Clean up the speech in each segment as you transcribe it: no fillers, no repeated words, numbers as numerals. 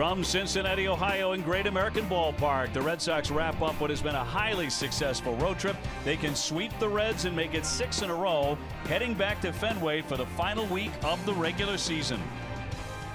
From Cincinnati, Ohio, in Great American Ballpark, the Red Sox wrap up what has been a highly successful road trip. They can sweep the Reds and make it 6 in a row, heading back to Fenway for the final week of the regular season.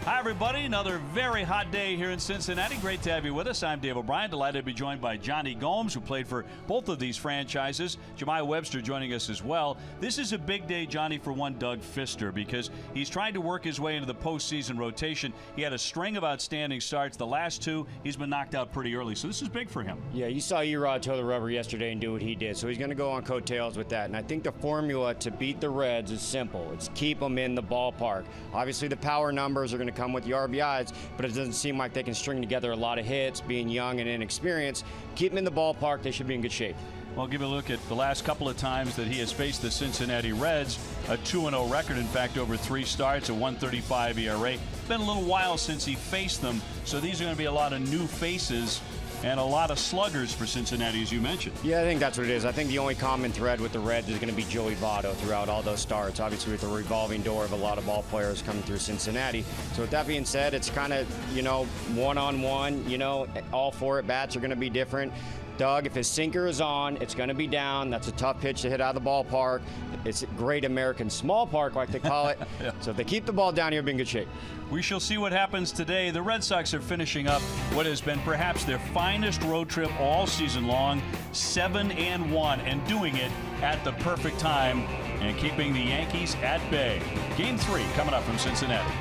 Hi, everybody. Another very hot day here in Cincinnati. Great to have you with us. I'm Dave O'Brien. Delighted to be joined by Johnny Gomes, who played for both of these franchises. Jemai Webster joining us as well. This is a big day, Johnny, for one Doug Fister, because he's trying to work his way into the postseason rotation. He had a string of outstanding starts. The last two, he's been knocked out pretty early, so this is big for him. Yeah, you saw Erod toe the rubber yesterday and do what he did, so he's going to go on coattails with that. And I think the formula to beat the Reds is simple. It's keep them in the ballpark. Obviously, the power numbers are going to come with the RBIs, but it doesn't seem like they can string together a lot of hits, being young and inexperienced. Keep them in the ballpark. They should be in good shape. Well, give a look at the last couple of times that he has faced the Cincinnati Reds. A 2-0 record, in fact, over 3 starts, a 1.35 ERA. It's been a little while since he faced them, so these are going to be a lot of new faces and a lot of sluggers for Cincinnati, as you mentioned. Yeah, I think that's what it is. I think the only common thread with the Reds is going to be Joey Votto throughout all those starts, obviously with the revolving door of a lot of ball players coming through Cincinnati. So with that being said, it's kind of, one-on-one, all 4 at-bats are going to be different. Doug, if his sinker is on, it's going to be down. That's a tough pitch to hit out of the ballpark. It's a Great American Small Park, like they call it. Yeah. So if they keep the ball down, he'll be in good shape. We shall see what happens today. The Red Sox are finishing up what has been perhaps their finest road trip all season long, 7-1, and doing it at the perfect time and keeping the Yankees at bay. Game 3 coming up from Cincinnati.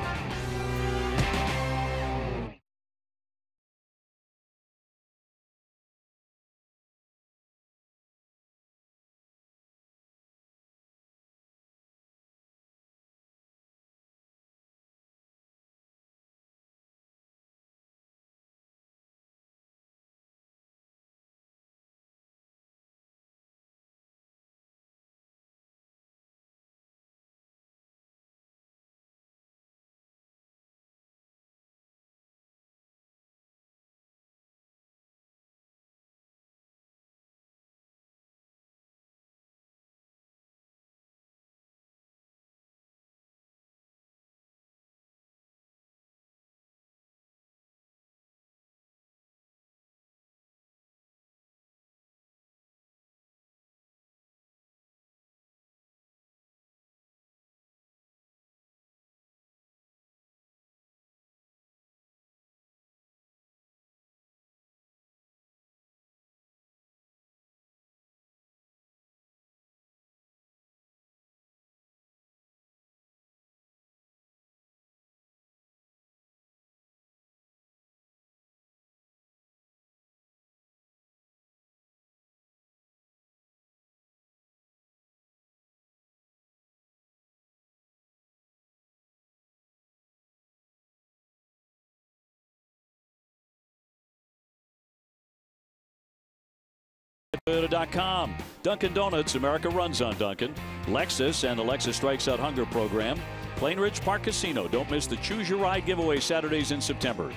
Toyota.com. Dunkin' Donuts, America runs on Dunkin'. Lexus and the Lexus Strikes Out Hunger program. Plainridge Park Casino. Don't miss the Choose Your Ride giveaway Saturdays in September.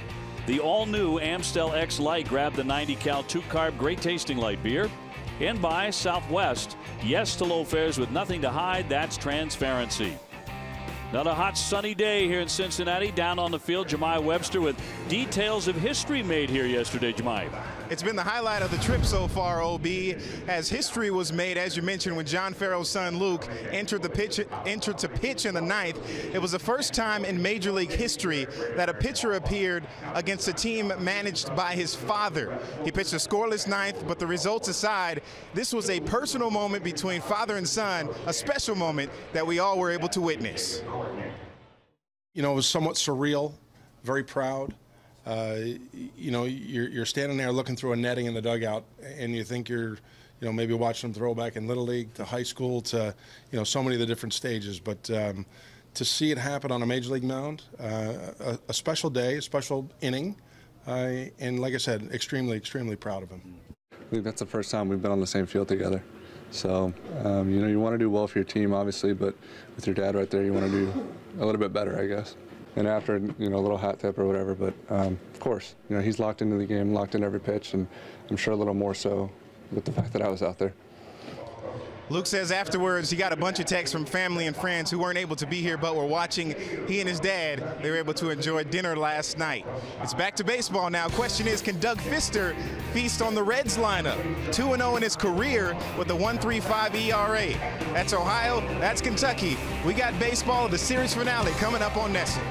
The all-new Amstel X Light. Grab the 90-cal 2-carb great-tasting light beer. And by Southwest. Yes to low fares with nothing to hide. That's transparency. Another hot, sunny day here in Cincinnati. Down on the field, Jemai Webster with details of history made here yesterday. Jemai. It's been the highlight of the trip so far, OB, as history was made, as you mentioned, when John Farrell's son Luke entered to pitch in the 9th. It was the first time in Major League history that a pitcher appeared against a team managed by his father. He pitched a scoreless 9th, but the results aside, this was a personal moment between father and son, a special moment that we all were able to witness. It was somewhat surreal, very proud. You're standing there looking through a netting in the dugout, and you think you're, maybe watching them throw back in Little League to high school to, so many of the different stages. But to see it happen on a Major League mound, a special day, a special inning, and like I said, extremely, extremely proud of him. I think that's the first time we've been on the same field together. So, you want to do well for your team, obviously, but with your dad right there, you want to do a little bit better, I guess. And after, a little hat tip or whatever, but of course, he's locked into the game, locked in every pitch, and I'm sure a little more so with the fact that I was out there. Luke says afterwards he got a bunch of texts from family and friends who weren't able to be here but were watching. He and his dad, they were able to enjoy dinner last night. It's back to baseball now. Question is, can Doug Fister feast on the Reds lineup? 2-0 in his career with a 1.35 ERA. That's Ohio, that's Kentucky. We got baseball, the series finale coming up on NESN.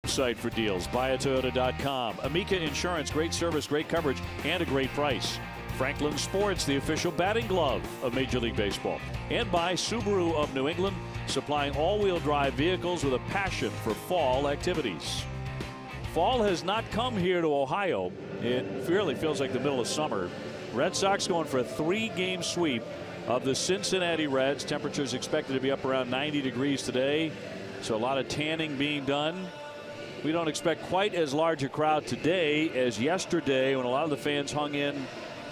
Website for deals, buyatoyota.com. Amica Insurance, great service, great coverage, and a great price. Franklin Sports, the official batting glove of Major League Baseball. And by Subaru of New England, supplying all-wheel drive vehicles with a passion for fall activities. Fall has not come here to Ohio. It really feels like the middle of summer. Red Sox going for a 3-game sweep of the Cincinnati Reds. Temperatures expected to be up around 90 degrees today, so a lot of tanning being done. We don't expect quite as large a crowd today as yesterday when a lot of the fans hung in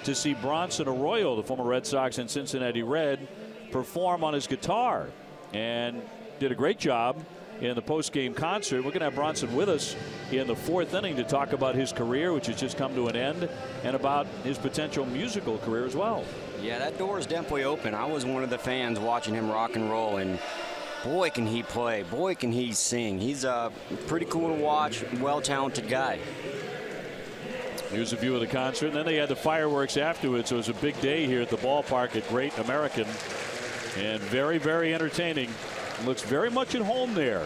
to see Bronson Arroyo, the former Red Sox and Cincinnati Red, perform on his guitar, and did a great job in the post-game concert. We're going to have Bronson with us in the 4th inning to talk about his career, which has just come to an end, and about his potential musical career as well. Yeah, that door is definitely open. I was one of the fans watching him rock and roll, and boy, can he play. Boy, can he sing. He's pretty cool to watch, well-talented guy. Here's a view of the concert, and then they had the fireworks afterwards. So it was a big day here at the ballpark at Great American, and very, very entertaining. Looks very much at home there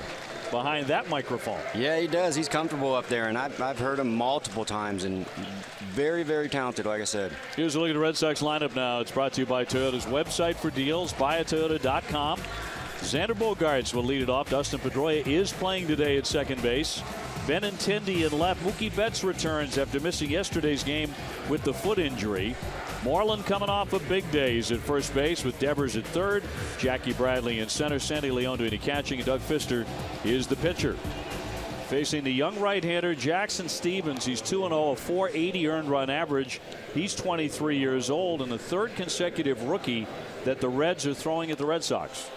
behind that microphone. Yeah, he does. He's comfortable up there, and I've heard him multiple times, and very, very talented, like I said. Here's a look at the Red Sox lineup now. It's brought to you by Toyota's website for deals, buyatoyota.com. Xander Bogaerts will lead it off. Dustin Pedroia is playing today at second base. Benintendi in left. Mookie Betts returns after missing yesterday's game with the foot injury. Moreland coming off of big days at first base with Devers at third. Jackie Bradley in center. Sandy Leon doing the catching. And Doug Fister is the pitcher. Facing the young right-hander Jackson Stevens. He's 2-0, a 480 earned run average. He's 23 years old and the 3rd consecutive rookie that the Reds are throwing at the Red Sox.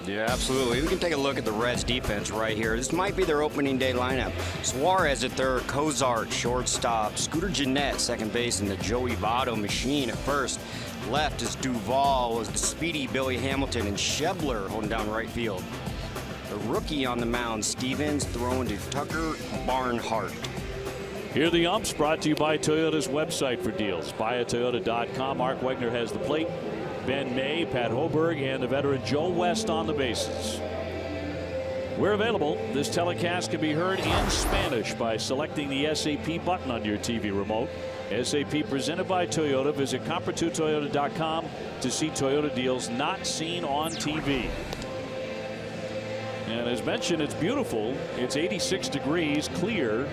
Yeah, absolutely. We can take a look at the Reds defense right here. This might be their opening day lineup. Suarez at third, Cozart shortstop, Scooter Gennett second base, and the Joey Votto machine at first. Left is Duvall, was the speedy Billy Hamilton, and Schebler holding down right field. The rookie on the mound, Stevens, throwing to Tucker Barnhart. Here are the umps, brought to you by Toyota's website for deals, buyatoyota.com. Mark Wegner has the plate. Ben May, Pat Hoberg, and the veteran Joe West on the bases. We're available. This telecast can be heard in Spanish by selecting the SAP button on your TV remote. SAP presented by Toyota. Visit compra2toyota.com to see Toyota deals not seen on TV. And as mentioned, it's beautiful. It's 86 degrees, clear.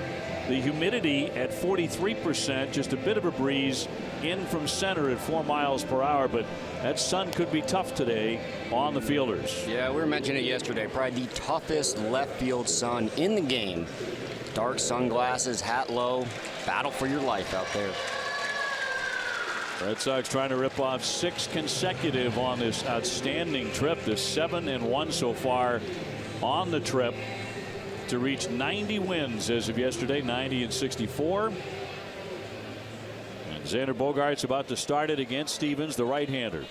The humidity at 43%, just a bit of a breeze in from center at 4 miles per hour, but that sun could be tough today on the fielders. Yeah, we were mentioning it yesterday. Probably the toughest left field sun in the game. Dark sunglasses, hat low, battle for your life out there. Red Sox trying to rip off 6 consecutive on this outstanding trip. This 7-1 so far on the trip to reach 90 wins as of yesterday, 90 and 64. And Xander Bogaerts about to start it against Stevens, the right-hander.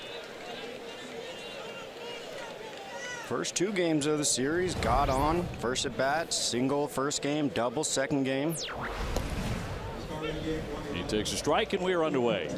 First 2 games of the series, got on first at bat, single first game, double second game. He takes a strike and we are underway.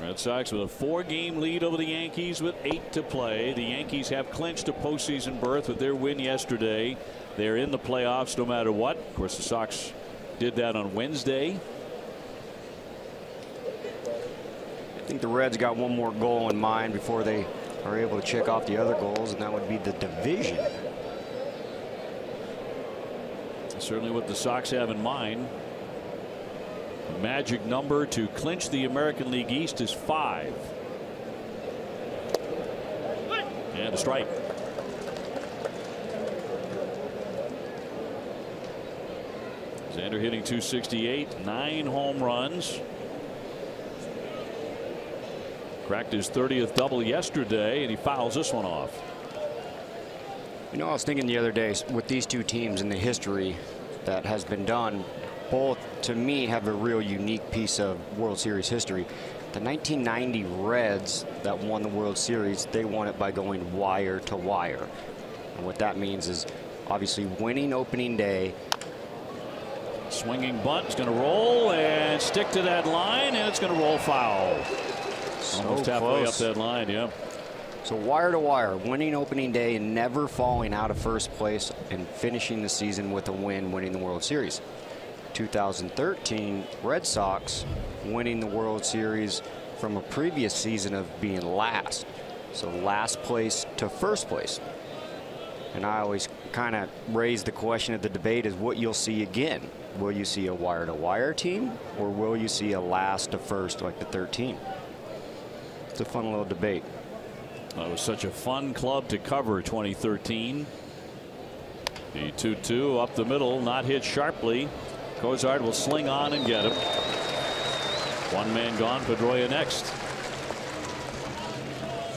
Red Sox with a 4-game lead over the Yankees with 8 to play. The Yankees have clinched a postseason berth with their win yesterday. They're in the playoffs no matter what. Of course, the Sox did that on Wednesday. I think the Reds got one more goal in mind before they are able to check off the other goals, and that would be the division. Certainly what the Sox have in mind. The magic number to clinch the American League East is 5. And a strike. Xander hitting .268, 9 home runs. Cracked his 30th double yesterday, and he fouls this one off. You know, I was thinking the other day with these 2 teams in the history that has been done, both to me have a real unique piece of World Series history. The 1990 Reds that won the World Series, they won it by going wire to wire. And what that means is obviously winning opening day. Swinging bunt is going to roll and stick to that line, and it's going to roll foul. Almost halfway up that line, yeah. So wire to wire, winning opening day and never falling out of first place and finishing the season with a win, winning the World Series. 2013 Red Sox winning the World Series from a previous season of being last. So last place to first place. And I always kind of raise the question of the debate is what you'll see again. Will you see a wire to wire team, or will you see a last to first like the 13? It's a fun little debate. It was such a fun club to cover 2013. The 2-2 up the middle, not hit sharply. Cozart will sling on and get him. 1 man gone, Pedroia next.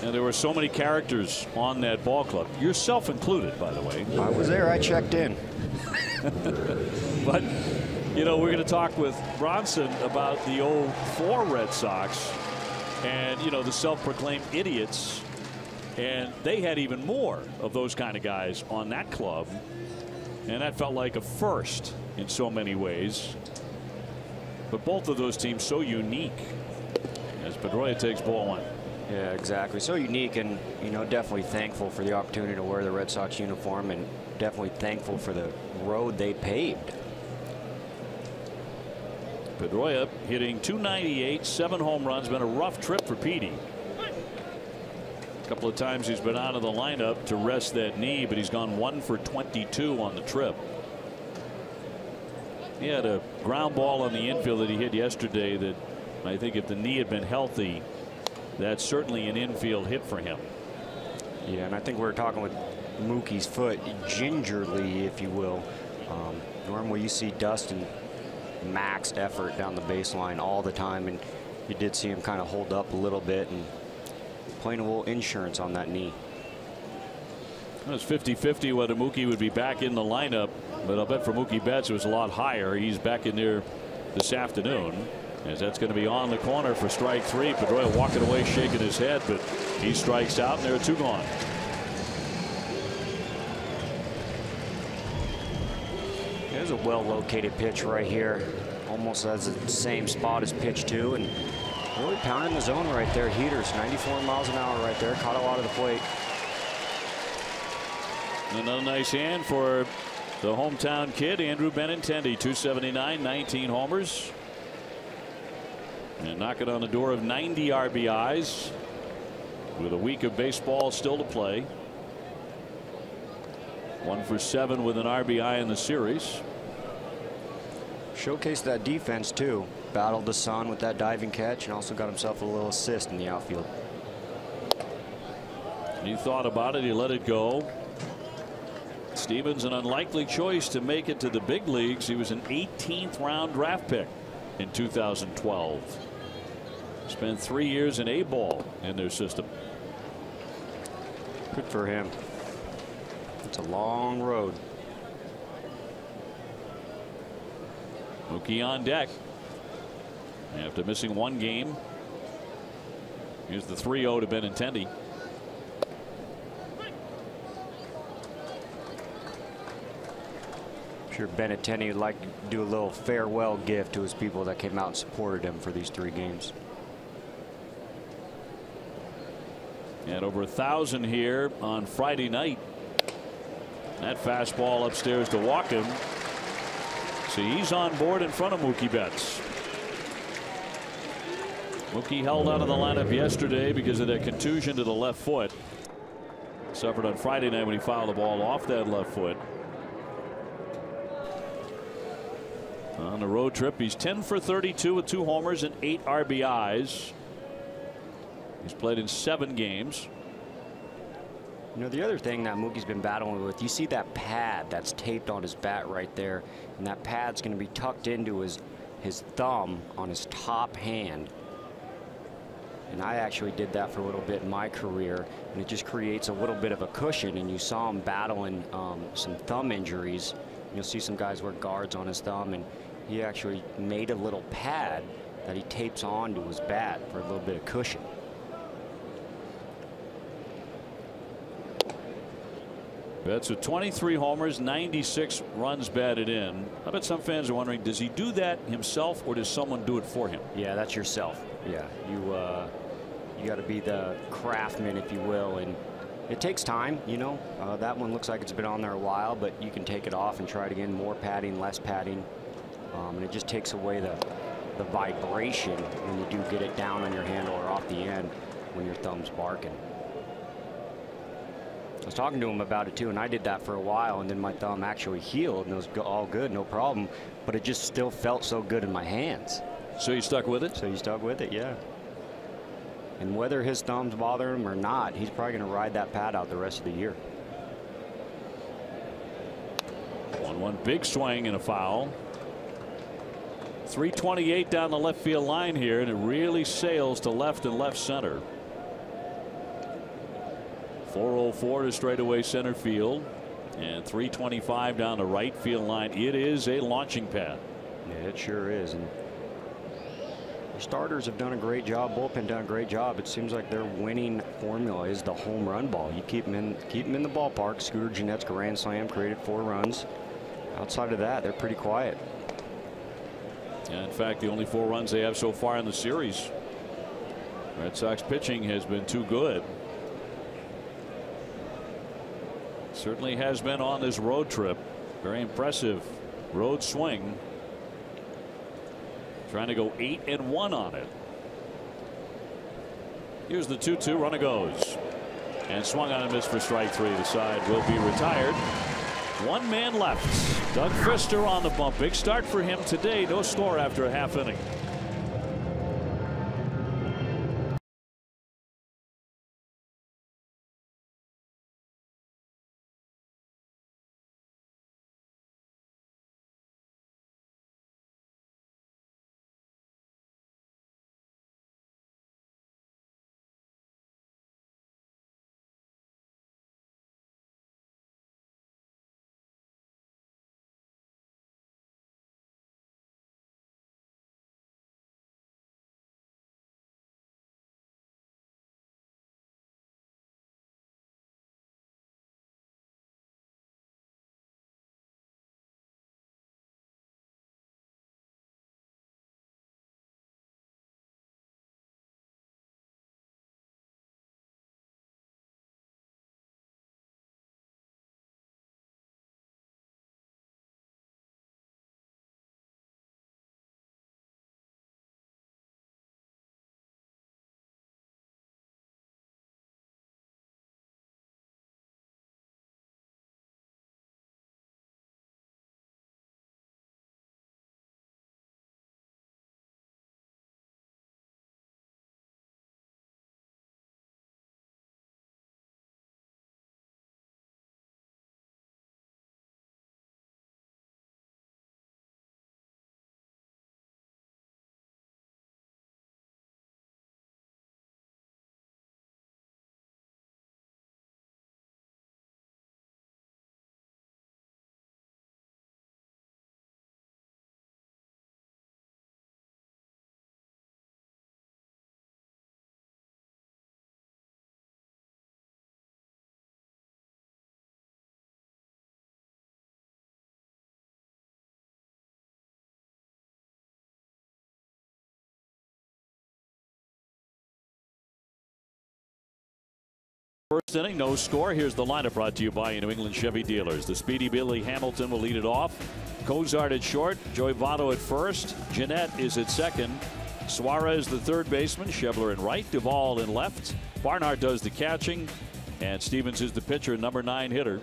And there were so many characters on that ball club, yourself included, by the way. I was there, I checked in. But you know, we're going to talk with Bronson about the 04 Red Sox and, you know, the self-proclaimed idiots, and they had even more of those kind of guys on that club, and that felt like a first in so many ways. But both of those teams so unique as Pedroia takes ball 1. Yeah, exactly. So unique, and, you know, definitely thankful for the opportunity to wear the Red Sox uniform, and definitely thankful for the road they paved. Pedroia hitting .298, 7 home runs. Been a rough trip for Petey. A couple of times he's been out of the lineup to rest that knee, but he's gone 1 for 22 on the trip. He had a ground ball on the infield that he hit yesterday that I think if the knee had been healthy, that's certainly an infield hit for him. Yeah, and I think we're talking with Mookie's foot gingerly, if you will. Normally you see Dustin max effort down the baseline all the time, and you did see him kind of hold up a little bit and playing a little insurance on that knee. It was 50-50 whether Mookie would be back in the lineup, but I'll bet for Mookie Betts it was a lot higher. He's back in there this afternoon, as that's going to be on the corner for strike 3. Pedroia walking away shaking his head, but he strikes out, and there are 2 gone. There's a well-located pitch right here, almost as the same spot as pitch 2, and really pounding the zone right there. Heaters, 94 miles an hour right there, caught a lot of the plate. Another nice hand for the hometown kid, Andrew Benintendi, 279, 19 homers. And knocking on the door of 90 RBIs. with a week of baseball still to play. 1 for 7 with an RBI in the series. Showcased that defense too. Battled the sun with that diving catch and also got himself a little assist in the outfield. He thought about it. He let it go. Stevens, an unlikely choice to make it to the big leagues. He was an 18th round draft pick in 2012. Spent 3 years in A-ball in their system. Good for him. It's a long road. Mookie on deck. After missing 1 game. Here's the 3-0 to Benintendi. I'm sure Benintendi would like to do a little farewell gift to his people that came out and supported him for these 3 games. And over 1,000 here on Friday night. That fastball upstairs to walk him. So he's on board in front of Mookie Betts. Mookie held out of the lineup yesterday because of that contusion to the left foot. Suffered on Friday night when he fouled the ball off that left foot. On the road trip, he's 10 for 32 with 2 homers and 8 RBIs. He's played in 7 games. You know, the other thing that Mookie's been battling with, you see that pad that's taped on his bat right there, and that pad's going to be tucked into his thumb on his top hand. And I actually did that for a little bit in my career, and it just creates a little bit of a cushion. And you saw him battling some thumb injuries. You'll see some guys wear guards on his thumb, and he actually made a little pad that he tapes onto his bat for a little bit of cushion. Betts with 23 homers, 96 runs batted in. I bet some fans are wondering, does he do that himself or does someone do it for him? Yeah, that's yourself. Yeah, you got to be the craftsman, if you will, and it takes time. You know, that one looks like it's been on there a while, but you can take it off and try it again. More padding, less padding, and it just takes away the vibration when you do get it down on your handle or off the end when your thumb's barking. I was talking to him about it too, and I did that for a while, and then my thumb actually healed and it was all good, no problem, but it just still felt so good in my hands. So you stuck with it? So you stuck with it, yeah. And whether his thumbs bother him or not, he's probably going to ride that pad out the rest of the year. 1-1 big swing and a foul. 328 down the left field line here, and it really sails to left and left center. 404 to straightaway center field, and 325 down the right field line. It is a launching pad. Yeah, it sure is. And the starters have done a great job. Bullpen done a great job. It seems like their winning formula is the home run ball. You keep them in the ballpark. Scooter Gennett's grand slam created 4 runs. Outside of that, they're pretty quiet. Yeah, in fact, the only 4 runs they have so far in the series. Red Sox pitching has been too good. Certainly has been on this road trip. Very impressive road swing. Trying to go 8-1 on it. Here's the 2-2. Runner goes. And swung on and missed for strike 3. The side will be retired. 1 man left. Doug Fister on the bump. Big start for him today. No score after a half inning. First inning, no score. Here's the lineup brought to you by New England Chevy dealers. The speedy Billy Hamilton will lead it off. Cozart at short. Joey Votto at first. Jeanette is at second. Suarez the third baseman. Schebler in right. Duvall in left. Barnhart does the catching. And Stevens is the pitcher, number 9 hitter.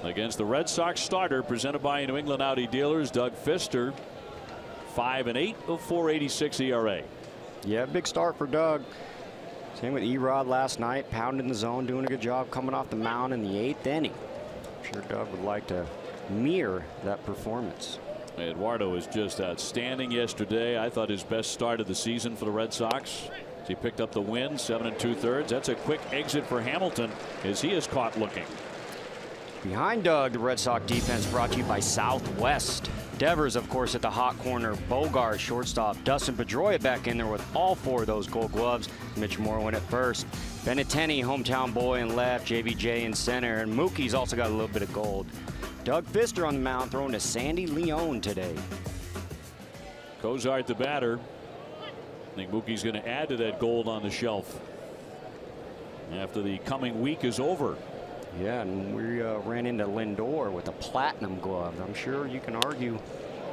Against the Red Sox starter presented by New England Audi dealers, Doug Fister. 5-8 of 4.86 ERA. Yeah, big start for Doug. Same with Erod last night, pounding the zone, doing a good job coming off the mound in the 8th inning. I'm sure Doug would like to mirror that performance. Eduardo was just outstanding yesterday. I thought his best start of the season for the Red Sox. He picked up the win, 7 2/3. That's a quick exit for Hamilton as he is caught looking. Behind Doug, the Red Sox defense brought to you by Southwest. Devers, of course, at the hot corner. Bogart, shortstop. Dustin Pedroia back in there with all 4 of those gold gloves. Mitch Moreland at first. Benintendi, hometown boy, in left. JBJ in center. And Mookie's also got a little bit of gold. Doug Fister on the mound throwing to Sandy Leone today. Cozart the batter. I think Mookie's going to add to that gold on the shelf after the coming week is over. Yeah, and we ran into Lindor with a platinum glove. I'm sure you can argue.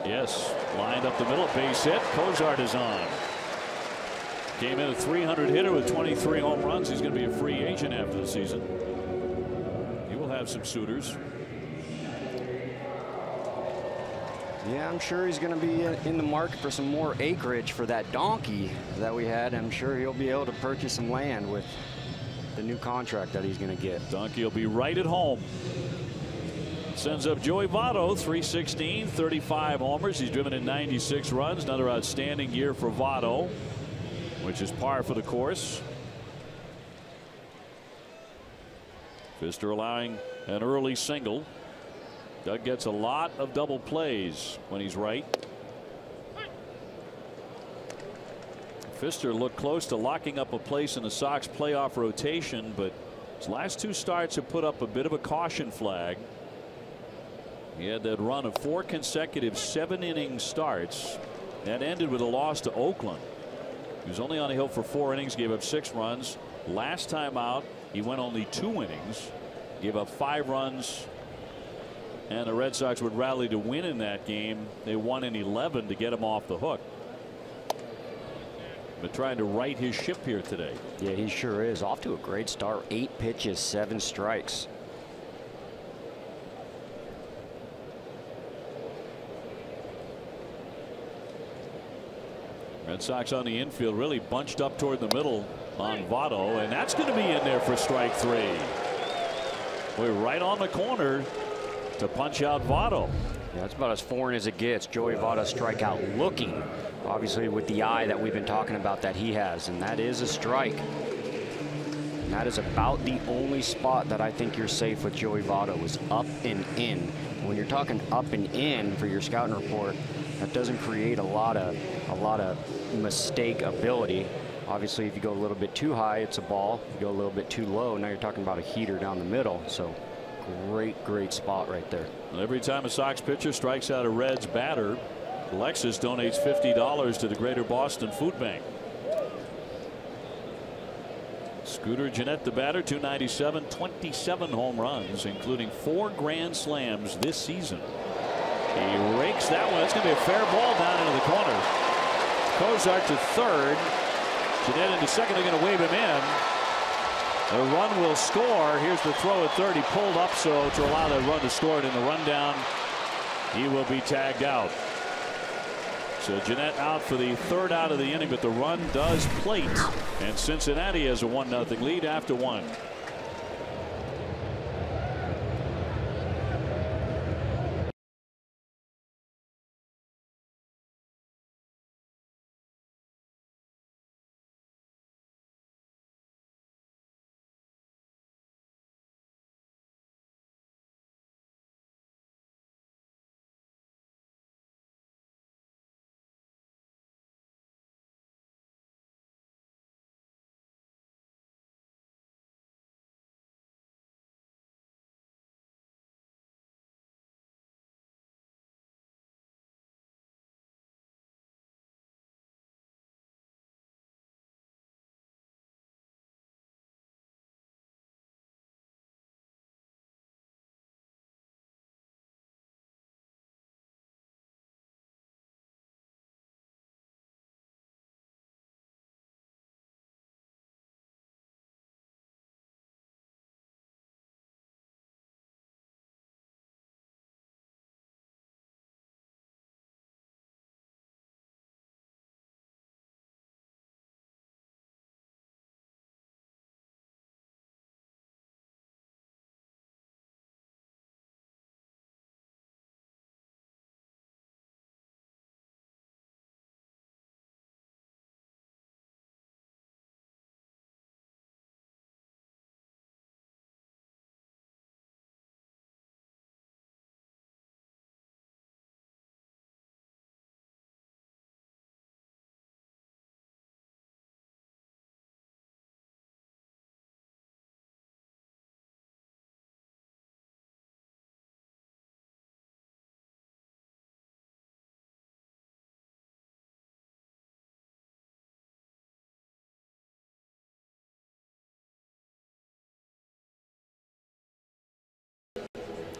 Yes, lined up the middle, base hit. Cozart is on. Came in a 300 hitter with 23 home runs. He's going to be a free agent after the season. He will have some suitors. Yeah, I'm sure he's going to be in the market for some more acreage for that donkey that we had. I'm sure he'll be able to purchase some land with the new contract that he's going to get. Donkey will be right at home. Sends up Joey Votto, 316, 35 homers. He's driven in 96 runs. Another outstanding year for Votto, which is par for the course. Fister allowing an early single. Doug gets a lot of double plays when he's right. Fister looked close to locking up a place in the Sox playoff rotation, but his last 2 starts have put up a bit of a caution flag. He had that run of 4 consecutive 7-inning starts that ended with a loss to Oakland. He was only on the hill for 4 innings, gave up 6 runs. Last time out, he went only 2 innings, gave up 5 runs, and the Red Sox would rally to win in that game. They won in 11 to get him off the hook. But trying to right his ship here today. Yeah, he sure is. Off to a great start. 8 pitches, 7 strikes. Red Sox on the infield really bunched up toward the middle on Votto, and that's going to be in there for strike 3. We're right on the corner to punch out Votto. Yeah, that's about as foreign as it gets. Joey Votto strikeout looking, obviously with the eye that we've been talking about that he has, and that is a strike. And that is about the only spot that I think you're safe with Joey Votto is up and in. When you're talking up and in for your scouting report, that doesn't create a lot of mistake ability. Obviously, if you go a little bit too high, it's a ball. If you go a little bit too low, now you're talking about a heater down the middle. So great spot right there. Well, every time a Sox pitcher strikes out a Reds batter, Lexus donates $50 to the Greater Boston Food Bank. Scooter Gennett, the batter, 297, 27 home runs, including 4 grand slams this season. He rakes that one. It's going to be a fair ball down into the corner. Cozart to third. Gennett into second. They're going to wave him in. The run will score. Here's the throw at third. He pulled up so to allow that run to score it in the rundown. He will be tagged out. So Gennett out for the 3rd out of the inning, but the run does plate, and Cincinnati has a 1-0 lead after 1.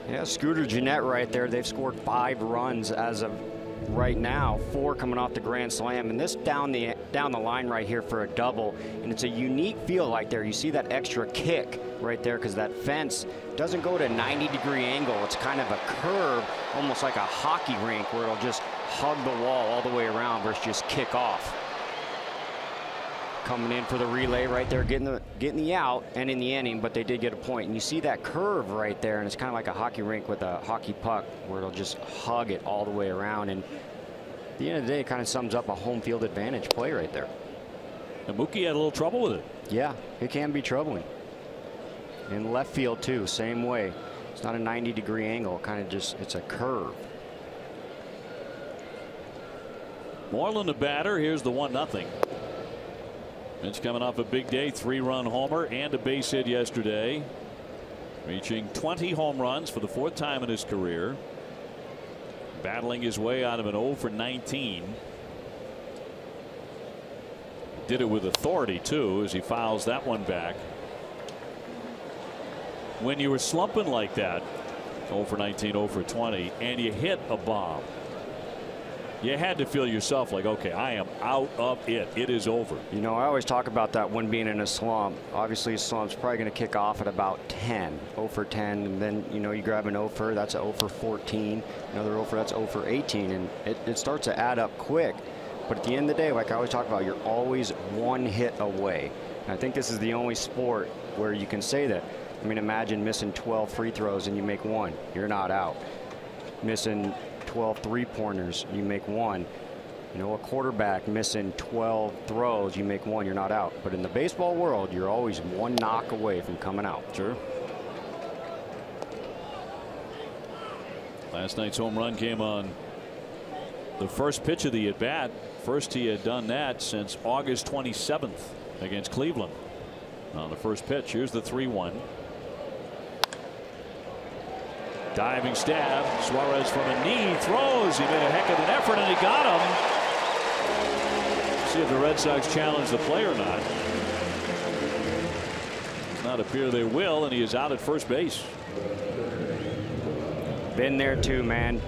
Yeah, Scooter Gennett right there. They've scored 5 runs as of right now, 4 coming off the grand slam, and this down the line right here for a double. And it's a unique feel right there. You see that extra kick right there because that fence doesn't go to a 90-degree angle. It's kind of a curve, almost like a hockey rink, where it'll just hug the wall all the way around versus just kick off. Coming in for the relay right there, getting the out and in the inning, but they did get a point. And you see that curve right there, and it's kind of like a hockey rink with a hockey puck where it'll just hug it all the way around. And at the end of the day, it kind of sums up a home field advantage play right there. And Mookie had a little trouble with it. Yeah, it can be troubling. In left field too, same way. It's not a 90-degree angle, kind of just, it's a curve. Moreland the batter. Here's the 1-0. Vince coming off a big day, 3-run homer and a base hit yesterday, reaching 20 home runs for the 4th time in his career, battling his way out of an 0 for 19. Did it with authority too, as he fouls that one back. When you were slumping like that, 0 for 19, 0 for 20, and you hit a bomb, you had to feel yourself like, okay, I am out of it. It is over. You know, I always talk about that when being in a slump. Obviously, a slump's probably going to kick off at about 10, 0 for 10, and then, you know, you grab an 0 for, that's a 0 for 14, another 0 for, that's 0 for 18, and it starts to add up quick. But at the end of the day, like I always talk about, you're always 1 hit away. And I think this is the only sport where you can say that. I mean, imagine missing 12 free throws and you make 1. You're not out. Missing 12 3-pointers, you make 1. You know, a quarterback missing 12 throws, you make 1, you're not out. But in the baseball world, you're always 1 knock away from coming out. Sure. Last night's home run came on the first pitch of the at bat. First he had done that since August 27th against Cleveland. On the first pitch, here's the 3-1. Diving stab. Suarez from a knee throws. He made a heck of an effort and he got him. See if the Red Sox challenge the play or not. Does not appear they will, and he is out at first base. Been there too, man.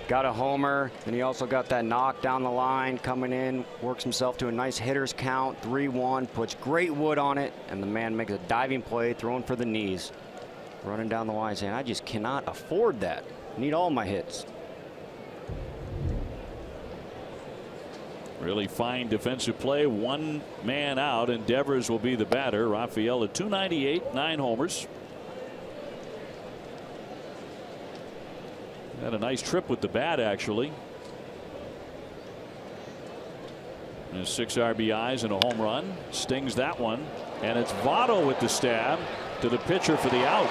Got a homer, and he also got that knock down the line, coming in, works himself to a nice hitter's count, 3-1, puts great wood on it, and the man makes a diving play, throwing for the knees. Running down the line saying, I just cannot afford that. Need all my hits. Really fine defensive play. 1 man out, and Devers will be the batter. Rafael at .298, 9 homers. Had a nice trip with the bat, actually. And 6 RBIs and a home run. Stings that one. And it's Votto with the stab to the pitcher for the out.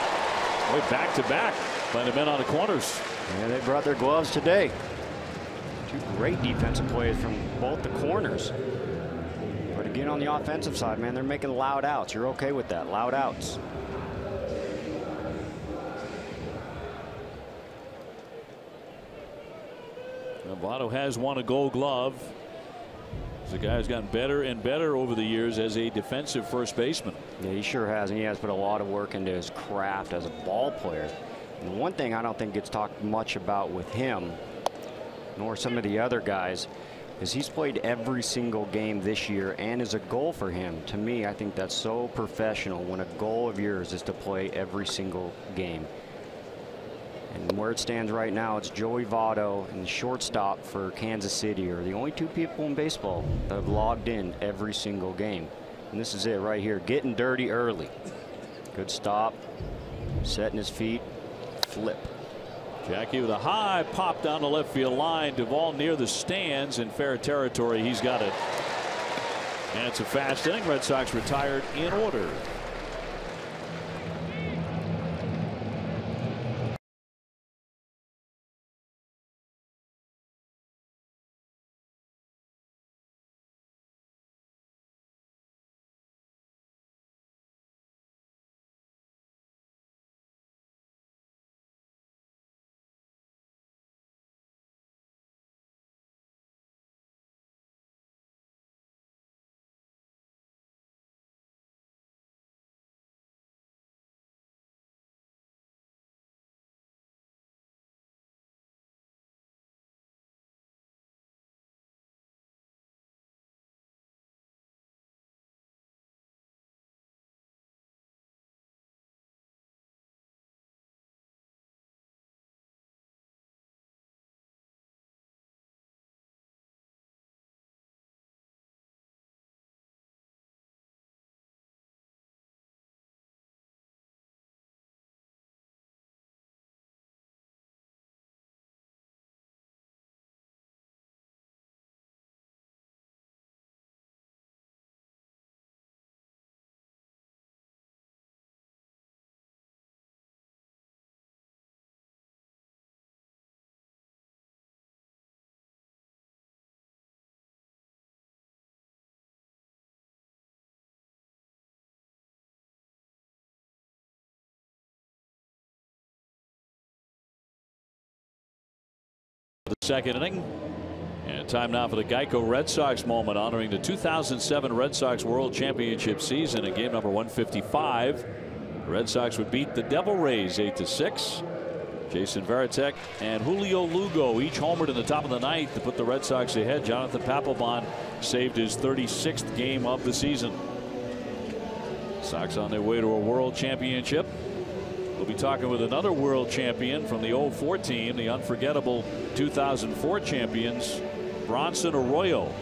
Boy, back to back by the men on the corners. Yeah, they brought their gloves today. 2 great defensive plays from both the corners. But again, on the offensive side, man, they're making loud outs. You're okay with that, loud outs. Votto has won a Gold Glove. The guy's gotten better and better over the years as a defensive first baseman. Yeah, he sure has, and he has put a lot of work into his craft as a ball player. And one thing I don't think gets talked much about with him, nor some of the other guys, is he's played every single game this year, and is a goal for him. To me, I think that's so professional when a goal of yours is to play every single game. And where it stands right now, it's Joey Votto and the shortstop for Kansas City are the only 2 people in baseball that have logged in every single game. And this is it right here, getting dirty early. Good stop, setting his feet, flip. Jackie with a high pop down the left field line. Duvall near the stands in fair territory. He's got it. And it's a fast inning. Red Sox retired in order. second inning. And time now for the Geico Red Sox moment, honoring the 2007 Red Sox World Championship season. In game number 155, the Red Sox would beat the Devil Rays 8-6. Jason Varitek and Julio Lugo each homered in the top of the ninth to put the Red Sox ahead. Jonathan Papelbon saved his 36th game of the season. Sox on their way to a world championship. We'll be talking with another world champion from the 04 team, the unforgettable 2004 champions, Bronson Arroyo.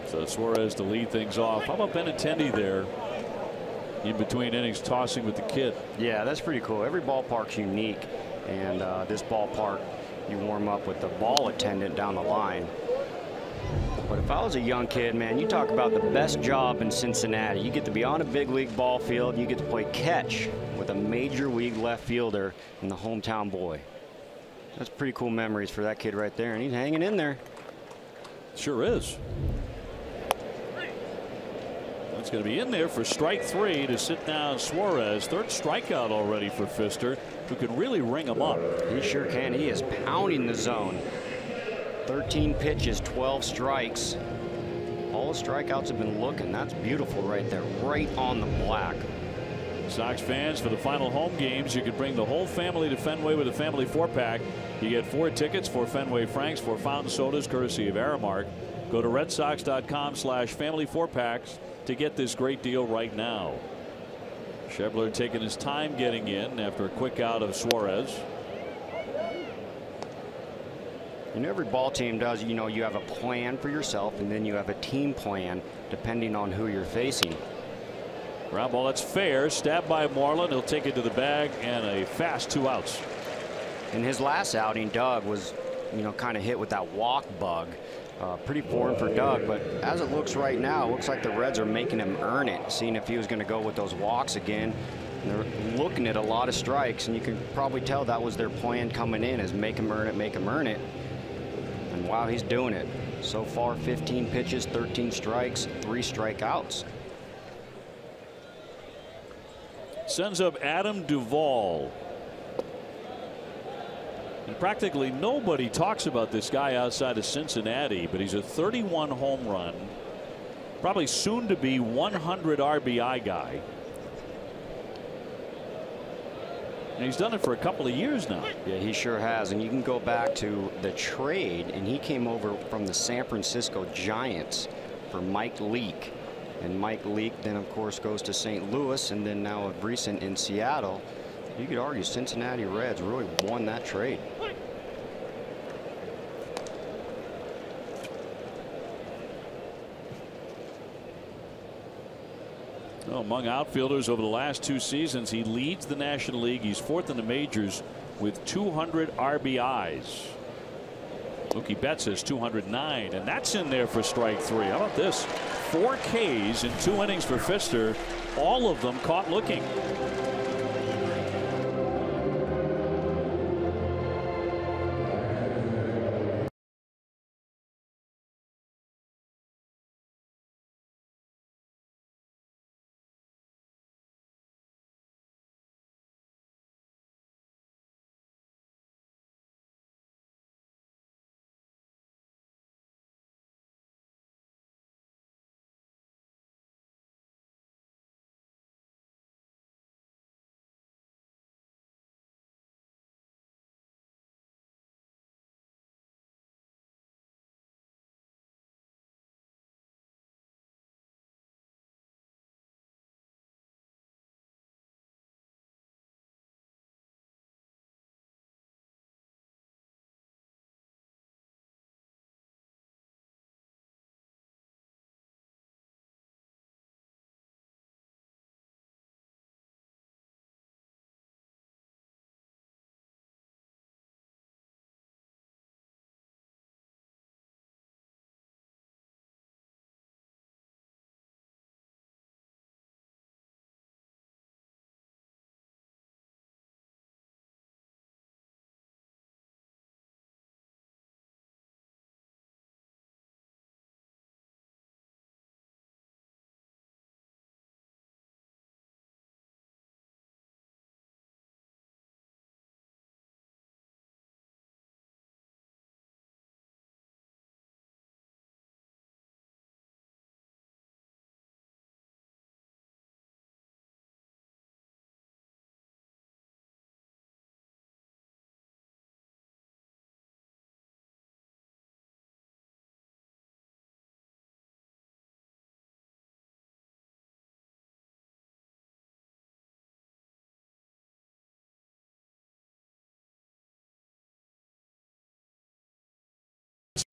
So Suarez to lead things off. How about Benintendi there in between innings, tossing with the kid? Yeah, that's pretty cool. Every ballpark's unique, and this ballpark, you warm up with the ball attendant down the line. But if I was a young kid, man, you talk about the best job in Cincinnati. You get to be on a big league ball field. You get to play catch with a major league left fielder and the hometown boy. That's pretty cool memories for that kid right there, and he's hanging in there. Sure is. That's going to be in there for strike three to sit down Suarez. Third strikeout already for Pfister, who can really ring him up. He sure can. He is pounding the zone. 13 pitches, 12 strikes. All the strikeouts have been looking. That's beautiful right there, right on the black. Sox fans, for the final home games, you can bring the whole family to Fenway with a family 4-pack. You get 4 tickets, 4 Fenway Franks, 4 fountain sodas, courtesy of Aramark. Go to redsox.com/family 4-packs to get this great deal right now. Schebler taking his time getting in after a quick out of Suarez. And every ball team does, you know, you have a plan for yourself, and then you have a team plan depending on who you're facing. Ground ball, that's fair. Stabbed by Marlin. He'll take it to the bag, and a fast 2 outs. In his last outing, Doug was, you know, kind of hit with that walk bug. Pretty foreign for Doug, but as it looks right now, it looks like the Reds are making him earn it, seeing if he was going to go with those walks again. And they're looking at a lot of strikes, and you can probably tell that was their plan coming in, is make him earn it, make him earn it. And wow, he's doing it. So far, 15 pitches, 13 strikes, 3 strikeouts. Sends up Adam Duvall. And practically nobody talks about this guy outside of Cincinnati, but he's a 31 home run, probably soon to be 100 RBI guy. And he's done it for a couple of years now. Yeah, he sure has. And you can go back to the trade, and he came over from the San Francisco Giants for Mike Leake. And Mike Leake then, of course, goes to St. Louis, and then now of recent in Seattle. You could argue Cincinnati Reds really won that trade. Well, among outfielders over the last 2 seasons, he leads the National League. He's 4th in the majors with 200 RBIs. Mookie Betts has 209, and that's in there for strike 3. How about this? 4 Ks in 2 innings for Pfister, all of them caught looking.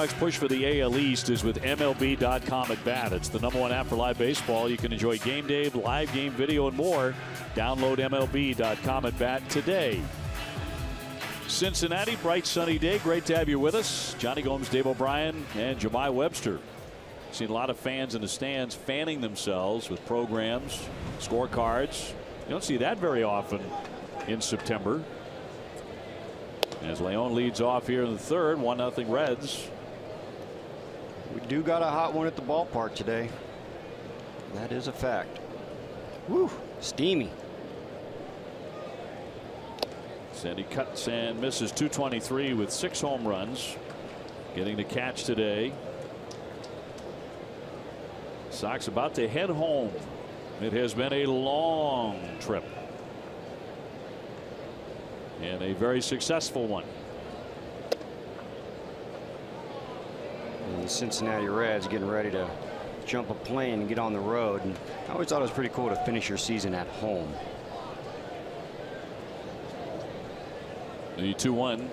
Push for the AL East is with MLB.com at bat. It's the #1 app for live baseball. You can enjoy game day, live game video, and more. Download MLB.com at bat today. Cincinnati, bright sunny day. Great to have you with us. Johnny Gomes, Dave O'Brien, and Jemai Webster. Seen a lot of fans in the stands fanning themselves with programs, scorecards. You don't see that very often in September. As Leon leads off here in the third, 1-0 Reds. We do got a hot one at the ballpark today. That is a fact. Woo, steamy. Sandy cuts and misses. 223 with 6 home runs. Getting the catch today. Sox about to head home. It has been a long trip. And a very successful one. And the Cincinnati Reds getting ready to jump a plane and get on the road. And I always thought it was pretty cool to finish your season at home. The 2-1.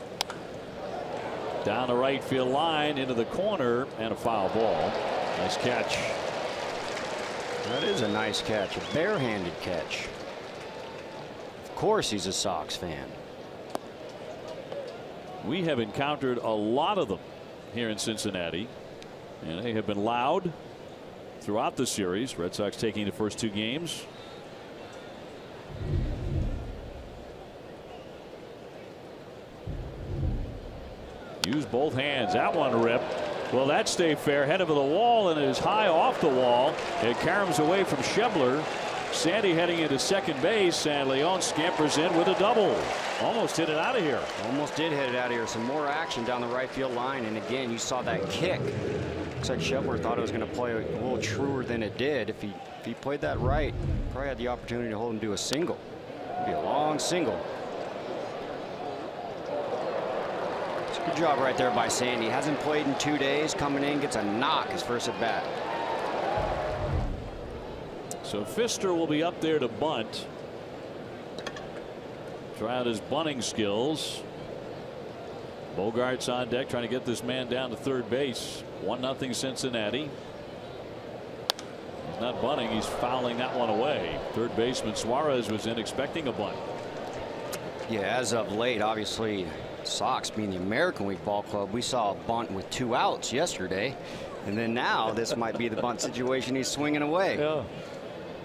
Down the right field line into the corner and a foul ball. Nice catch. That is a nice catch. A barehanded catch. Of course he's a Sox fan. We have encountered a lot of them here in Cincinnati, and they have been loud throughout the series. Red Sox taking the first 2 games. Use both hands. That one rip. Well, that stayed fair. Head over the wall, and it is high off the wall. It caroms away from Schebler. Sandy heading into second base, and Leon scampers in with a double. Almost hit it out of here. Almost did hit it out of here. Some more action down the right field line, and again you saw that kick. Looks like Schebler thought it was going to play a little truer than it did. If he played that right, probably had the opportunity to hold him to a single. It'd be a long single. It's a good job right there by Sandy. Hasn't played in 2 days. Coming in, gets a knock his first at bat. So Pfister will be up there to bunt. Try out his bunting skills. Bogart's on deck trying to get this man down to third base. 1-0 Cincinnati. He's not bunting, he's fouling that one away. Third baseman Suarez was in expecting a bunt. Yeah, as of late, obviously Sox being the American League ball club, we saw a bunt with 2 outs yesterday, and then now this might be the bunt situation he's swinging away. Yeah.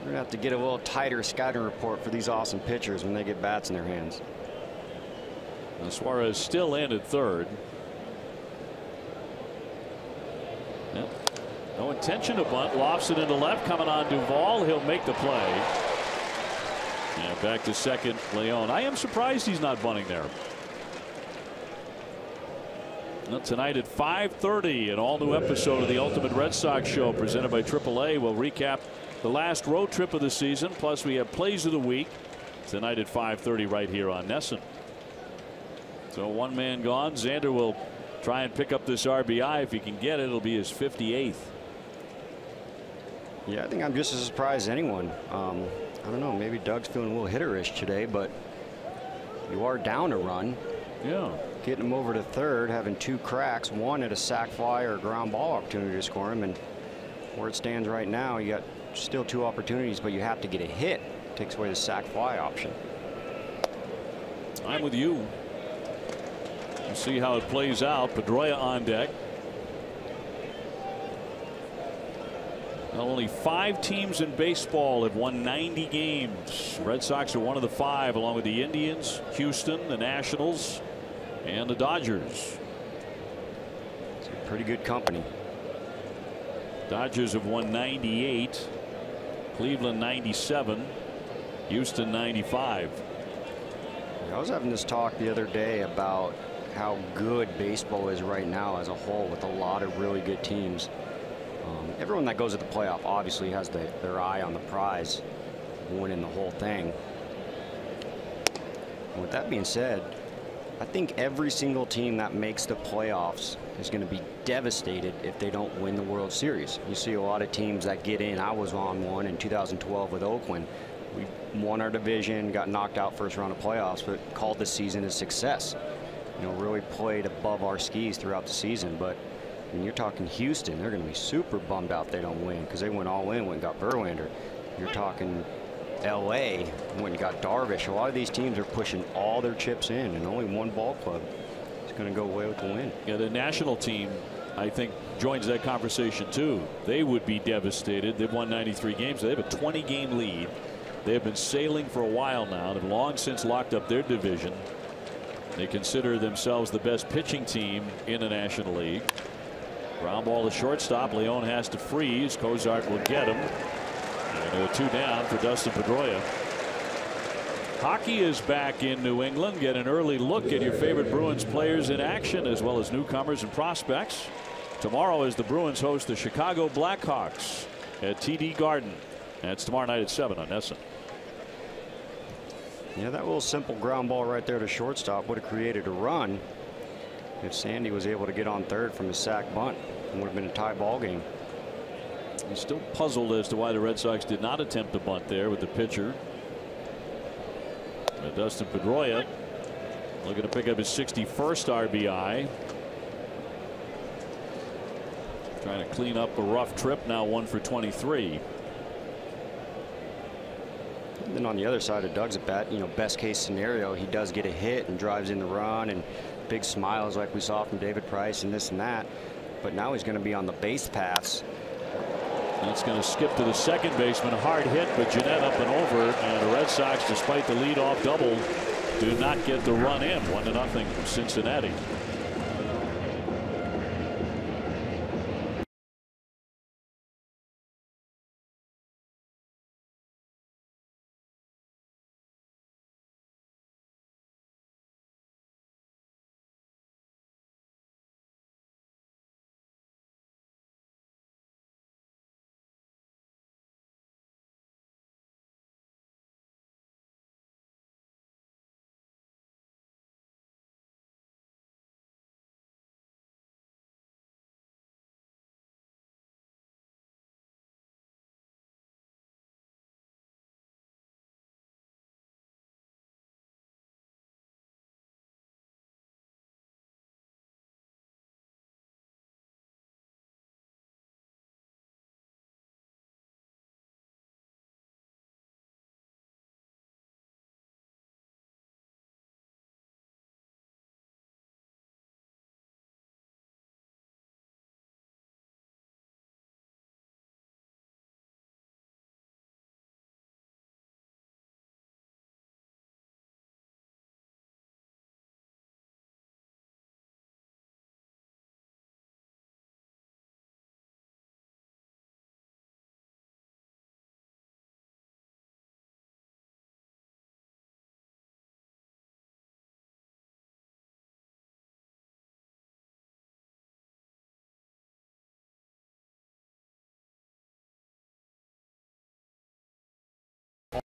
We're gonna have to get a little tighter scouting report for these awesome pitchers when they get bats in their hands. Now Suarez still in at third. Yep. No intention to bunt. Lofts it into left. Coming on Duvall. He'll make the play. And back to second, Leon. I am surprised he's not bunting there. Well, tonight at 5:30, an all-new episode of the Ultimate Red Sox Show presented by AAA. We'll recap the last road trip of the season. Plus, we have plays of the week tonight at 5:30 right here on NESN. So 1 man gone. Xander will try and pick up this RBI if he can get it. It'll be his 58th. Yeah, I think I'm just as surprised as anyone. I don't know, maybe Doug's feeling a little hitterish today, but you are down a run. Yeah. Getting him over to third, having 2 cracks, one at a sac fly or a ground ball opportunity to score him, and where it stands right now, you got still 2 opportunities, but you have to get a hit. Takes away the sac fly option. I'm with you. We'll see how it plays out. Pedroia on deck. Now, only 5 teams in baseball have won 90 games. Red Sox are one of the 5, along with the Indians, Houston, the Nationals, and the Dodgers. It's a pretty good company. Dodgers have won 98. Cleveland 97. Houston 95. I was having this talk the other day about how good baseball is right now as a whole, with a lot of really good teams. Everyone that goes to the playoff obviously has their eye on the prize, winning the whole thing. With that being said, I think every single team that makes the playoffs is going to be devastated if they don't win the World Series. You see a lot of teams that get in. I was on one in 2012 with Oakland. We won our division, got knocked out first round of playoffs, but called the season a success. You know, really played above our skis throughout the season. But And you're talking Houston, they're going to be super bummed out they don't win because they went all in, went and got Verlander. You're talking LA, went and got Darvish. A lot of these teams are pushing all their chips in, and only one ball club is going to go away with the win. Yeah, the national team, I think, joins that conversation too. They would be devastated. They've won 93 games. They have a 20-game lead. They have been sailing for a while now. They've long since locked up their division. They consider themselves the best pitching team in the National League. Ground ball to shortstop. Leon has to freeze. Cozart will get him. And there are 2 down for Dustin Pedroia. Hockey is back in New England. Get an early look at your favorite Bruins players in action, as well as newcomers and prospects. Tomorrow, as the Bruins host the Chicago Blackhawks at TD Garden. That's tomorrow night at 7 on NESN. Yeah, that little simple ground ball right there to shortstop would have created a run if Sandy was able to get on third from his sac bunt. It would have been a tie ball game. He's still puzzled as to why the Red Sox did not attempt a bunt there with the pitcher. Dustin Pedroia looking to pick up his 61st RBI. Trying to clean up a rough trip. Now 1 for 23. And then on the other side of Doug's at bat, best case scenario, he does get a hit and drives in the run and big smiles like we saw from David Price and this and that. But now he's going to be on the base paths. That's going to skip to the second baseman. Hard hit, but Jeanette up and over. And the Red Sox, despite the leadoff double, do not get the run in. 1-0 Cincinnati.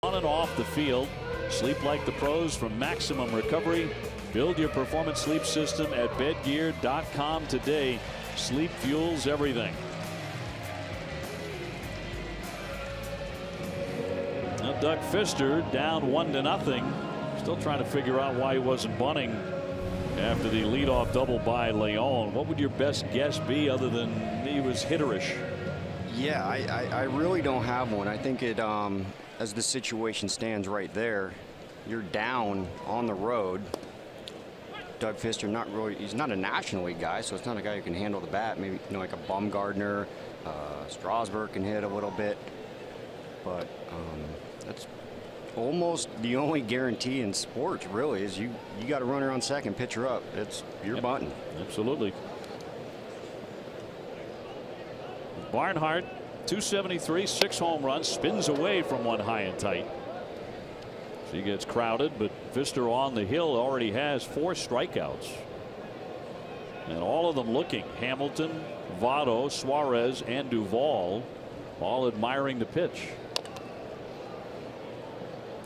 On and off the field. Sleep like the pros from Maximum Recovery. Build your performance sleep system at bedgear.com today. Sleep fuels everything. Now Doug Fister down 1-0. Still trying to figure out why he wasn't bunting after the leadoff double by Leon. What would your best guess be other than he was hitterish? Yeah, I really don't have one. I think it as the situation stands right there, you're down on the road. Doug Fister, he's not a National League guy, so it's not a guy who can handle the bat. Maybe like a Bumgarner, Strasburg can hit a little bit, but that's almost the only guarantee in sports, really, is you got a runner on second, pitcher up. You're bunting. Absolutely. Barnhart, 273, 6 home runs, spins away from one high and tight. She gets crowded, but Fister on the hill already has 4 strikeouts. And all of them looking. Hamilton, Votto, Suarez, and Duvall all admiring the pitch.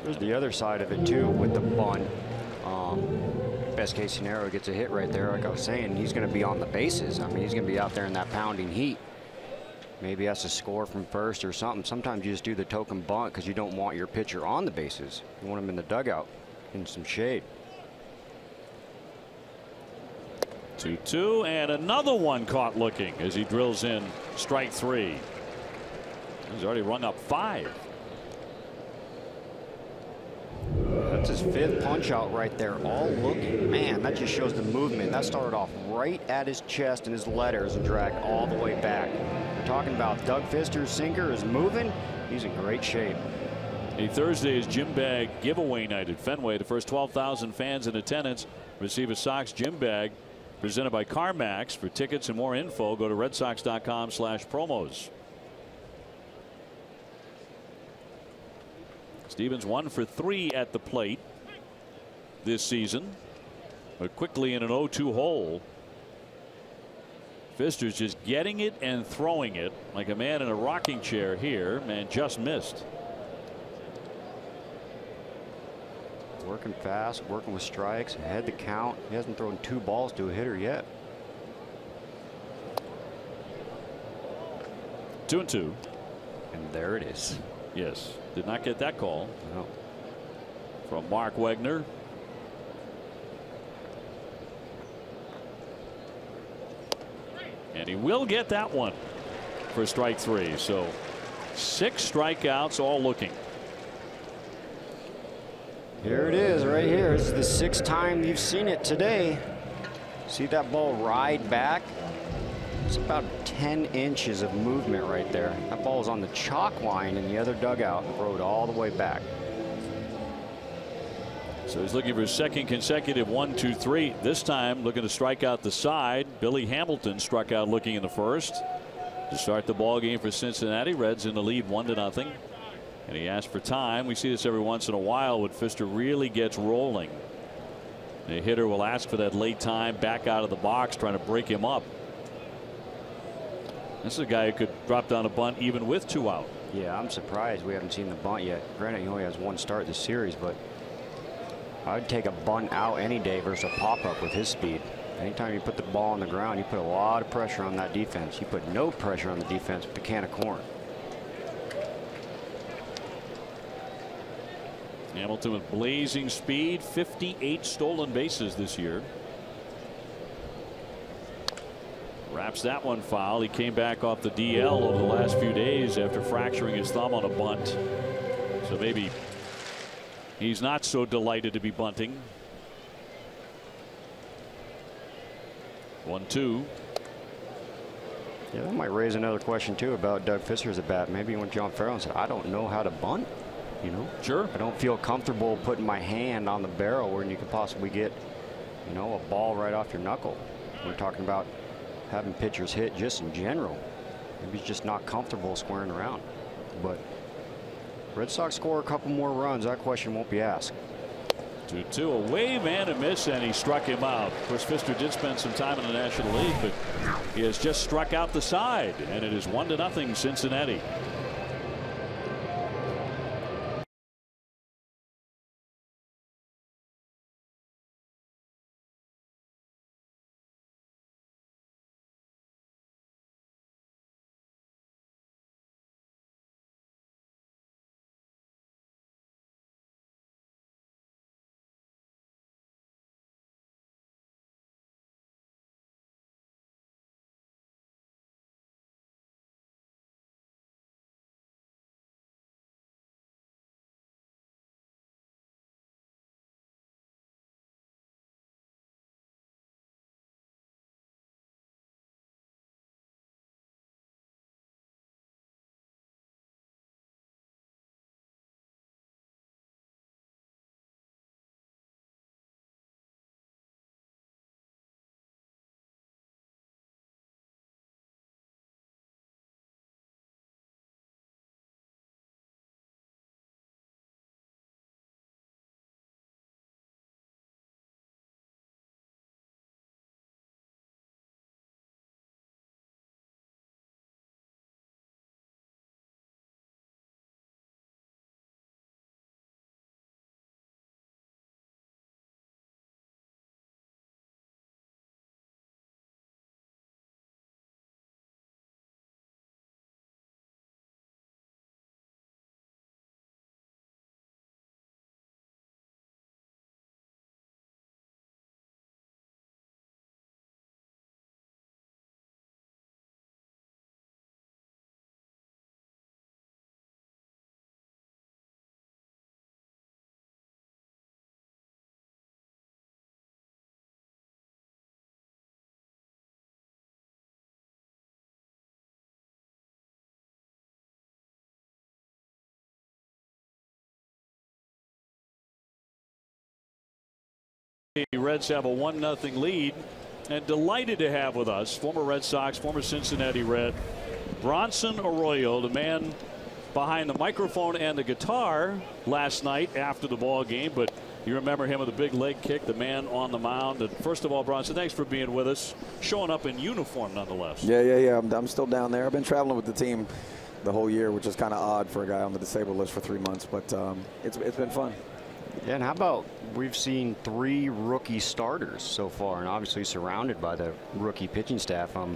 There's the other side of it, too, with the bunt. Best case scenario, gets a hit right there. Like I was saying, he's going to be on the bases. I mean, he's going to be out there in that pounding heat. Maybe has to score from first or something. Sometimes you just do the token bunt because you don't want your pitcher on the bases. You want him in the dugout in some shade. 2-2, and another one caught looking as he drills in strike 3. He's already rung up 5. That's his 5th punch out right there. All looking. Man, that just shows the movement. That started off right at his chest and his letters and dragged all the way back. We're talking about Doug Fister's sinker is moving. He's in great shape. Thursday is Gym Bag giveaway night at Fenway. The first 12,000 fans in attendance receive a Sox Gym Bag presented by CarMax. For tickets and more info, go to redsox.com/promos. Stevens 1 for 3 at the plate this season, but quickly in an 0-2 hole. Fister's just getting it and throwing it like a man in a rocking chair here, and just missed. Working fast, working with strikes, ahead the count. He hasn't thrown 2 balls to a hitter yet. 2-2. And there it is. Yes, did not get that call. No. From Mark Wegner. And he will get that one for strike 3. So 6 strikeouts, all looking. Here it is right here. This is the 6th time you've seen it today. See that ball ride back? It's about 10 inches of movement right there. That ball was on the chalk line in the other dugout and rode all the way back. So he's looking for his 2nd consecutive 1-2-3. This time looking to strike out the side. Billy Hamilton struck out looking in the 1st to start the ball game for Cincinnati. Reds in the lead 1-0. And he asked for time. We see this every once in a while when Fister really gets rolling. The hitter will ask for that late time back out of the box, trying to break him up. This is a guy who could drop down a bunt even with 2 out. Yeah, I'm surprised we haven't seen the bunt yet. Granted, he only has 1 start this series, but I'd take a bunt out any day versus a pop-up with his speed. Anytime you put the ball on the ground, you put a lot of pressure on that defense. You put no pressure on the defense with the can of corn. Hamilton with blazing speed, 58 stolen bases this year. Wraps that one foul. He came back off the DL over the last few days after fracturing his thumb on a bunt. So maybe he's not so delighted to be bunting. 1-2. Yeah, that might raise another question too about Doug Fister's at bat. Maybe when John Farrell said, I don't know how to bunt. You know, sure. I don't feel comfortable putting my hand on the barrel where you could possibly get, you know, a ball right off your knuckle. We're talking about having pitchers hit just in general. Maybe he's just not comfortable squaring around. But Red Sox score a couple more runs. That question won't be asked. 2-2, a wave and a miss, and he struck him out. Of course, Fister did spend some time in the National League, but he has just struck out the side, and it is 1-0 Cincinnati. The Reds have a 1-0 lead, and delighted to have with us former Red Sox, former Cincinnati Red, Bronson Arroyo, the man behind the microphone and the guitar last night after the ball game. But you remember him with a big leg kick, the man on the mound. And first of all, Bronson, thanks for being with us, showing up in uniform nonetheless. Yeah. I'm still down there. I've been traveling with the team the whole year, which is kind of odd for a guy on the disabled list for 3 months, but it's been fun. Yeah, and how about we've seen 3 rookie starters so far, and obviously surrounded by the rookie pitching staff. I'm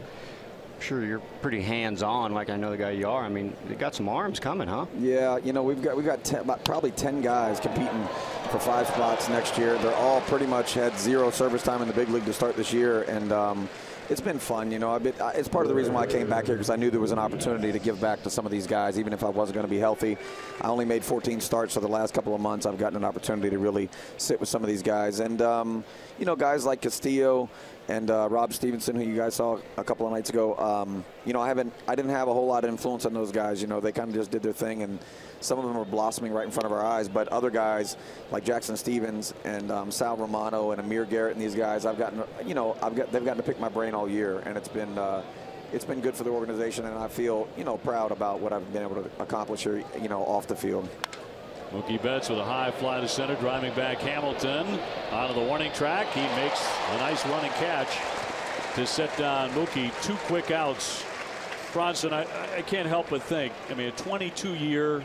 sure you're pretty hands-on, like I know the guy you are. I mean, they got some arms coming, huh? Yeah, you know, we've got probably 10 guys competing for 5 spots next year. They're all pretty much had 0 service time in the big league to start this year, and it's been fun. You know, it's part of the reason why I came back here, because I knew there was an opportunity to give back to some of these guys, even if I wasn't going to be healthy. I only made 14 starts, so the last couple of months I've gotten an opportunity to really sit with some of these guys. And, you know, guys like Castillo and Rob Stevenson, who you guys saw a couple of nights ago, you know, I didn't have a whole lot of influence on those guys. You know, they kind of just did their thing, and some of them are blossoming right in front of our eyes. But other guys like Jackson Stevens and Sal Romano and Amir Garrett and these guys, they've gotten to pick my brain all year, and it's been good for the organization, and I feel, you know, proud about what I've been able to accomplish here, you know, off the field. Mookie Betts with a high fly to center, driving back Hamilton out of the warning track. He makes a nice running catch to set down Mookie. 2 quick outs. Bronson, I can't help but think, I mean, a 22-year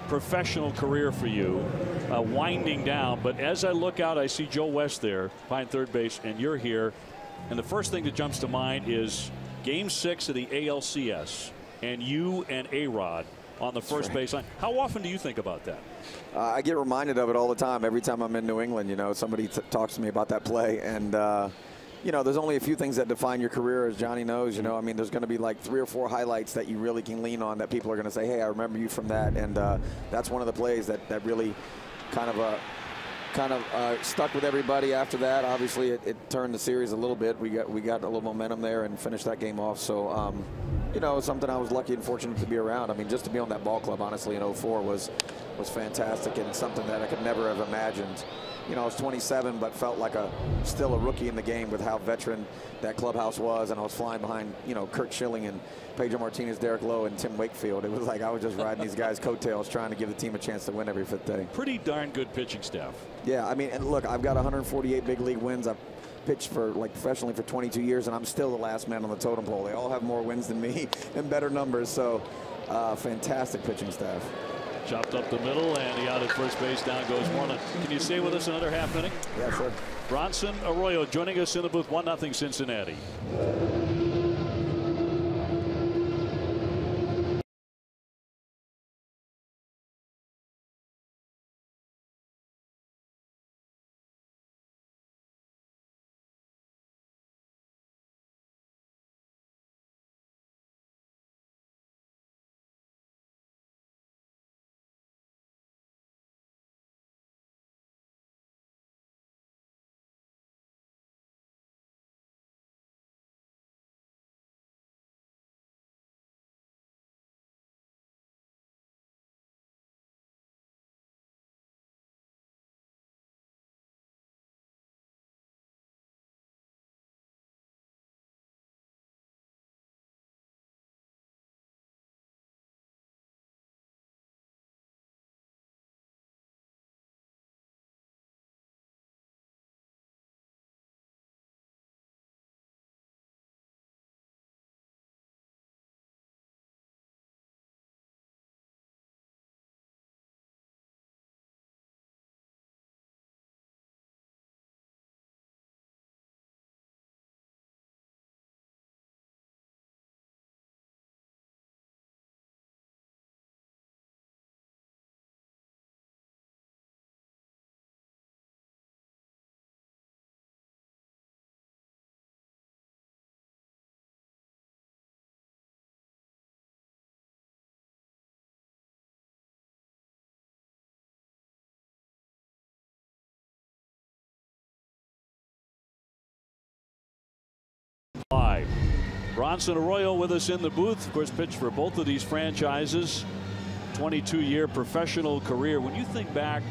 professional career for you, winding down. But as I look out, I see Joe West there behind third base, and you're here. And the first thing that jumps to mind is Game 6 of the ALCS, and you and A-Rod on the first baseline. How often do you think about that? I get reminded of it all the time. Every time I'm in New England, you know, somebody talks to me about that play. And, you know, there's only a few things that define your career, as Johnny knows. You know, I mean, there's going to be like 3 or 4 highlights that you really can lean on, that people are going to say, hey, I remember you from that. And that's one of the plays that really kind of stuck with everybody after that. Obviously, it turned the series a little bit. We got a little momentum there and finished that game off. So, you know, something I was lucky and fortunate to be around. I mean, just to be on that ball club, honestly, in 04 was fantastic, and something that I could never have imagined. You know, I was 27, but felt like still a rookie in the game with how veteran that clubhouse was, and I was flying behind, you know, Kurt Schilling and Pedro Martinez, Derek Lowe, and Tim Wakefield. It was like I was just riding these guys' coattails, trying to give the team a chance to win every 5th day. Pretty darn good pitching staff. Yeah, I mean, and look, I've got 148 big league wins. I've pitched for professionally for 22 years, and I'm still the last man on the totem pole. They all have more wins than me and better numbers. So, fantastic pitching staff. Chopped up the middle, and he out at first base. Down goes Moreland. Can you stay with us another half inning? Yeah, sure. Bronson Arroyo joining us in the booth. 1-0 Cincinnati. Bronson Arroyo with us in the booth. Of course, pitched for both of these franchises. 22-year professional career. When you think back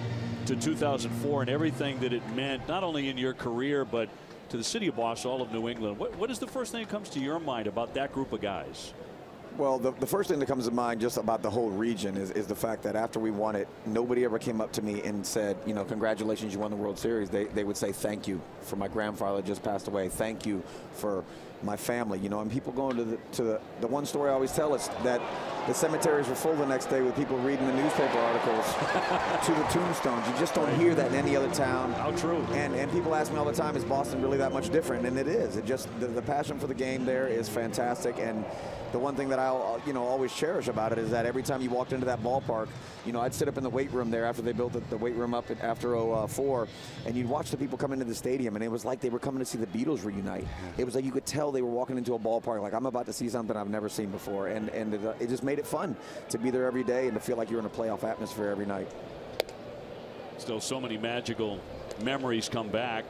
to 2004 and everything that it meant, not only in your career, but to the city of Boston, all of New England. What is the first thing that comes to your mind about that group of guys? Well, the first thing that comes to mind just about the whole region is the fact that after we won it, nobody ever came up to me and said, you know, congratulations, you won the World Series. They would say thank you for my grandfather that just passed away. Thank you for my family, you know. And people going to the one story I always tell is that the cemeteries were full the next day with people reading the newspaper articles to the tombstones. You just don't hear that in any other town. How true. And people ask me all the time, is Boston really that much different? And it is. It just the passion for the game there is fantastic. And the one thing that I'll always cherish about it is that every time you walked into that ballpark, you know, I'd sit up in the weight room there after they built the weight room up after 04, and you'd watch the people come into the stadium, and it was like they were coming to see the Beatles reunite. It was like you could tell they were walking into a ballpark like, I'm about to see something I've never seen before, and it just made it fun to be there every day and to feel like you're in a playoff atmosphere every night. Still so many magical memories come back,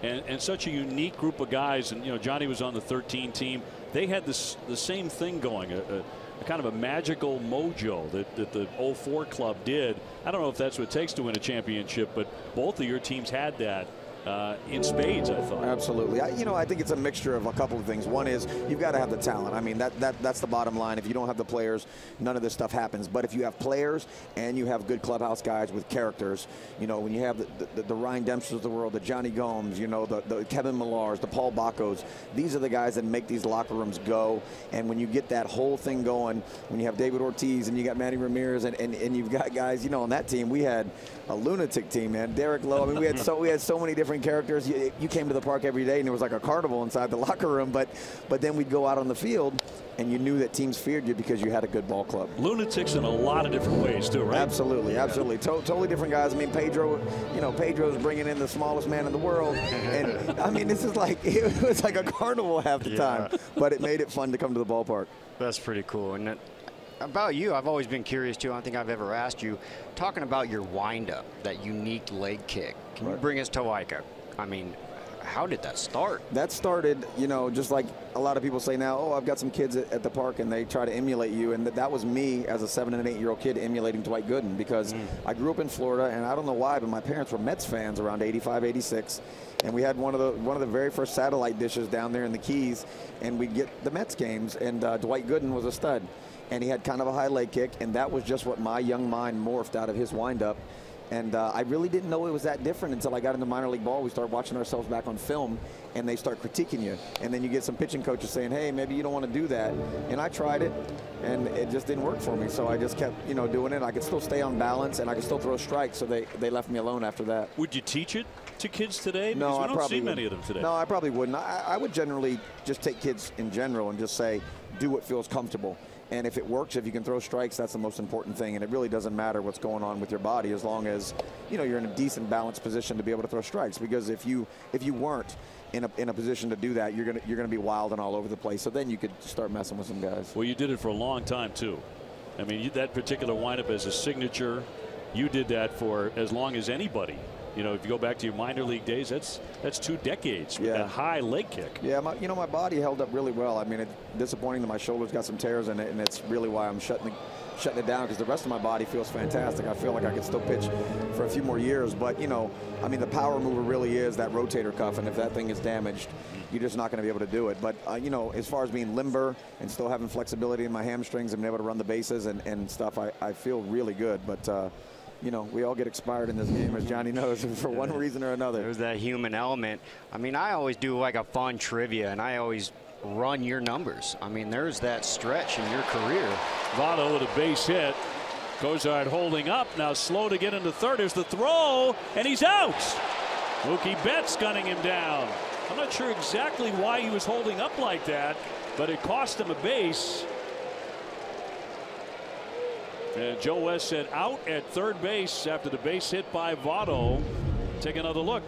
and such a unique group of guys. And you know, Johnny was on the 13 team. They had the same thing going, a kind of a magical mojo that the 04 club did. I don't know if that's what it takes to win a championship, but both of your teams had that in spades, I thought. Absolutely. I think it's a mixture of a couple of things. One is you've got to have the talent. I mean, that's the bottom line. If you don't have the players, none of this stuff happens. But if you have players and you have good clubhouse guys with characters, you know, when you have the Ryan Dempsters of the world, the Johnny Gomes, you know, the Kevin Millars, the Paul Baccos, these are the guys that make these locker rooms go. And when you get that whole thing going, when you have David Ortiz and you got Manny Ramirez and you've got guys, you know, on that team, we had a lunatic team, man. Derek Lowe. I mean, we had so many different characters. You came to the park every day and there was like a carnival inside the locker room, but then we'd go out on the field and you knew that teams feared you because you had a good ball club. Lunatics in a lot of different ways too, right? Absolutely. Totally different guys. I mean, Pedro's bringing in the smallest man in the world, and I mean, it was like a carnival half the time, but it made it fun to come to the ballpark. That's pretty cool. And about you, I've always been curious too. I don't think I've ever asked you, talking about your windup, that unique leg kick. Can you bring us to I mean, how did that start? That started, you know, just like a lot of people say now, oh, I've got some kids at the park and they try to emulate you. And that was me as a 7- and 8-year-old kid emulating Dwight Gooden, because I grew up in Florida, and I don't know why, but my parents were Mets fans around 85, 86. And we had one of the very first satellite dishes down there in the Keys, and we'd get the Mets games, and Dwight Gooden was a stud. And he had kind of a high leg kick, and that was just what my young mind morphed out of his windup. And I really didn't know it was that different until I got into minor league ball. We started watching ourselves back on film, and they start critiquing you. And then you get some pitching coaches saying, hey, maybe you don't want to do that. And I tried it, and it just didn't work for me. So I just kept, you know, doing it. I could still stay on balance, and I could still throw strikes, so they left me alone after that. Would you teach it to kids today? Because No, we I don't probably see many of wouldn't. them today. No, I probably wouldn't. I would generally just take kids in general and just say, do what feels comfortable. And if it works, if you can throw strikes, that's the most important thing. And it really doesn't matter what's going on with your body, as long as, you know, you're in a decent balanced position to be able to throw strikes. Because if you weren't in a position to do that, you're gonna be wild and all over the place. So then you could start messing with some guys. Well, you did it for a long time too. I mean, that particular windup as a signature, you did that for as long as anybody. You know, if you go back to your minor league days, that's 2 decades with that high leg kick. Yeah, my body held up really well. I mean, it's disappointing that my shoulder's got some tears in it, and it's really why I'm shutting it down, because the rest of my body feels fantastic. I feel like I could still pitch for a few more years. But, you know, I mean, the power mover really is that rotator cuff, and if that thing is damaged, you're just not going to be able to do it. But, you know, as far as being limber and still having flexibility in my hamstrings and being able to run the bases and stuff, I feel really good. But, you know, we all get expired in this game, as Johnny knows, for one reason or another. There's that human element. I mean, I always do like a fun trivia, and I always run your numbers. I mean, there's that stretch in your career. Votto with a base hit. Cozart holding up, now slow to get into third. There's the throw, and he's out. Mookie Betts gunning him down. I'm not sure exactly why he was holding up like that, but it cost him a base. And Joe West said out at third base after the base hit by Votto. Take another look.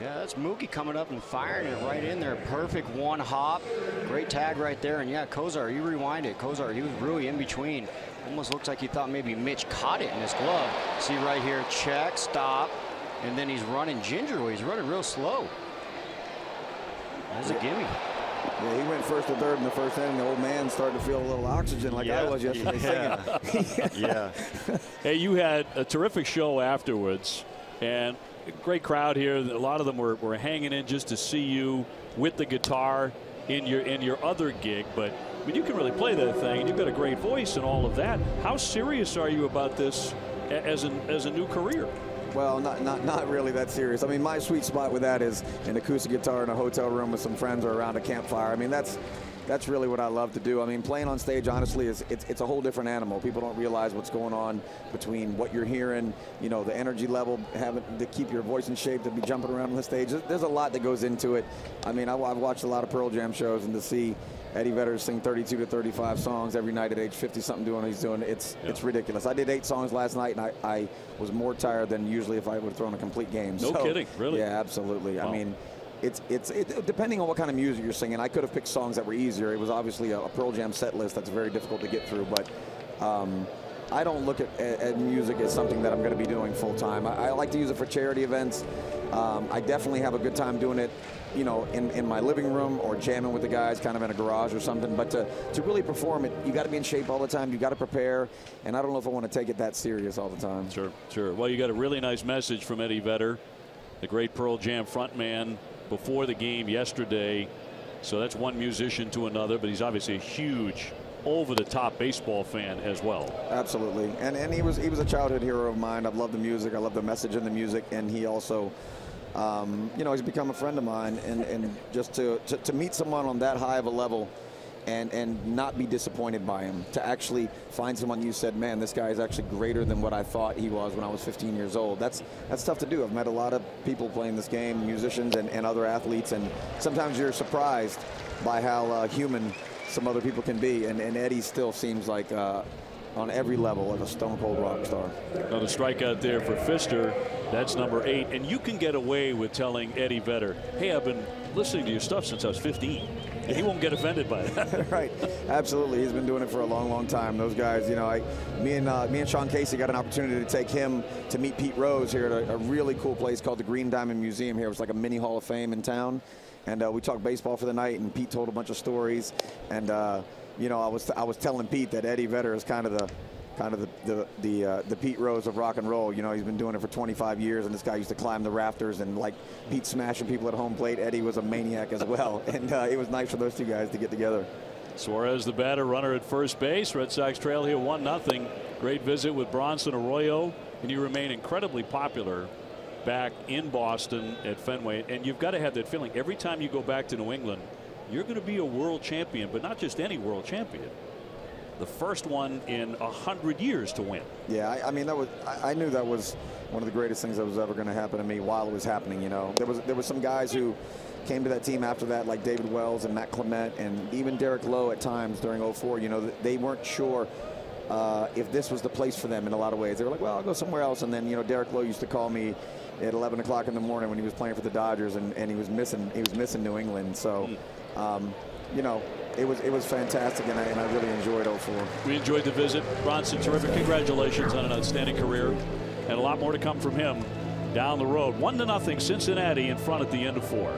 Yeah, that's Mookie coming up and firing it right in there. Perfect one hop. Great tag right there. And yeah, Cozart, you rewind it. Cozart, he was really in between. Almost looks like he thought maybe Mitch caught it in his glove. See right here, check, stop. And then he's running gingerly. He's running real slow. There's a gimme. Yeah, he went first to third in the first inning. The old man started to feel a little oxygen like I was yesterday singing. Yeah. Hey, you had a terrific show afterwards, and a great crowd here. A lot of them were hanging in just to see you with the guitar in your other gig. But I mean, you can really play that thing, and you've got a great voice and all of that. How serious are you about this as a new career? Well, not really that serious. I mean, my sweet spot with that is an acoustic guitar in a hotel room with some friends or around a campfire. I mean, that's really what I love to do. I mean, playing on stage, honestly, it's a whole different animal. People don't realize what's going on between what you're hearing, you know, the energy level, having to keep your voice in shape, to be jumping around on the stage. There's a lot that goes into it. I mean, I've watched a lot of Pearl Jam shows, and to see Eddie Vedder sing 32 to 35 songs every night at age 50-something doing what he's doing, it's ridiculous. I did 8 songs last night, and I was more tired than usually if I would have thrown a complete game. No kidding, really? Yeah, absolutely. Wow. I mean, it's depending on what kind of music you're singing. I could have picked songs that were easier. It was obviously a Pearl Jam set list that's very difficult to get through, but I don't look at music as something that I'm going to be doing full time. I like to use it for charity events. I definitely have a good time doing it, you know, in my living room or jamming with the guys kind of in a garage or something. But to really perform it, you got to be in shape all the time. You got to prepare. And I don't know if I want to take it that serious all the time. Sure. Well, you got a really nice message from Eddie Vedder, the great Pearl Jam frontman, before the game yesterday. So that's one musician to another, but he's obviously a huge over-the-top baseball fan as well. Absolutely. And he was a childhood hero of mine. I've loved the music. I love the message in the music. And he also, you know, he's become a friend of mine. And just to meet someone on that high of a level and not be disappointed by him, to actually find someone you said, man, this guy is actually greater than what I thought he was when I was 15 years old. That's tough to do. I've met a lot of people playing this game, musicians and other athletes, and sometimes you're surprised by how human some other people can be. And Eddie still seems like on every level of a stone-cold rock star. Another strikeout there for Pfister. That's number 8. And you can get away with telling Eddie Vedder, hey, I've been listening to your stuff since I was 15. And he won't get offended by that. Right. Absolutely. He's been doing it for a long, long time. Those guys, you know, me and Sean Casey got an opportunity to take him to meet Pete Rose here at a really cool place called the Green Diamond Museum here. It was like a mini Hall of Fame in town. And we talked baseball for the night, and Pete told a bunch of stories. And, you know, I was telling Pete that Eddie Vedder is kind of the Pete Rose of rock and roll. You know, he's been doing it for 25 years, and this guy used to climb the rafters, and like Pete smashing people at home plate, Eddie was a maniac as well. And it was nice for those two guys to get together. Suarez, the batter, runner at first base. Red Sox trail here 1-0. Great visit with Bronson Arroyo, and you remain incredibly popular back in Boston at Fenway. And you've got to have that feeling every time you go back to New England, you're going to be a world champion, but not just any world champion. The first one in 100 years to win. Yeah, I mean, I knew that was one of the greatest things that was ever going to happen to me while it was happening. You know, there was some guys who came to that team after that, like David Wells and Matt Clement, and even Derek Lowe at times during '04. You know, they weren't sure if this was the place for them in a lot of ways. They were like, well, I'll go somewhere else. And then, you know, Derek Lowe used to call me at 11 o'clock in the morning when he was playing for the Dodgers, and he was missing New England. So, you know, it was fantastic, and I really enjoyed '04. We enjoyed the visit. Bronson, terrific. Congratulations on an outstanding career, and a lot more to come from him down the road. 1-0 Cincinnati in front at the end of 4.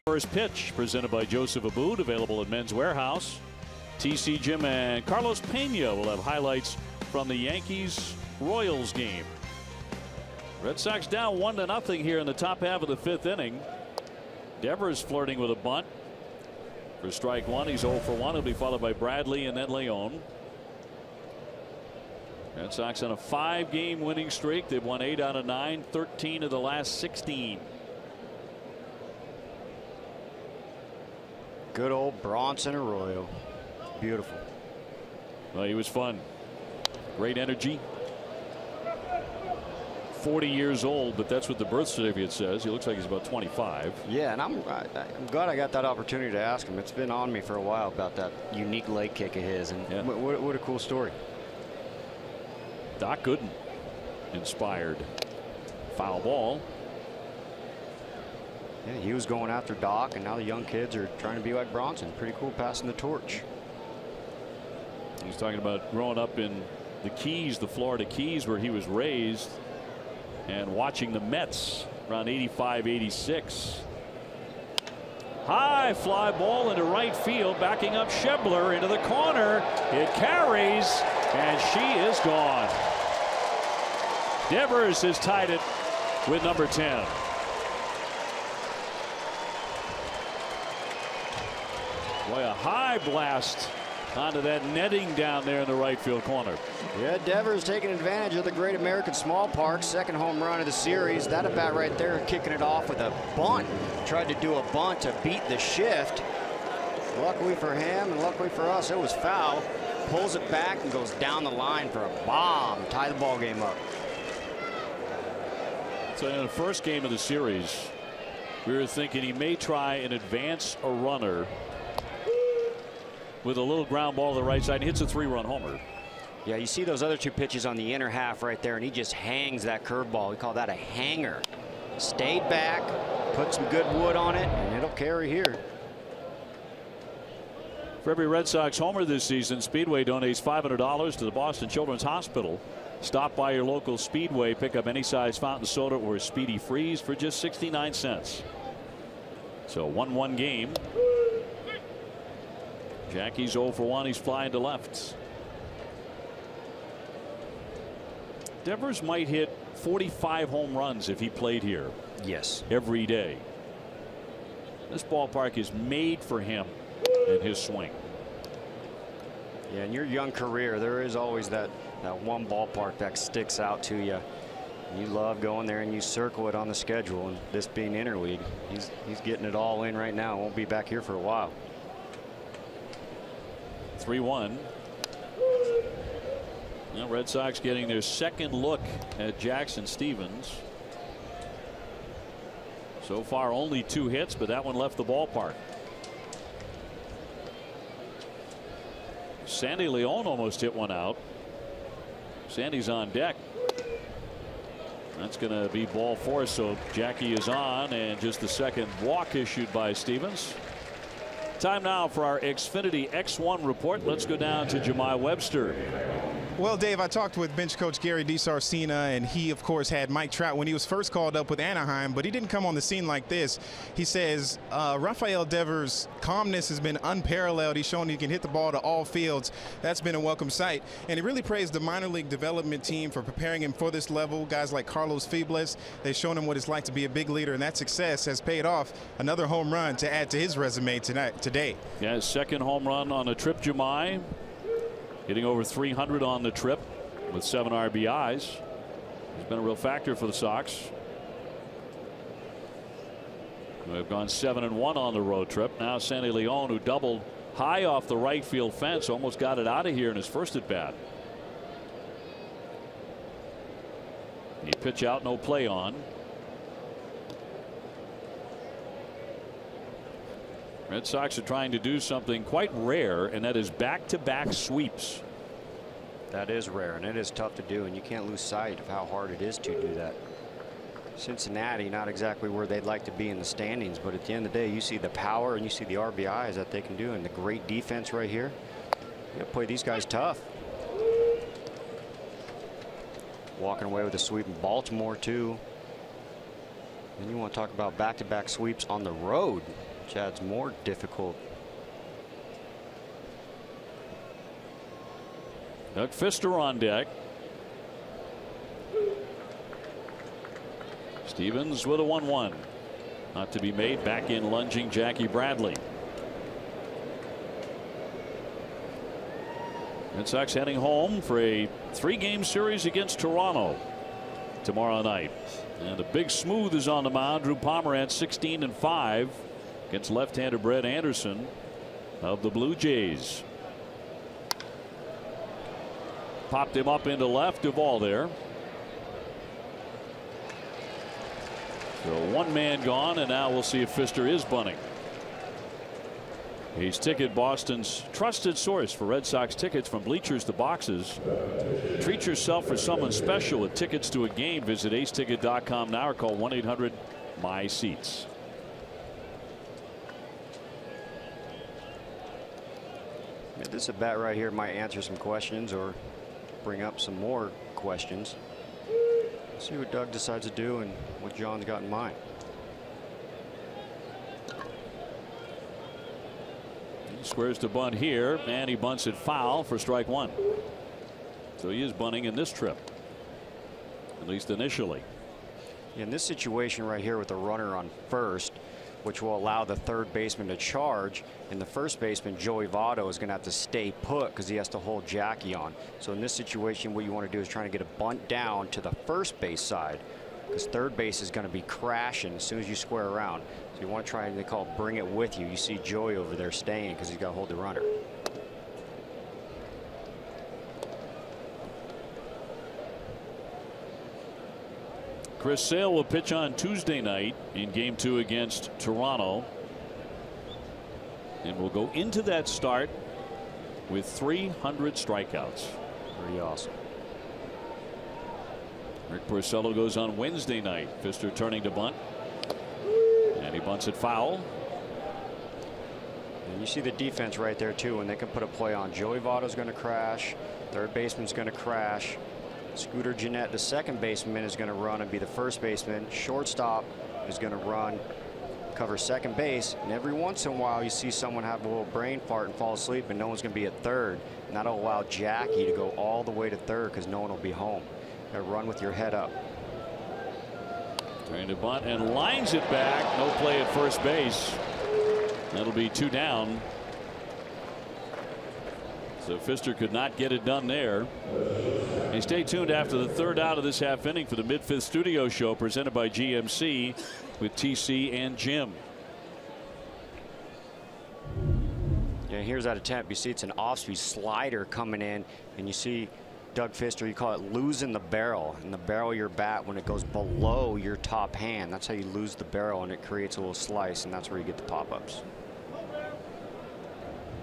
First pitch presented by Joseph Abboud, available at Men's Warehouse. TC Jim and Carlos Pena will have highlights from the Yankees Royals game. Red Sox down 1-0 here in the top half of the 5th inning. Devers flirting with a bunt for strike one. He's 0 for 1. He'll be followed by Bradley and then Leon. Red Sox on a 5-game winning streak. They've won 8 out of 9, 13 of the last 16. Good old Bronson Arroyo. Beautiful. Well, he was fun. Great energy. 40 years old, but that's what the birth certificate says. He looks like he's about 25. Yeah, and I'm glad I got that opportunity to ask him. It's been on me for a while about that unique leg kick of his, and yeah. what a cool story. Doc Gooden inspired. Foul ball. Yeah, he was going after Doc, and now the young kids are trying to be like Bronson. Pretty cool passing the torch. He's talking about growing up in the Keys, the Florida Keys, where he was raised, and watching the Mets around 85, 86. High fly ball into right field, backing up Schebler into the corner. It carries, and she is gone. Devers has tied it with number 10. Boy, a high blast onto that netting down there in the right field corner. Yeah, Devers taking advantage of the Great American Small Park. Second home run of the series. That at bat right there, kicking it off with a bunt. Tried to do a bunt to beat the shift. Luckily for him and luckily for us, it was foul. Pulls it back and goes down the line for a bomb. Tie the ball game up. So in the first game of the series, we were thinking he may try and advance a runner with a little ground ball to the right side and hits a 3-run homer. Yeah, you see those other 2 pitches on the inner half right there, and he just hangs that curveball. We call that a hanger. Stayed back, put some good wood on it, and it'll carry here. For every Red Sox homer this season, Speedway donates $500 to the Boston Children's Hospital. Stop by your local Speedway, pick up any size fountain soda or Speedy Freeze for just 69 cents. So 1-1 game. Jackie's 0 for 1. He's flying to left. Devers might hit 45 home runs if he played here. Yes. Every day. This ballpark is made for him and his swing. Yeah, in your young career, there is always that one ballpark that sticks out to you. You love going there and you circle it on the schedule, and this being interleague, he's getting it all in right now. Won't be back here for a while. 3-1. Now Red Sox getting their second look at Jackson Stevens. So far only 2 hits, but that one left the ballpark. Sandy Leon almost hit one out. Sandy's on deck. That's going to be ball 4, so Jackie is on, and just the second walk issued by Stevens. Time now for our Xfinity X1 report. Let's go down to Jemai Webster. Well, Dave, I talked with bench coach Gary DiSarcina, and he, of course, had Mike Trout when he was first called up with Anaheim, but he didn't come on the scene like this. He says Rafael Devers' calmness has been unparalleled. He's shown he can hit the ball to all fields. That's been a welcome sight. And he really praised the minor league development team for preparing him for this level. Guys like Carlos Febles, they've shown him what it's like to be a big leader, and that success has paid off. Another home run to add to his resume today. Yeah, his second home run on the trip, Jemai. Hitting over 300 on the trip with 7 RBIs. He's been a real factor for the Sox. They've gone 7-1 on the road trip. Now Sandy Leon, who doubled high off the right field fence, almost got it out of here in his first at bat. He pitch out, no play on. Red Sox are trying to do something quite rare, and that is back-to-back sweeps. That is rare, and it is tough to do, and you can't lose sight of how hard it is to do that. Cincinnati, not exactly where they'd like to be in the standings, but at the end of the day, you see the power and you see the RBIs that they can do, and the great defense right here. You got to play these guys tough. Walking away with a sweep in Baltimore, too. And you want to talk about back-to-back sweeps on the road. which adds more difficult. Doug Fister on deck. Stevens with a 1-1. Not to be made. Back in lunging Jackie Bradley. Red Sox heading home for a 3-game series against Toronto tomorrow night. And the big smooth is on the mound. Drew Pomeranz 16-5 against left-hander Brett Anderson of the Blue Jays. Popped him up into left. Duvall there. So 1 man gone, and now we'll see if Fister is bunting. Ace Ticket, Boston's trusted source for Red Sox tickets from bleachers to boxes. Treat yourself for someone special with tickets to a game. Visit aceticket.com now or call 1-800-MY-SEATS. This at bat right here might answer some questions or bring up some more questions. Let's see what Doug decides to do and what John's got in mind. Squares to bunt here, and he bunts it foul for strike 1. So he is bunting in this trip, at least initially. In this situation right here with the runner on first, which will allow the third baseman to charge, and the first baseman Joey Votto is going to have to stay put because he has to hold Jackie on. So in this situation, what you want to do is trying to get a bunt down to the first base side, because third base is going to be crashing as soon as you square around. So you want to try, and they call it bring it with you. You see Joey over there staying because he's got to hold the runner. Chris Sale will pitch on Tuesday night in Game 2 against Toronto, and will go into that start with 300 strikeouts. Pretty awesome. Rick Porcello goes on Wednesday night. Fister turning to bunt, and he bunts it foul. And you see the defense right there too, when they can put a play on. Joey Votto's going to crash, third baseman's going to crash, Scooter Gennett, the second baseman, is going to run and be the first baseman. Shortstop is going to run, cover second base, and every once in a while you see someone have a little brain fart and fall asleep, and no one's going to be at third, and that'll allow Jackie to go all the way to third because no one will be home. Run with your head up. Trying to bunt and lines it back. No play at first base. That'll be 2 down. So Fister could not get it done there. And stay tuned after the third out of this half inning for the mid-fifth studio show presented by GMC with TC and Jim. Yeah, here's that attempt. You see it's an off-speed slider coming in, and you see Doug Fister, you call it losing the barrel, and the barrel of your bat when it goes below your top hand. That's how you lose the barrel, and it creates a little slice, and that's where you get the pop-ups.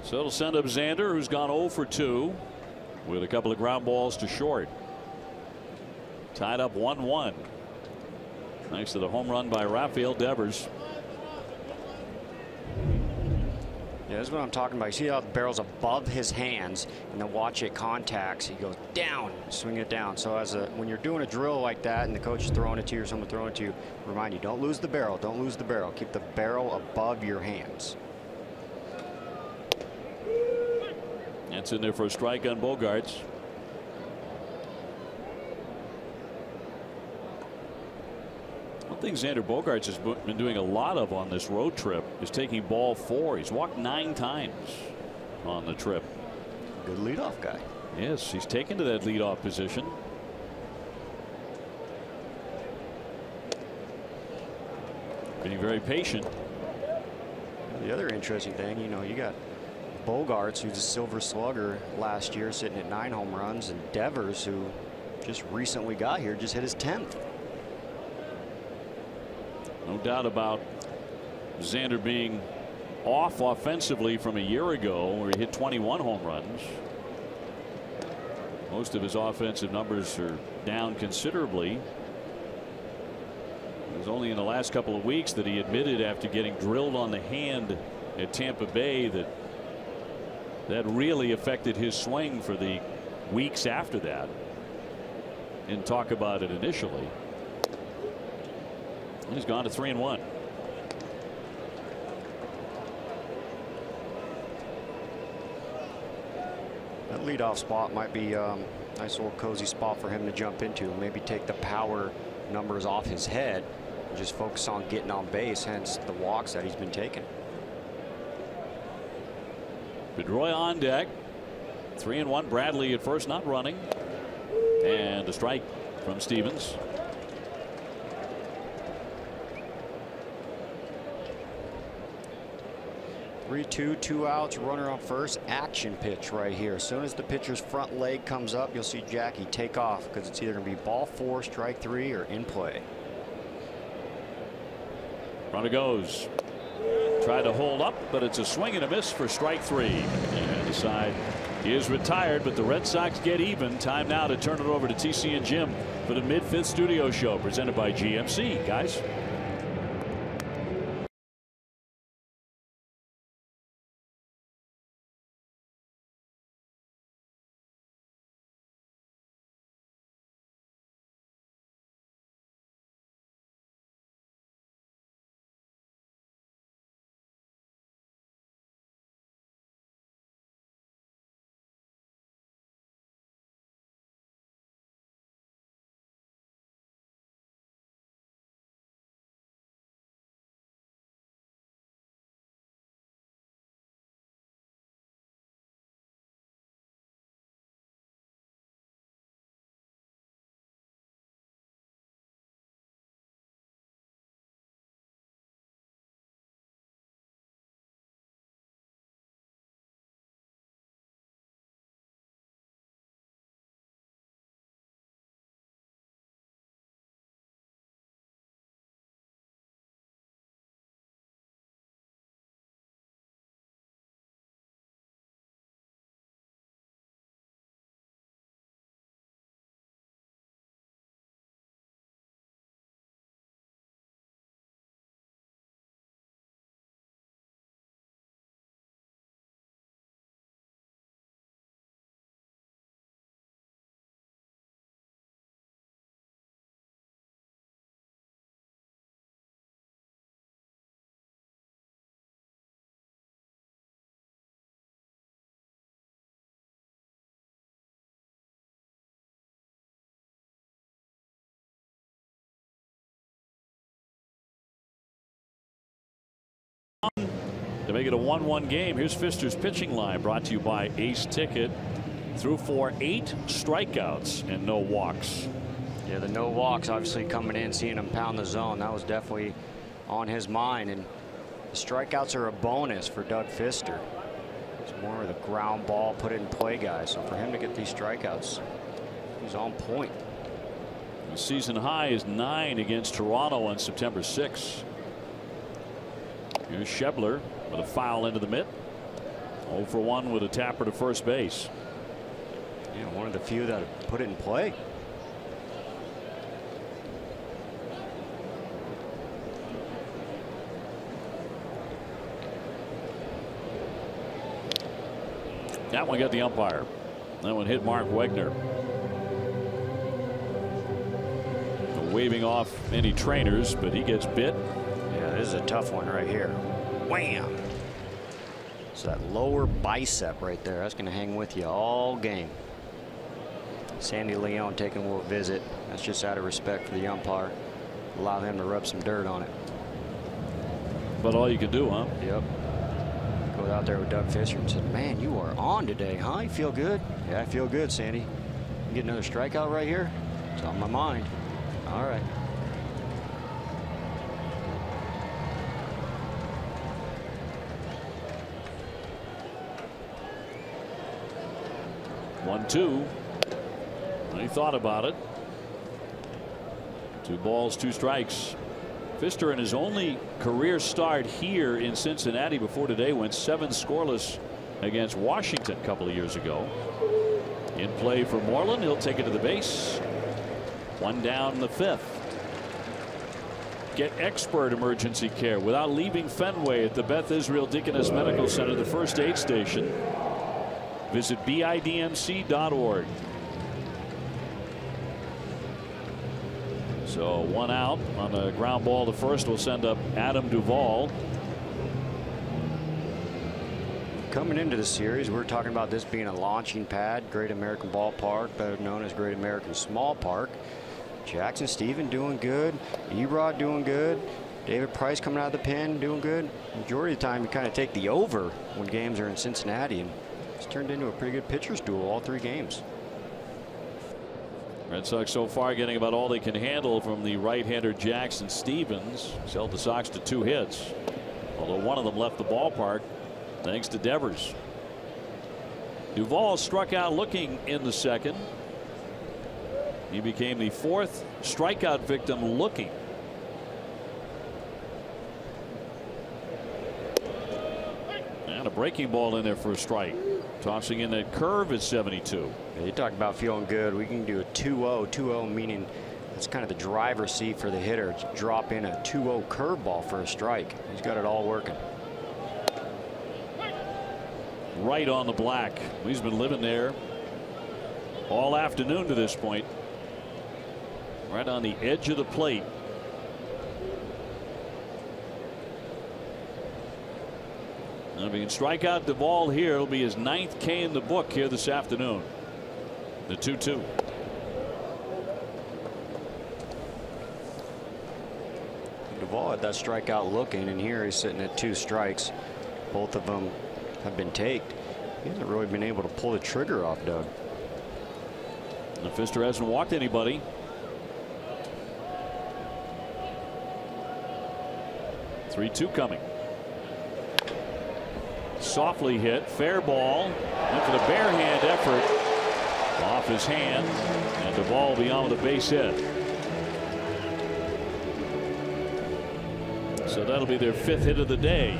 So it'll send up Xander, who's gone 0 for 2 with a couple of ground balls to short. Tied up 1-1. Thanks to the home run by Rafael Devers. Yeah, this is what I'm talking about. You see how the barrel's above his hands, and then watch it contacts. He goes down, swing it down. So when you're doing a drill like that, and the coach is throwing it to you or someone throwing it to you, remind you, don't lose the barrel. Don't lose the barrel. Keep the barrel above your hands. That's in there for a strike on Bogaerts. One thing Xander Bogaerts has been doing a lot of on this road trip is taking ball 4. He's walked 9 times on the trip. Good leadoff guy. Yes, he's taken to that leadoff position. Being very patient. The other interesting thing, you know, you got Bogaerts, who's a silver slugger last year, sitting at 9 home runs, and Devers, who just recently got here, just hit his 10th. No doubt about Xander being off offensively from a year ago, where he hit 21 home runs. Most of his offensive numbers are down considerably. It was only in the last couple of weeks that he admitted, after getting drilled on the hand at Tampa Bay, that really affected his swing for the weeks after that. Didn't talk about it initially. He's gone to 3-1. That leadoff spot might be a nice little cozy spot for him to jump into. Maybe take the power numbers off his head and just focus on getting on base, hence the walks that he's been taking. Pedroia on deck. 3-1. Bradley at first, not running. And a strike from Stevens. Three-two, 2 outs, runner on first. Action pitch right here. As soon as the pitcher's front leg comes up, you'll see Jackie take off because it's either going to be ball 4, strike 3, or in play. Runner goes. Tried to hold up, but it's a swing and a miss for strike 3. And the side is retired, but the Red Sox get even. Time now to turn it over to TC and Jim for the mid-fifth studio show presented by GMC. Guys. To make it a 1-1 game, here's Fister's pitching line, brought to you by Ace Ticket. Threw for 8 strikeouts and no walks. Yeah, the no walks obviously coming in, seeing him pound the zone. That was definitely on his mind. And the strikeouts are a bonus for Doug Fister. It's more of the ground ball, put it in play guy. So for him to get these strikeouts, he's on point. The season high is 9 against Toronto on September 6th. Here's Schebler with a foul into the mitt. 0 for 1 with a tapper to first base. Yeah, one of the few that put it in play. That one got the umpire. That one hit Mark Wegner. Waving off any trainers, but he gets bit. Yeah, this is a tough one right here. Wham! So that lower bicep right there, that's going to hang with you all game. Sandy Leon taking a little visit. That's just out of respect for the umpire. Allow him to rub some dirt on it. But all you can do, huh? Yep. Go out there with Doug Fister and said, man, you are on today, huh? You feel good? Yeah, I feel good, Sandy. You get another strikeout right here? It's on my mind. All right. One, 2. He thought about it. 2 balls, 2 strikes. Fister in his only career start here in Cincinnati before today went 7 scoreless against Washington a couple of years ago. In play for Moreland. He'll take it to the base. 1 down in the 5th. Get expert emergency care without leaving Fenway at the Beth Israel Deaconess Medical Center, the first aid station. Visit bidmc.org. So 1 out on a ground ball. The first will send up Adam Duvall. Coming into the series, we're talking about this being a launching pad. Great American Ballpark, better known as Great American Small Park. Jackson Steven doing good. Erod doing good. David Price coming out of the pen doing good. Majority of the time, you kind of take the over when games are in Cincinnati, and it's turned into a pretty good pitcher's duel all 3 games. Red Sox so far getting about all they can handle from the right-hander Jackson Stevens. He's held the Sox to 2 hits, although one of them left the ballpark thanks to Devers. Duvall struck out looking in the second. He became the 4th strikeout victim looking. And a breaking ball in there for a strike. Tossing in that curve at 72. Yeah, you talk about feeling good. We can do a 2-0. 2-0 meaning that's kind of the driver's seat for the hitter. To drop in a 2-0 curveball for a strike. He's got it all working. Right on the black. He's been living there all afternoon to this point. Right on the edge of the plate. And if he can strike out Duvall here, it'll be his 9th K in the book here this afternoon. The 2-2. Duvall had that strikeout looking, and here he's sitting at 2 strikes. Both of them have been taked. He hasn't really been able to pull the trigger off, Doug. And Pfister hasn't walked anybody. Three-2 coming. Softly hit, fair ball. Went for the bare hand effort. Off his hand, and the ball beyond the base hit. So that'll be their 5th hit of the day.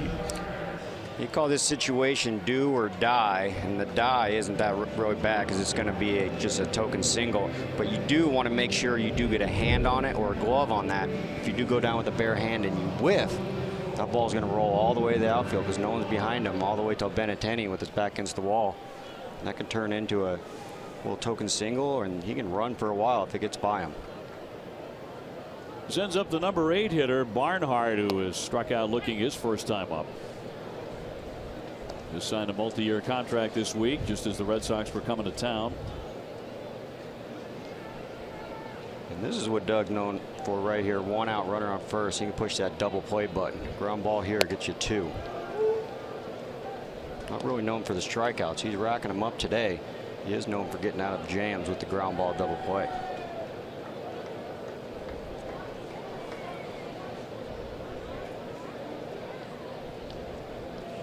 You call this situation do or die, and the die isn't that really bad because it's going to be just a token single. But you do want to make sure you do get a hand on it or a glove on that. If you do go down with a bare hand and you whiff, that ball's going to roll all the way to the outfield because no one's behind him, all the way till Benintendi with his back against the wall. And that can turn into a little token single, and he can run for a while if it gets by him. Sends up the number 8 hitter Barnhart, who has struck out looking his first time up. Just signed a multi-year contract this week, just as the Red Sox were coming to town. And this is what Doug's known for right here. 1 out, runner on first. He can push that double play button. Ground ball here gets you 2. Not really known for the strikeouts. He's racking them up today. He is known for getting out of jams with the ground ball double play.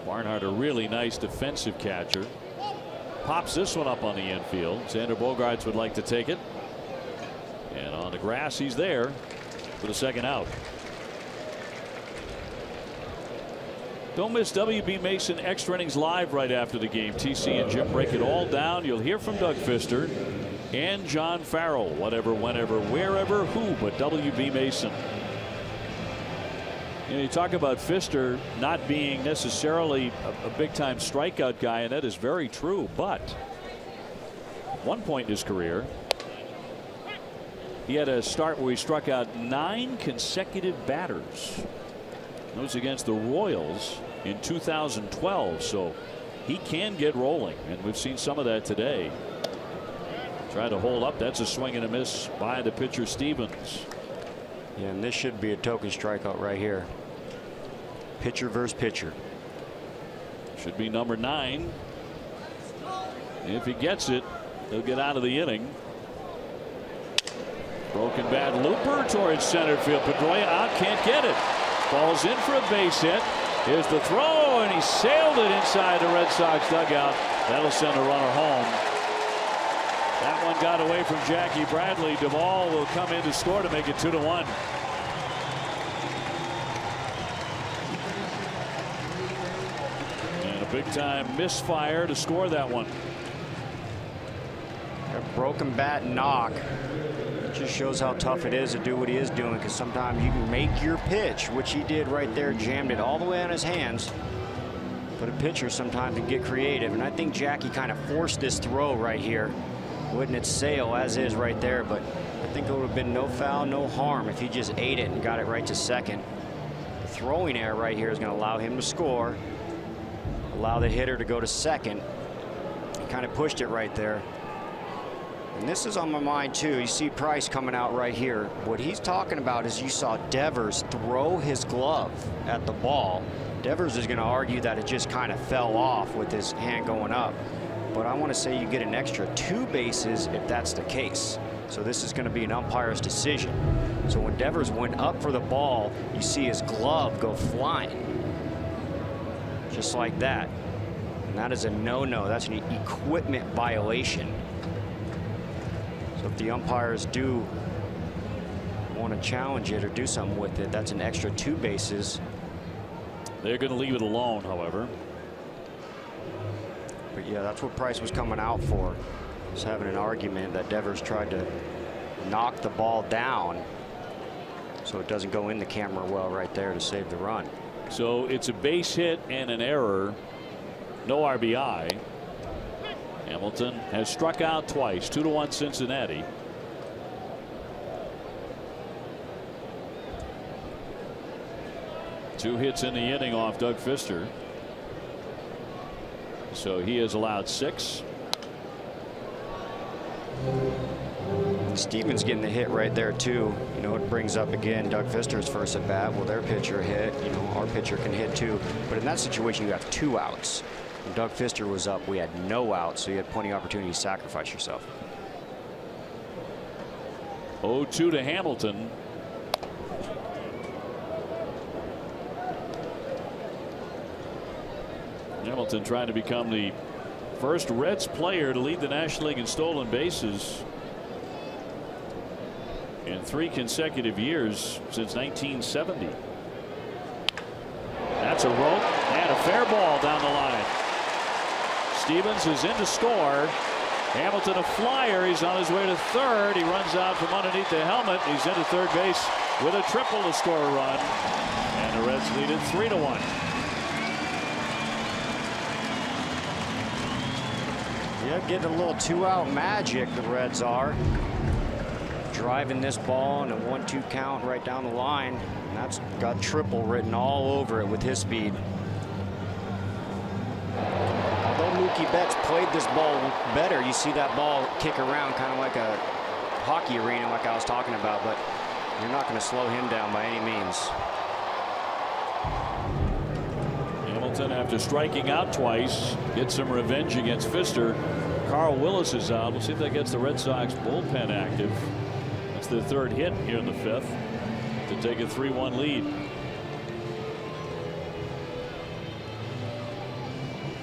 Barnhart, a really nice defensive catcher. Pops this one up on the infield. Xander Bogaerts would like to take it. And on the grass, he's there for the 2nd out. Don't miss WB Mason Extra Innings Live right after the game. TC and Jim break it all down. You'll hear from Doug Pfister and John Farrell. Whatever, whenever, wherever, who but WB Mason. You know, you talk about Pfister not being necessarily a big-time strikeout guy, and that is very true. But at one point in his career, he had a start where he struck out 9 consecutive batters. That was against the Royals in 2012. So he can get rolling, and we've seen some of that today. Trying to hold up. That's a swing and a miss by the pitcher Stevens. Yeah, and this should be a token strikeout right here. Pitcher versus pitcher. Should be number 9. If he gets it, he'll get out of the inning. Broken bat looper towards center field. Pedroia out, can't get it. Falls in for a base hit. Here's the throw, and he sailed it inside the Red Sox dugout. That'll send a runner home. That one got away from Jackie Bradley. Duvall will come in to score to make it 2-1. And a big-time misfire to score that one. A broken bat knock. It just shows how tough it is to do what he is doing, because sometimes you can make your pitch, which he did right there, jammed it all the way on his hands. But a pitcher sometimes can get creative, and I think Jackie kind of forced this throw right here. Wouldn't it sail as is right there, but I think it would have been no foul, no harm if he just ate it and got it right to second. The throwing error right here is going to allow him to score. allow the hitter to go to second. He kind of pushed it right there. And this is on my mind too. You see Price coming out right here. What he's talking about is you saw Devers throw his glove at the ball. Devers is going to argue that it just kind of fell off with his hand going up. But I want to say you get an extra 2 bases if that's the case. So this is going to be an umpire's decision. So when Devers went up for the ball, you see his glove go flying. Just like that. And that is a no-no. That's an equipment violation. So if the umpires do want to challenge it or do something with it, that's an extra 2 bases. They're going to leave it alone, however. But yeah, that's what Price was coming out for. He's having an argument that Devers tried to knock the ball down so it doesn't go in the camera well right there to save the run. So it's a base hit and an error. No RBI. Hamilton has struck out twice. 2-1 Cincinnati. Two hits in the inning off Doug Fister. So he has allowed 6. Stevens getting the hit right there too. You know, it brings up again Doug Fister's first at bat. Well, their pitcher hit. You know, our pitcher can hit too. But in that situation, you have 2 outs. When Doug Fister was up, we had no outs, so you had plenty of opportunity to sacrifice yourself. 0-2 to Hamilton. Hamilton trying to become the first Reds player to lead the National League in stolen bases in 3 consecutive years since 1970. That's a rope and a fair ball down the line. Stevens is in to score. Hamilton a flyer. He's on his way to third. He runs out from underneath the helmet. He's into third base with a triple to score a run. And the Reds lead it 3-1. Yeah, getting a little 2-out magic, the Reds are. Driving this ball in a 1-2 count right down the line. And that's got triple written all over it with his speed. Although Mookie Betts played this ball better, you see that ball kick around kind of like a hockey arena like I was talking about, but you're not going to slow him down by any means. Hamilton, after striking out twice, gets some revenge against Fister. Carl Willis is out. We'll see if that gets the Red Sox bullpen active. That's their 3rd hit here in the 5th to take a 3-1 lead.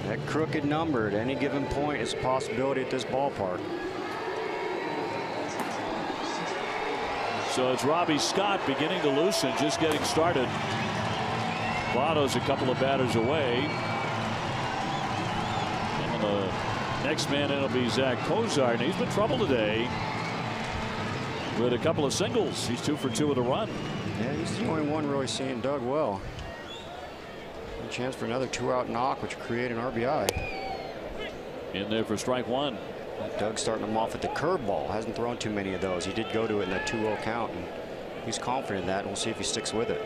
That crooked number at any given point is a possibility at this ballpark. So it's Robbie Scott beginning to loosen, just getting started. Votto's a couple of batters away. And the next man in will be Zach Cozart. And he's been trouble today with a couple of singles. He's 2 for 2 with a run. Yeah, he's the only one really seeing Doug well. A chance for another 2-out knock, which would create an RBI. In there for strike 1. Doug's starting him off at the curveball. Hasn't thrown too many of those. He did go to it in that 2-0 count, and he's confident in that. And we'll see if he sticks with it.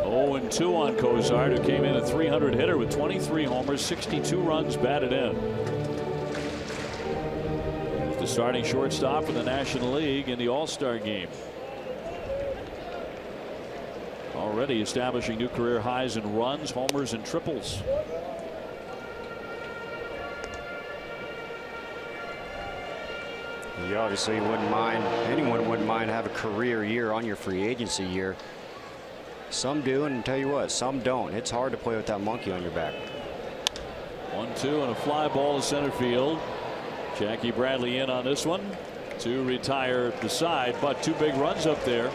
0-2 on Cozart, who came in a 300 hitter with 23 homers, 62 runs batted in. The starting shortstop for the National League in the All-Star game. Already establishing new career highs in runs, homers, and triples. You obviously wouldn't mind, anyone wouldn't mind have a career year on your free agency year. Some do, and tell you what, some don't. It's hard to play with that monkey on your back. 1-2 and a fly ball to center field. Jackie Bradley in on this one to retire the side, but 2 big runs up there.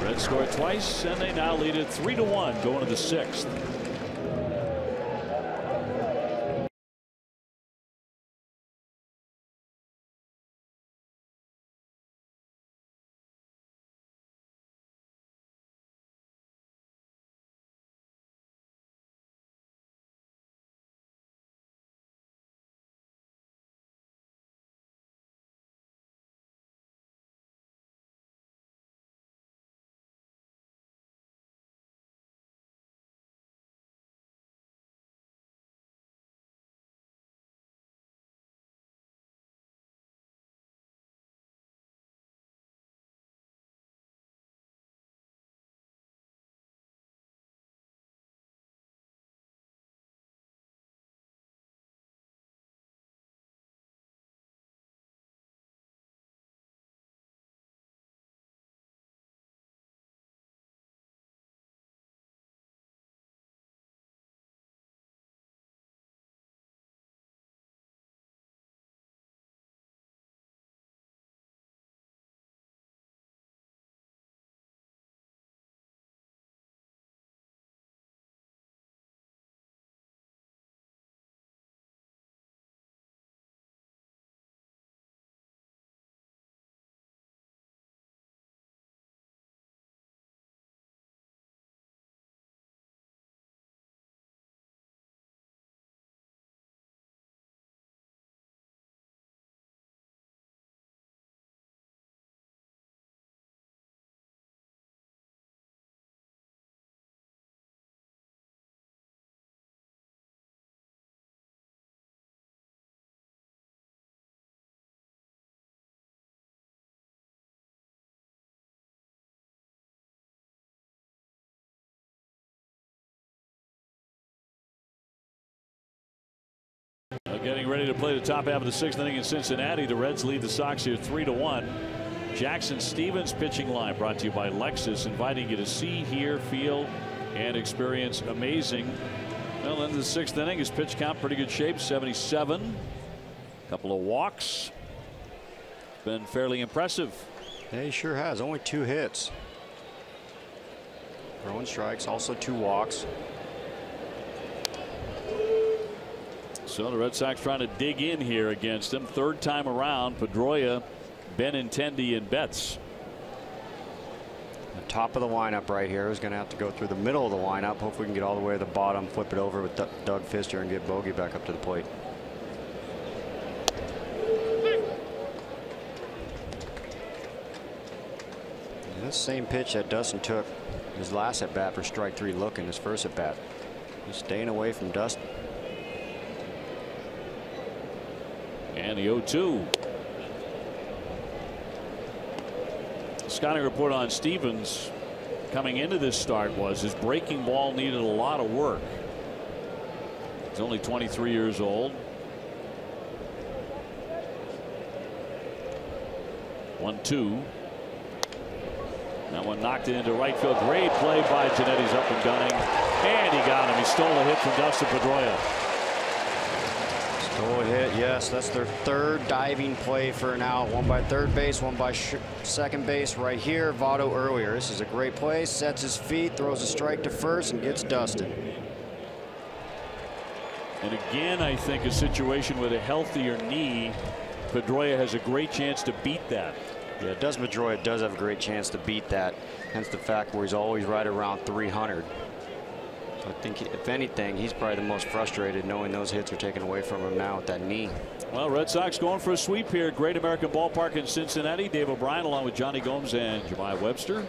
Reds scored twice, and they now lead it 3-1 going to the 6th. Getting ready to play the top half of the 6th inning in Cincinnati. The Reds lead the Sox here 3-1. Jackson Stevens pitching line brought to you by Lexus, inviting you to see, hear, feel, and experience amazing. Well, into the 6th inning, his pitch count pretty good shape, 77. Couple of walks. Been fairly impressive. Yeah, he sure has. Only 2 hits. Throwing strikes, also 2 walks. So the Red Sox trying to dig in here against him. 3rd time around. Pedroia, Benintendi, and Betts. The top of the lineup right here is going to have to go through the middle of the lineup. Hopefully we can get all the way to the bottom, flip it over with Doug Fister, and get Bogey back up to the plate. And this same pitch that Dustin took his last at bat for strike 3 looking his first at bat. He's staying away from Dustin. And the 0-2. Scouting report on Stevens coming into this start was his breaking ball needed a lot of work. He's only 23 years old. 1-2. That one knocked it into right field. Great play by Genetti's up and gunning. And he got him. He stole a hit from Dustin Pedroia. Stole a hit, yes. That's their 3rd diving play for an out. One by 3rd base, one by second base right here. Votto earlier. This is a great play. Sets his feet, throws a strike to first, and gets Dustin. And again, I think a situation with a healthier knee, Pedroia has a great chance to beat that. Yeah, Dustin Pedroia does have a great chance to beat that. Hence the fact where he's always right around 300. I think if anything, he's probably the most frustrated knowing those hits are taken away from him now with that knee. Well, Red Sox going for a sweep here. Great American Ballpark in Cincinnati. Dave O'Brien along with Johnny Gomes and Jemai Webster.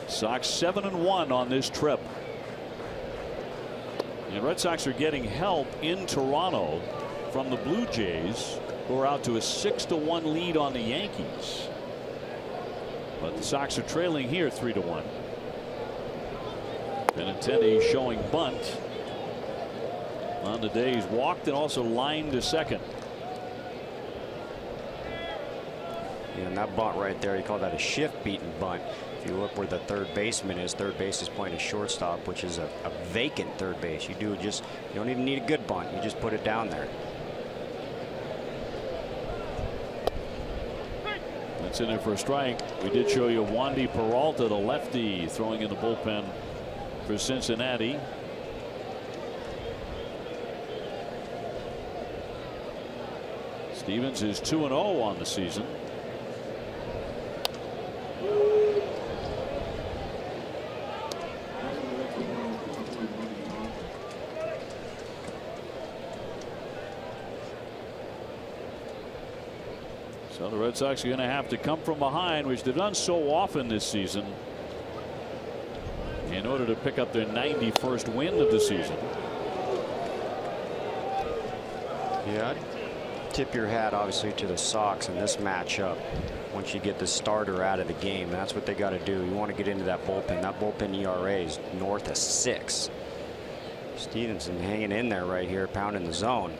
Sox 7-1 on this trip. And Red Sox are getting help in Toronto from the Blue Jays, who are out to a 6-1 lead on the Yankees. But the Sox are trailing here 3-1. Benintendi showing bunt. On the day he's walked and also lined to second. Yeah, and that bunt right there, you call that a shift beaten bunt. If you look where the 3rd baseman is, 3rd base is playing a shortstop, which is a vacant 3rd base. You don't even need a good bunt. You just put it down there. That's in there for a strike. We did show you Wandy Peralta, the lefty, throwing in the bullpen for Cincinnati. Stevens is 2-0 on the season. So the Red Sox are going to have to come from behind, which they've done so often this season, in order to pick up their 91st win of the season. Yeah, I'd tip your hat obviously to the Sox in this matchup. Once you get the starter out of the game, that's what they got to do. You want to get into that bullpen. That bullpen ERA is north of 6. Stevenson hanging in there right here, pounding the zone.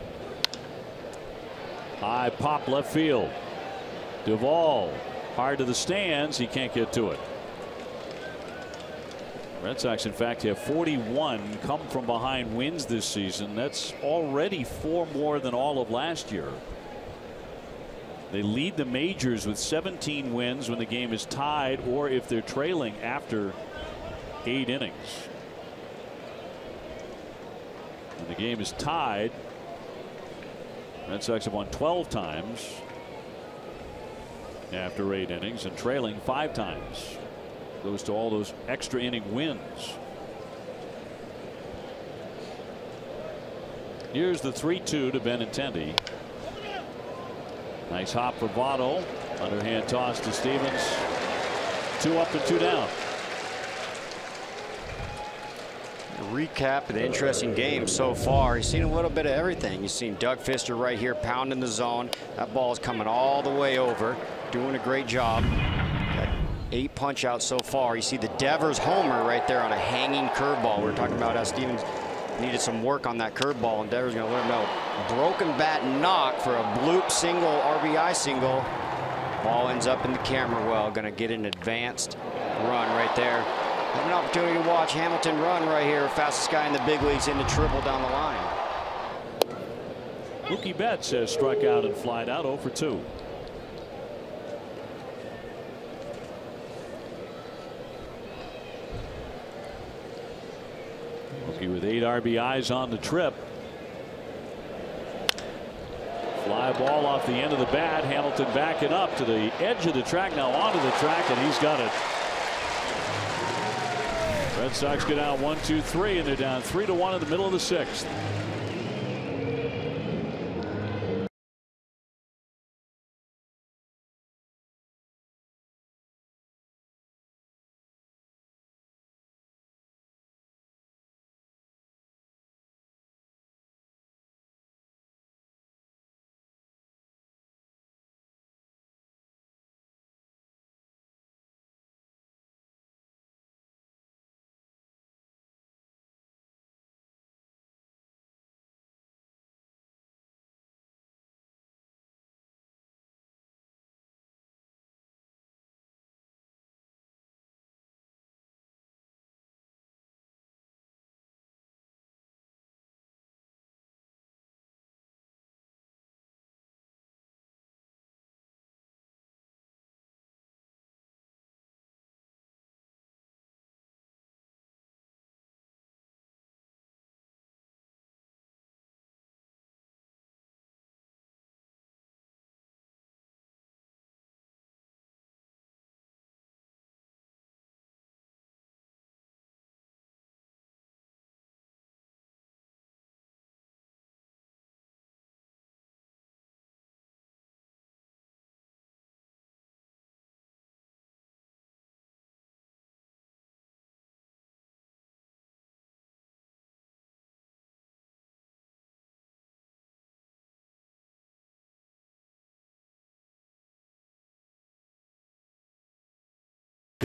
High pop left field. Duvall hard to the stands. He can't get to it. Red Sox, in fact, have 41 come from behind wins this season. That's already 4 more than all of last year. They lead the majors with 17 wins when the game is tied or if they're trailing after 8 innings. When the game is tied, Red Sox have won 12 times after 8 innings and trailing 5 times. Goes to all those extra inning wins. Here's the 3-2 to Benintendi. Nice hop for Votto. Underhand toss to Stevens. 2 up and 2 down. A recap of the interesting game so far. You've seen a little bit of everything. You've seen Doug Fister right here pounding the zone. That ball is coming all the way over. Doing a great job. 8 punch outs so far. You see the Devers homer right there on a hanging curveball. We were talking about how Stevens needed some work on that curveball, and Devers going to let him know. Broken bat knock for a bloop single, RBI single. Ball ends up in the camera well. Going to get an advanced run right there. Have an opportunity to watch Hamilton run right here. Fastest guy in the big leagues into triple down the line. Mookie Betts has struck out and flied out 0 for 2. Mookie with 8 RBIs on the trip. Fly ball off the end of the bat. Hamilton backing up to the edge of the track, now onto the track, and he's got it. Red Sox go down 1-2-3, and they're down 3-1 in the middle of the 6th.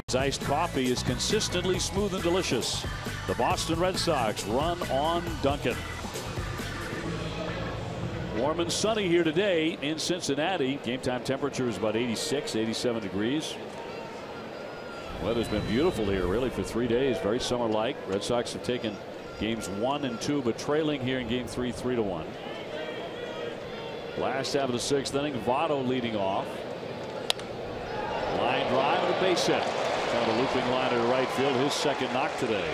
His iced coffee is consistently smooth and delicious. The Boston Red Sox run on Duncan. Warm and sunny here today in Cincinnati. Game time temperature is about 86, 87 degrees. Weather's been beautiful here really for 3 days. Very summer-like. Red Sox have taken games 1 and 2, but trailing here in game 3, 3-1. Last half of the 6th inning, Votto leading off. Line drive and a base hit. Kind of a looping line to right field. His second knock today.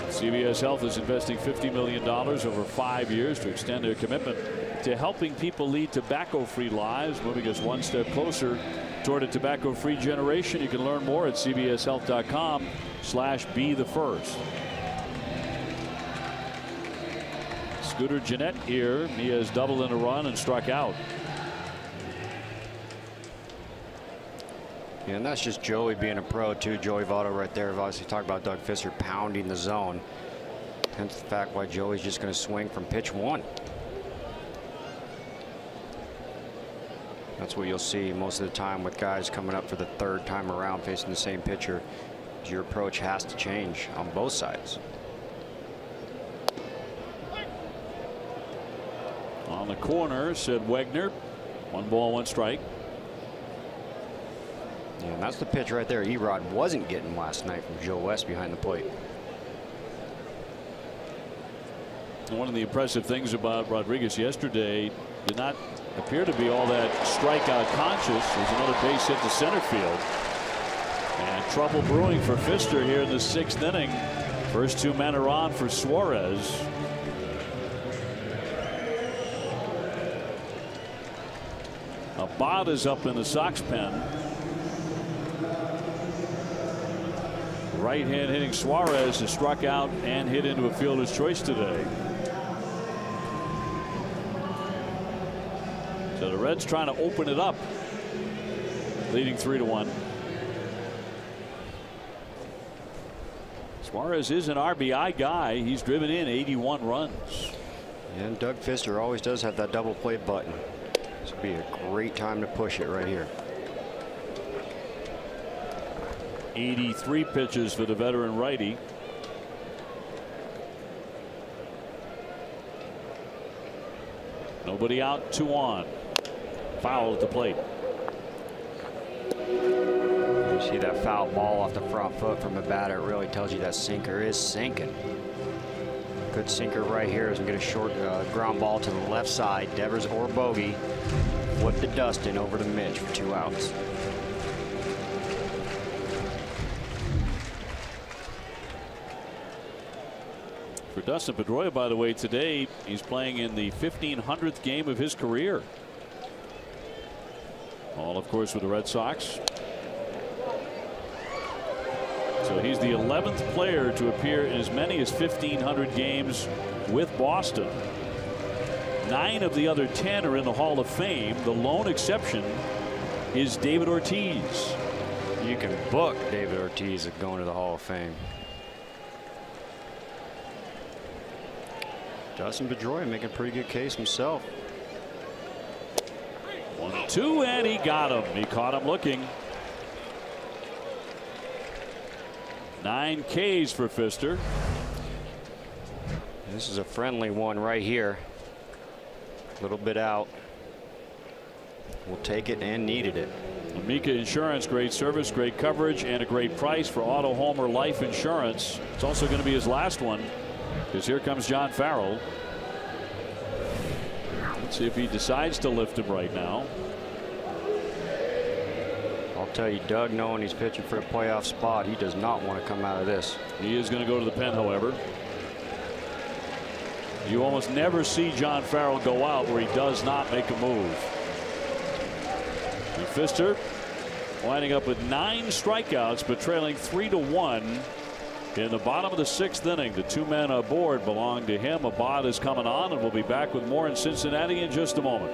CVS Health is investing $50 million over 5 years to extend their commitment to helping people lead tobacco-free lives, moving us one step closer toward a tobacco-free generation. You can learn more at cvshealth.com/be-the-first. Scooter Gennett here. He has doubled in a run and struck out. Yeah, and that's just Joey being a pro too. Joey Votto right there. I've obviously talked about Doug Fister pounding the zone. Hence the fact why Joey's just going to swing from pitch 1. That's what you'll see most of the time with guys coming up for the 3rd time around facing the same pitcher. Your approach has to change on both sides. On the corner, said Wegner. 1 ball, 1 strike. Yeah, and that's the pitch right there Erod wasn't getting last night from Joe West behind the plate. One of the impressive things about Rodriguez yesterday, did not appear to be all that strikeout conscious. There's another base hit to center field. And trouble brewing for Fister here in the 6th inning. First 2 men are on for Suarez. Abad is up in the Sox pen. Right hand hitting Suarez has struck out and hit into a fielder's choice today. So the Reds trying to open it up, leading 3-1. Suarez is an RBI guy. He's driven in 81 runs. And Doug Fister always does have that double play button. This would be a great time to push it right here. 83 pitches for the veteran righty. Nobody out, 2 on. Foul at the plate. You see that foul ball off the front foot from a batter. It really tells you that sinker is sinking. Good sinker right here as we get a short ground ball to the left side. Devers or bogey. Flip to Dustin over to Mitch for 2 outs. For Dustin Pedroia, by the way, today he's playing in the 1500th game of his career. All, of course, with the Red Sox. So he's the 11th player to appear in as many as 1,500 games with Boston. 9 of the other 10 are in the Hall of Fame. The lone exception is David Ortiz. You can book David Ortiz at going to the Hall of Fame. Dustin Pedroia making a pretty good case himself. 1-2, and he got him. He caught him looking. 9 Ks for Pfister. This is a friendly one right here. A little bit out. We'll take it and needed it. Amica Insurance, great service, great coverage, and a great price for Auto, Home, or Life insurance. It's also going to be his last one, because here comes John Farrell. Let's see if he decides to lift him right now. I'll tell you, Doug, knowing he's pitching for a playoff spot, he does not want to come out of this. He is going to go to the pen, however. You almost never see John Farrell go out where he does not make a move. And Pfister winding up with 9 strikeouts, but trailing 3-1 in the bottom of the 6th inning. The 2 men aboard belong to him. Abad is coming on, and we'll be back with more in Cincinnati in just a moment.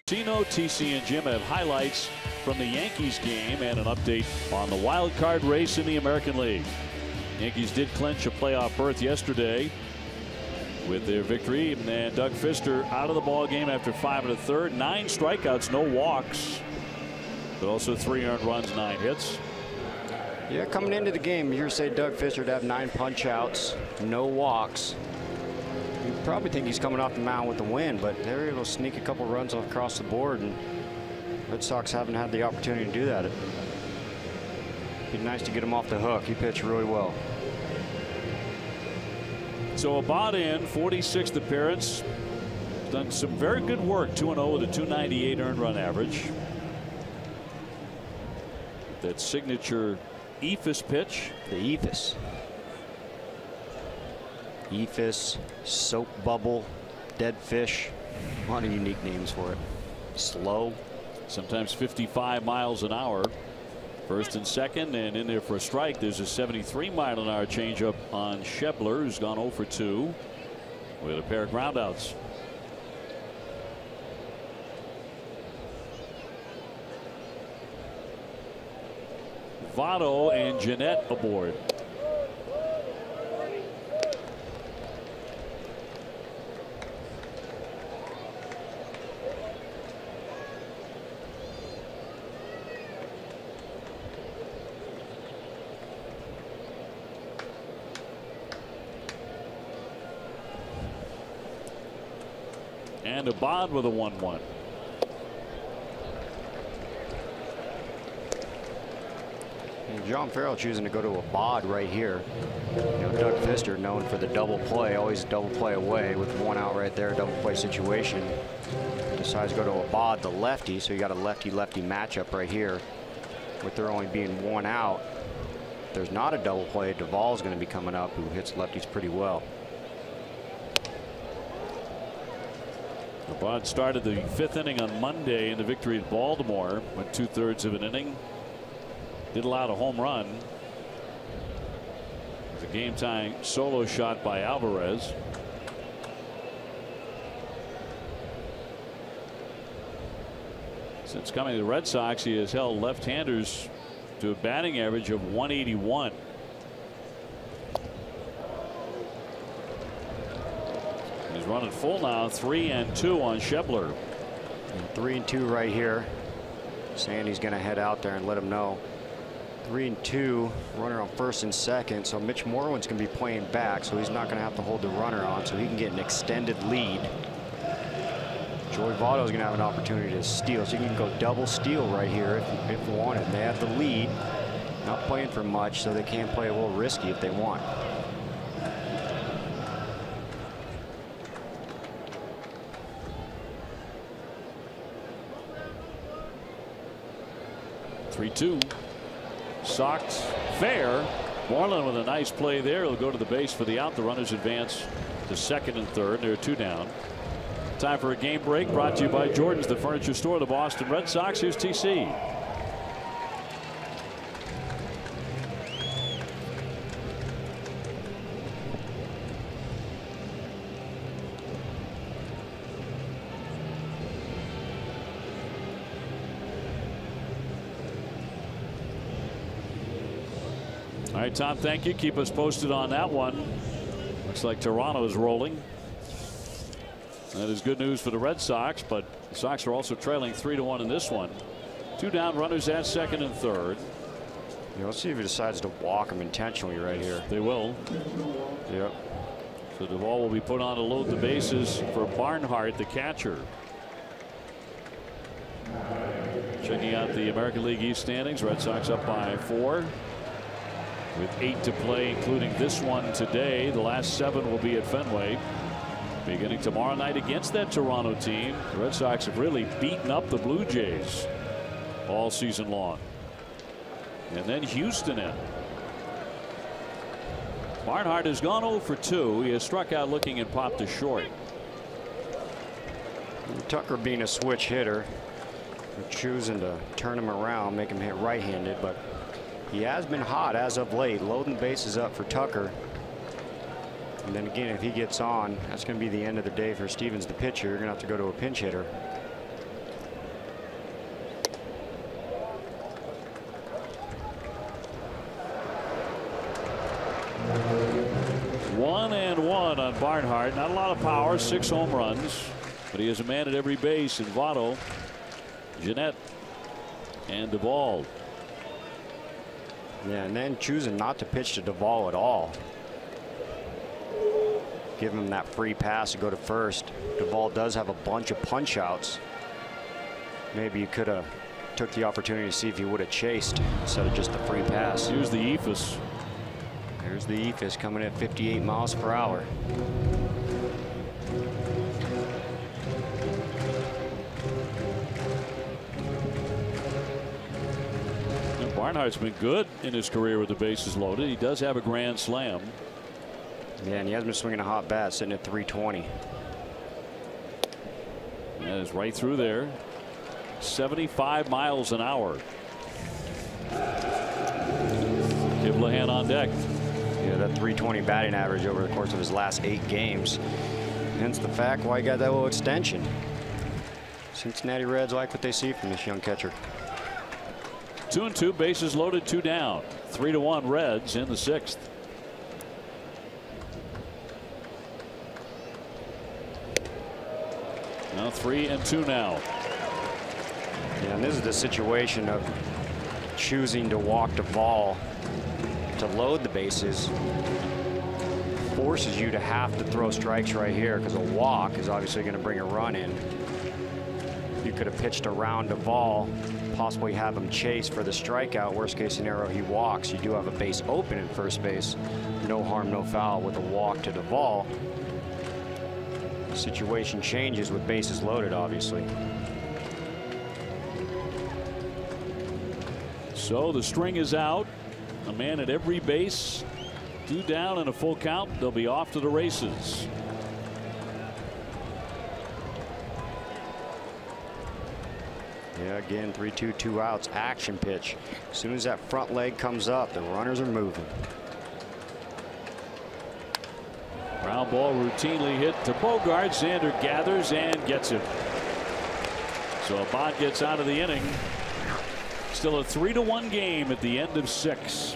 Casino, TC, and Jim have highlights from the Yankees game and an update on the wild card race in the American League. Yankees did clinch a playoff berth yesterday with their victory, and Doug Pfister out of the ball game after 5 1/3. 9 strikeouts, no walks, but also 3 earned runs, 9 hits. Yeah, coming into the game, you say Doug Pfister to have 9 punch outs, no walks. You probably think he's coming off the mound with the win, but they're able to sneak a couple runs across the board, and Red Sox haven't had the opportunity to do that. It'd be nice to get him off the hook. He pitched really well. So Abad in, 46th appearance. Done some very good work, 2-0 with a 298 earned run average. That signature Ephus pitch. The Ephus. Ephus, soap bubble, dead fish. A lot of unique names for it. Slow. Sometimes 55 miles an hour. First and second, and in there for a strike. There's a 73-mile-an-hour changeup on Schebler, who's gone 0 for 2 with a pair of groundouts. Votto and Jeanette aboard. And a Bond with a 1-1. John Farrell choosing to go to a bod right here. You know, Doug Fister, known for the double play, always double play away with 1 out right there, double play situation. Decides to go to a bod, the lefty, so you got a lefty-lefty matchup right here with there only being 1 out. If there's not a double play, Duvall's going to be coming up, who hits lefties pretty well. Bod started the 5th inning on Monday in the victory at Baltimore. Went 2/3 of an inning. Did allow a home run. The game-tying solo shot by Alvarez. Since coming to the Red Sox, he has held left-handers to a batting average of 181. He's running full now, 3-2 on Schebler. 3-2 right here. Sandy's going to head out there and let him know. 3-2, runner on first and second, so Mitch Moreland's going to be playing back, so he's not going to have to hold the runner on, so he can get an extended lead. Joey Votto's going to have an opportunity to steal, so he can go double steal right here if wanted. They have the lead, not playing for much, so they can play a little risky if they want. Three-two. Sox fair. Moreland with a nice play there. He'll go to the base for the out. The runners advance to second and third. There are 2 down. Time for a game break, brought to you by Jordan's, the furniture store, the Boston Red Sox. Here's TC. All right, Tom, thank you. Keep us posted on that one. Looks like Toronto is rolling. That is good news for the Red Sox, but the Sox are also trailing 3-1 in this one. 2 down, runners at second and third. Yeah, let's see if he decides to walk him intentionally right here. They will. Yep. So Duvall will be put on to load the bases for Barnhart, the catcher. Checking out the American League East standings. Red Sox up by 4. With 8 to play, including this one today. The last 7 will be at Fenway. Beginning tomorrow night against that Toronto team. The Red Sox have really beaten up the Blue Jays all season long. And then Houston in. Barnhart has gone 0 for 2. He has struck out looking and popped to short. Tucker being a switch hitter, choosing to turn him around, make him hit right-handed, but he has been hot as of late, loading the bases up for Tucker. And then again, if he gets on, that's going to be the end of the day for Stevens, the pitcher. You're going to have to go to a pinch hitter. One and one on Barnhart. Not a lot of power, 6 home runs, but he has a man at every base in Votto, Jeanette, and Duvall. Yeah, and then choosing not to pitch to Duvall at all. Give him that free pass to go to first. Duvall does have a bunch of punch outs. Maybe you could have took the opportunity to see if he would have chased instead of just the free pass. Here's the Ephus. Here's the Ephus coming at 58 miles per hour. Barnhart's been good in his career with the bases loaded. He does have a grand slam. Yeah, and he has been swinging a hot bat, sitting at 320. That is right through there. 75 miles an hour. Kimbrel on deck. Yeah, that 320 batting average over the course of his last 8 games. Hence the fact why he got that little extension. Cincinnati Reds like what they see from this young catcher. 2-2, bases loaded, 2 down. 3-1 Reds in the 6th. Now 3-2 now. Yeah, and this is the situation of choosing to walk the ball to load the bases. Forces you to have to throw strikes right here because a walk is obviously going to bring a run in. You could have pitched around the ball, possibly have him chase for the strikeout. Worst case scenario, he walks. You do have a base open in first base. No harm, no foul with a walk to the ball. The situation changes with bases loaded, obviously. So the string is out. A man at every base. 2 down and a full count. They'll be off to the races. Yeah, again, 3-2, 2 outs. Action pitch. As soon as that front leg comes up, the runners are moving. Ground ball routinely hit to Bogart. Xander gathers and gets it. So Abad gets out of the inning. Still a 3-1 game at the end of 6.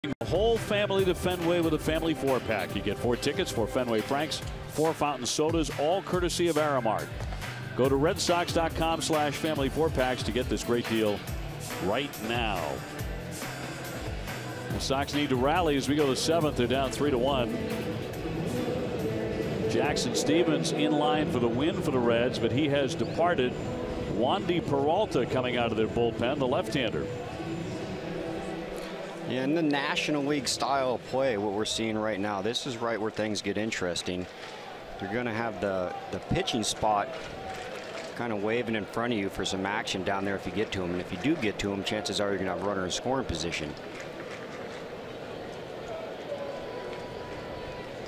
The whole family to Fenway with a family 4-pack. You get 4 tickets, 4 Fenway Franks, 4 fountain sodas, all courtesy of Aramark. Go to redsox.com/family 4-packs to get this great deal right now. The Sox need to rally as we go to 7th. They're down 3-1. Jackson Stevens in line for the win for the Reds, but he has departed. Wandy Peralta coming out of their bullpen, the left-hander. Yeah, in the National League style of play, what we're seeing right now, this is right where things get interesting. You're going to have the pitching spot kind of waving in front of you for some action down there if you get to him. And if you do get to him, chances are you're going to have a runner in scoring position.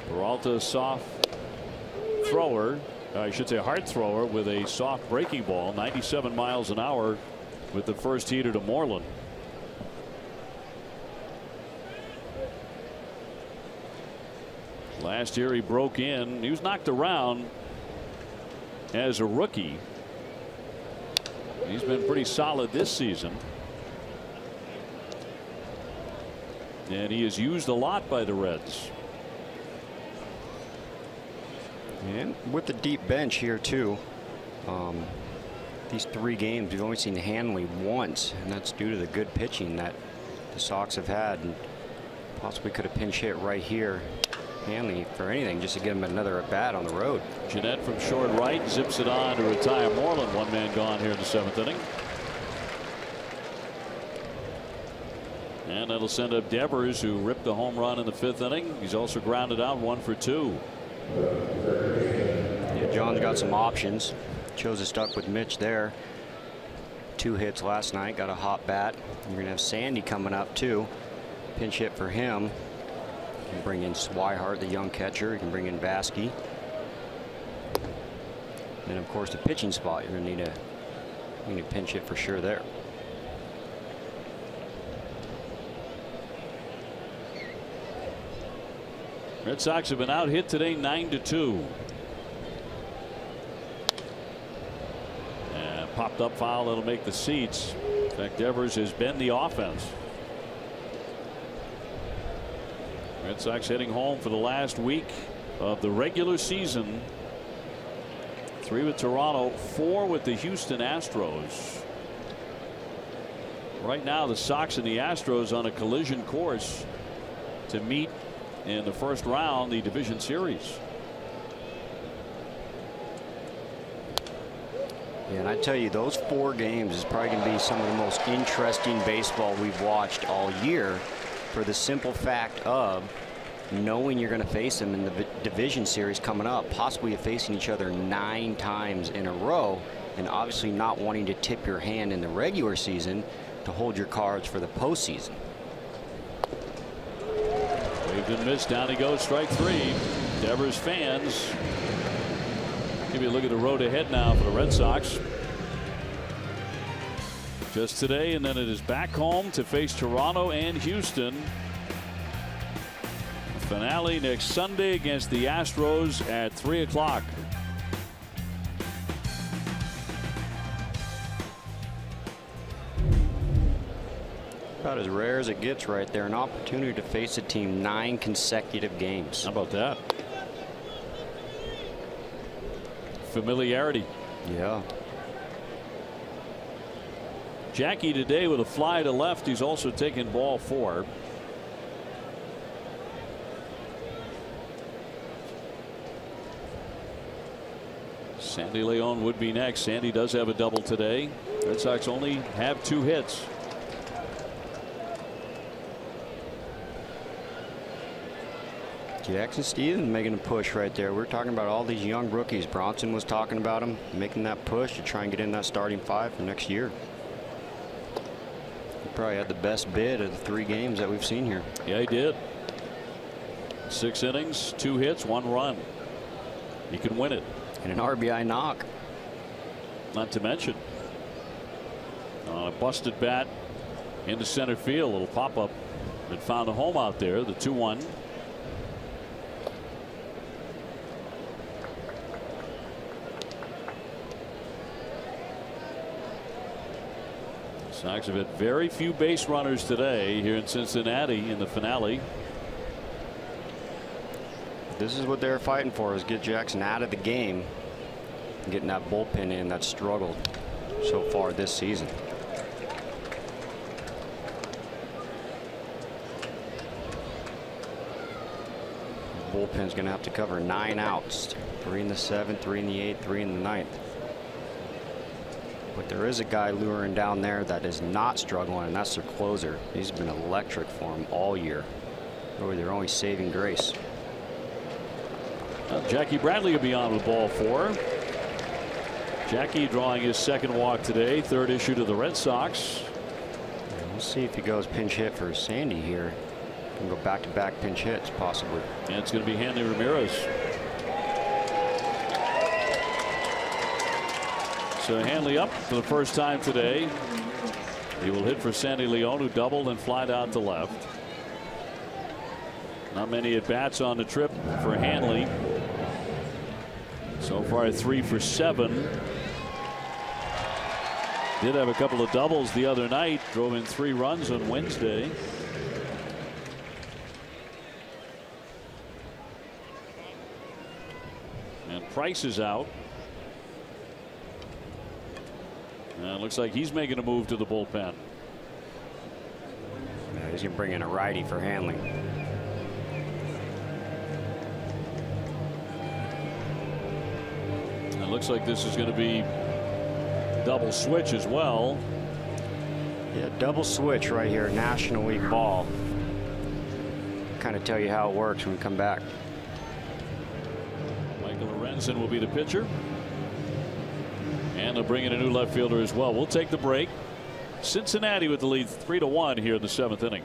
Peralta, soft thrower, I should say hard thrower, with a soft breaking ball, 97 miles an hour with the first heater to Moreland. Last year he broke in. He was knocked around as a rookie. He's been pretty solid this season. And he is used a lot by the Reds. And with the deep bench here too, these 3 games we've only seen Hanley once, and that's due to the good pitching that the Sox have had, and possibly could have pinch hit right here Hanley for anything just to get him another at bat on the road. Jeanette from short right zips it on to retire Moreland. One man gone here in the 7th inning. And that'll send up Devers, who ripped the home run in the 5th inning. He's also grounded out 1 for 2. Yeah, John's got some options. Chose to stuck with Mitch there. 2 hits last night. Got a hot bat. You're going to have Sandy coming up too. Pinch hit for him. You can bring in Swihart, the young catcher. You can bring in Vasky. And of course the pitching spot. You're going to need a pinch hit for sure there. Red Sox have been out hit today 9-2. And popped up foul that'll make the seats. In fact, Devers has been the offense. Red Sox heading home for the last week of the regular season. 3 with Toronto, 4 with the Houston Astros. Right now the Sox and the Astros on a collision course to meet in the first round, the division series. Yeah, and I tell you, those 4 games is probably going to be some of the most interesting baseball we've watched all year, for the simple fact of knowing you're going to face them in the division series coming up, possibly facing each other 9 times in a row, and obviously not wanting to tip your hand in the regular season to hold your cards for the postseason. Waved and missed. Down he goes. Strike 3. Devers fans. Give you a look at the road ahead now for the Red Sox. Just today, and then it is back home to face Toronto and Houston. Finale next Sunday against the Astros at 3 o'clock. About as rare as it gets right there. An opportunity to face a team 9 consecutive games. How about that? Familiarity. Yeah. Jackie today with a fly to left. He's also taken ball 4. Sandy Leon would be next. Sandy does have a double today. Red Sox only have 2 hits. Jackson Stevens making a push right there. We're talking about all these young rookies. Bronson was talking about him making that push to try and get in that starting 5 for next year. He probably had the best bid of the 3 games that we've seen here. Yeah, he did. 6 innings, 2 hits, 1 run. He can win it. And an RBI knock. Not to mention on a busted bat into center field. A little pop up that found a home out there. The 2-1. Sox have had very few base runners today here in Cincinnati in the finale. This is what they're fighting for, is get Jackson out of the game and getting that bullpen in that struggled so far this season. The bullpen's going to have to cover 9 outs, 3 in the 7th, 3 in the 8th, 3 in the 9th. But there is a guy luring down there that is not struggling, and that's their closer. He's been electric for him all year. Really, they're only saving grace. Jackie Bradley will be on with ball 4. Jackie drawing his 2nd walk today, 3rd issue to the Red Sox. And we'll see if he goes pinch hit for Sandy here. Can go back-to-back pinch hits possibly. And it's going to be Hanley Ramirez. So Hanley up for the first time today. He will hit for Sandy Leon, who doubled and flied out to left. Not many at bats on the trip for Hanley. So far 3 for 7. Did have a couple of doubles the other night. Drove in 3 runs on Wednesday. And Price is out. And it looks like he's making a move to the bullpen. Yeah, he's going to bring in a righty for Hanley. looks like this is going to be double switch as well. Yeah, double switch right here, National League ball. Kind of tell you how it works when we come back. Michael Lorenzen will be the pitcher. And they'll bring in a new left fielder as well. We'll take the break. Cincinnati with the lead 3-1 here in the 7th inning.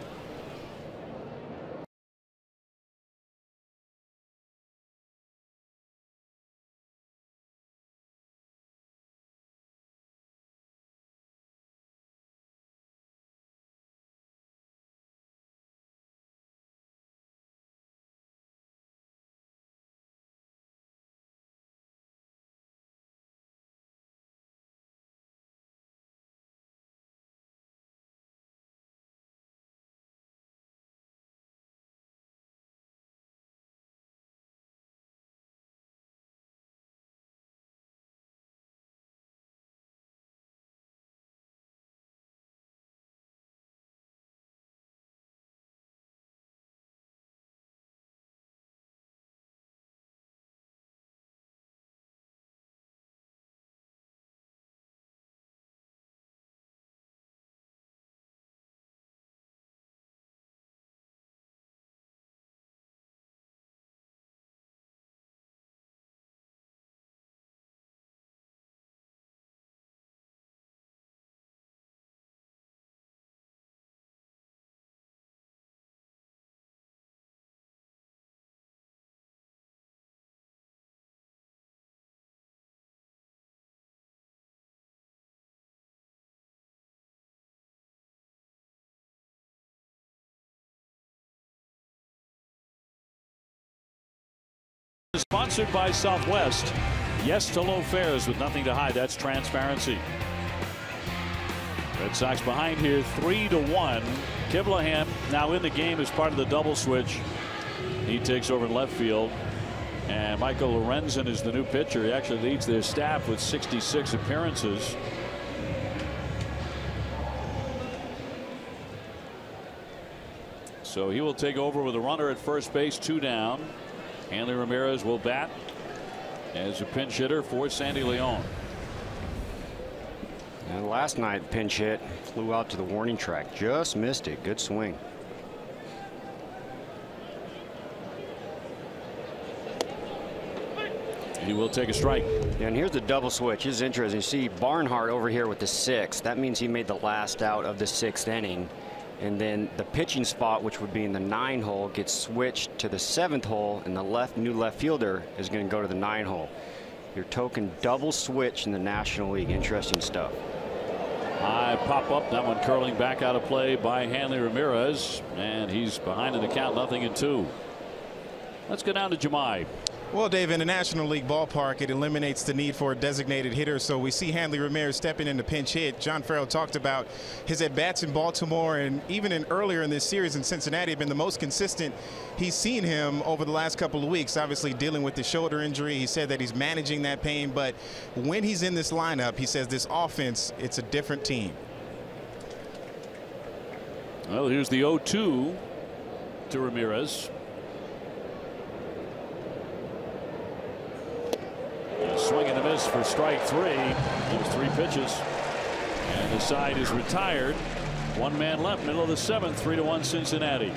Sponsored by Southwest. Yes to low fares with nothing to hide. That's transparency. Red Sox behind here 3-1. Kimbrel now in the game as part of the double switch. He takes over in left field. And Michael Lorenzen is the new pitcher. He actually leads their staff with 66 appearances. So he will take over with a runner at first base, 2 down. Hanley Ramirez will bat as a pinch hitter for Sandy Leon. And last night, pinch hit, flew out to the warning track, just missed it. Good swing. He will take a strike. Yeah, and here's the double switch. This is interesting. You see Barnhart over here with the 6th. That means he made the last out of the 6th inning. And then the pitching spot, which would be in the 9 hole, gets switched to the 7th hole, and the new left fielder is going to go to the 9 hole. Your token double switch in the National League. Interesting stuff. High pop up, that one curling back out of play by Hanley Ramirez, and he's behind in the count, 0-2. Let's go down to Jemai. Well, Dave, in the National League ballpark, it eliminates the need for a designated hitter. So we see Hanley Ramirez stepping in to pinch hit. John Farrell talked about his at-bats in Baltimore and even earlier in this series in Cincinnati have been the most consistent he's seen him over the last couple of weeks. Obviously dealing with the shoulder injury. He said that he's managing that pain. But when he's in this lineup, he says this offense, it's a different team. Well, here's the 0-2 to Ramirez. Swing and a miss for strike 3. There's 3 pitches. And the side is retired. 1 man left, middle of the 7th, 3-1 Cincinnati.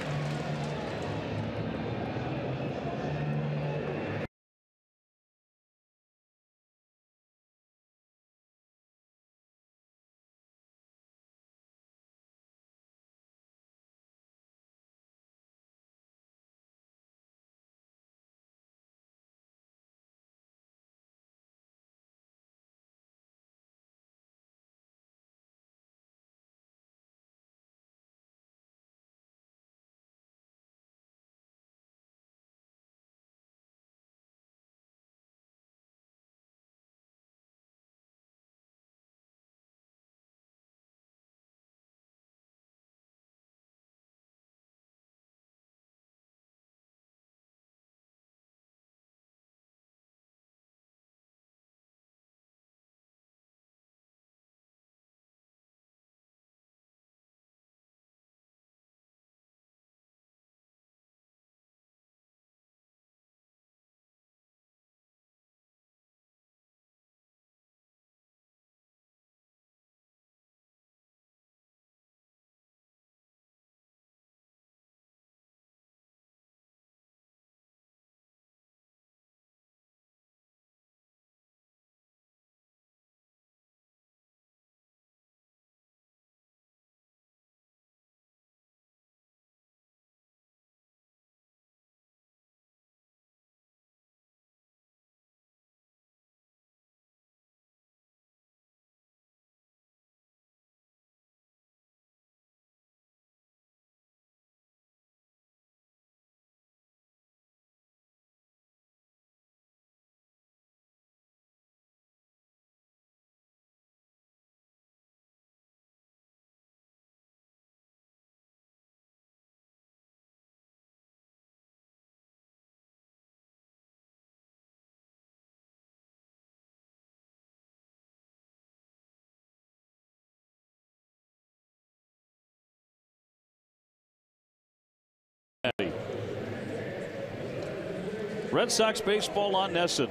Red Sox baseball on NESN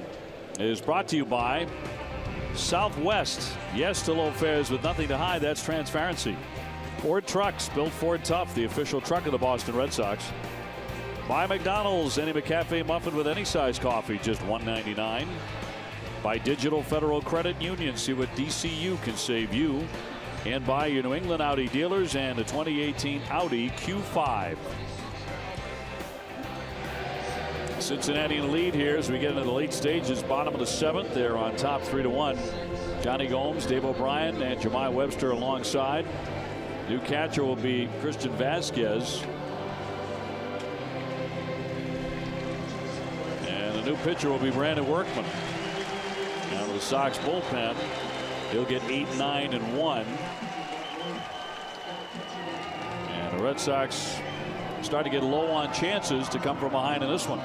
is brought to you by Southwest. Yes to low fares with nothing to hide. That's transparency. Ford Trucks, built Ford tough, the official truck of the Boston Red Sox. By McDonald's, any McCafe muffin with any size coffee, just $1.99. By Digital Federal Credit Union, see what DCU can save you. And by your New England Audi dealers and the 2018 Audi Q5. Cincinnati in the lead here as we get into the late stages. Bottom of the 7th. They're on top 3-1. Johnny Gomes, Dave O'Brien, and Jemai Webster alongside. New catcher will be Christian Vasquez. And the new pitcher will be Brandon Workman. Now the Sox bullpen. He'll get 8, 9, and 1. And the Red Sox start to get low on chances to come from behind in this one.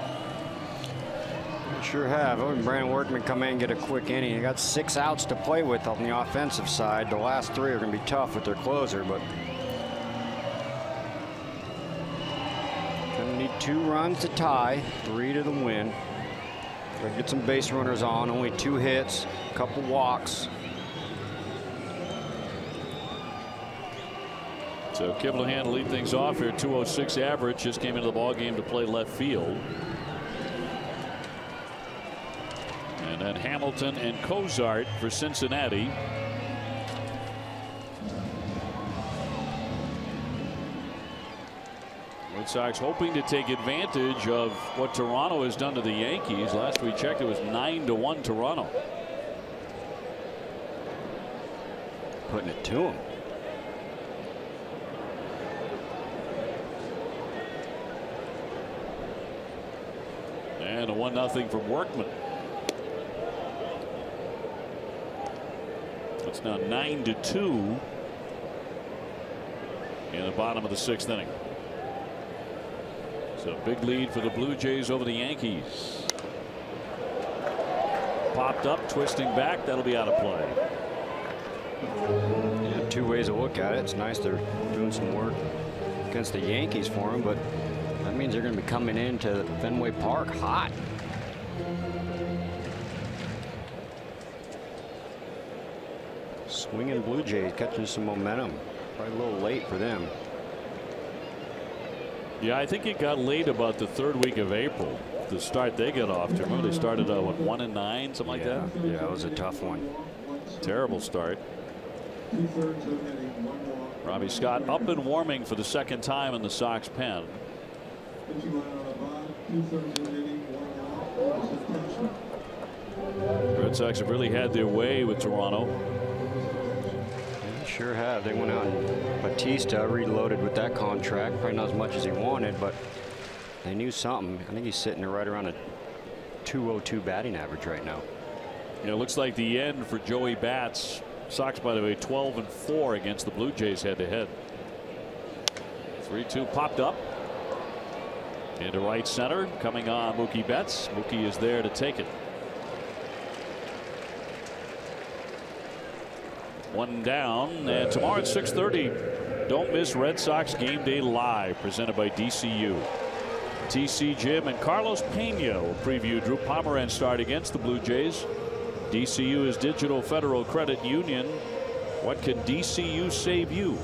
Sure have. Brandon Workman come in and get a quick inning. He got 6 outs to play with on the offensive side. The last 3 are going to be tough with their closer, but going to need 2 runs to tie, 3 to the win. Got to get some base runners on. Only 2 hits, a couple walks. So Kimbrel to lead things off here. 206 average. Just came into the ball game to play left field. And then Hamilton and Cozart for Cincinnati. Red Sox hoping to take advantage of what Toronto has done to the Yankees. Last we checked, it was 9-1 Toronto. Putting it to them. And a 1-0 from Workman. It's now 9-2 in the bottom of the 6th inning. So big lead for the Blue Jays over the Yankees. Popped up, twisting back. That'll be out of play. Yeah, 2 ways to look at it. It's nice they're doing some work against the Yankees for him, but that means they're going to be coming into Fenway Park hot. Swinging Blue Jays catching some momentum. Probably a little late for them. Yeah, I think it got late about the 3rd week of April. The start they got off to. Remember they started what, 1-9, something like that? Yeah, it was a tough one. Terrible start. Robbie Scott up and warming for the 2nd time in the Sox pen. Red Sox have really had their way with Toronto. Sure have. They went out and Batista reloaded with that contract. Probably not as much as he wanted, but they knew something. I think he's sitting there right around a .202 batting average right now. It looks like the end for Joey Bats. Sox, by the way, 12-4 against the Blue Jays head-to-head. 3-2 popped up into right center. Coming on Mookie Betts. Mookie is there to take it. 1 down, and tomorrow at 6:30, don't miss Red Sox Game Day Live, presented by DCU. TC Jim and Carlos Pena will preview Drew Pomeranz start against the Blue Jays. DCU is Digital Federal Credit Union. What can DCU save you?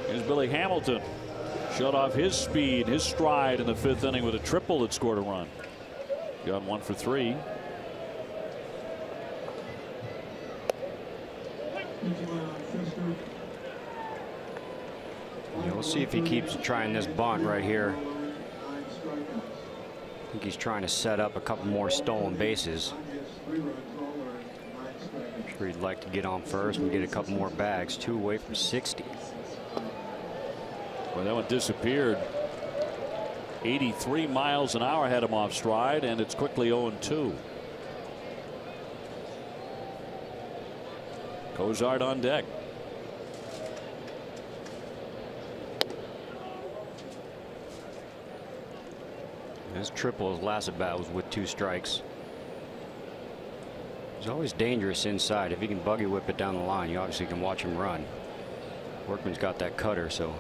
Here's Billy Hamilton. Shut off his speed, his stride in the 5th inning with a triple that scored a run. Got 1 for 3. We'll see if he keeps trying this bunt right here. I think he's trying to set up a couple more stolen bases. I'm sure he'd like to get on first and get a couple more bags. 2 away from 60. Well, that one disappeared. 83 miles an hour had him off stride, and it's quickly 0-2. Cozart on deck. His triple, his last at bat was with 2 strikes. He's always dangerous inside. If he can buggy whip it down the line, you obviously can watch him run. Workman's got that cutter, so.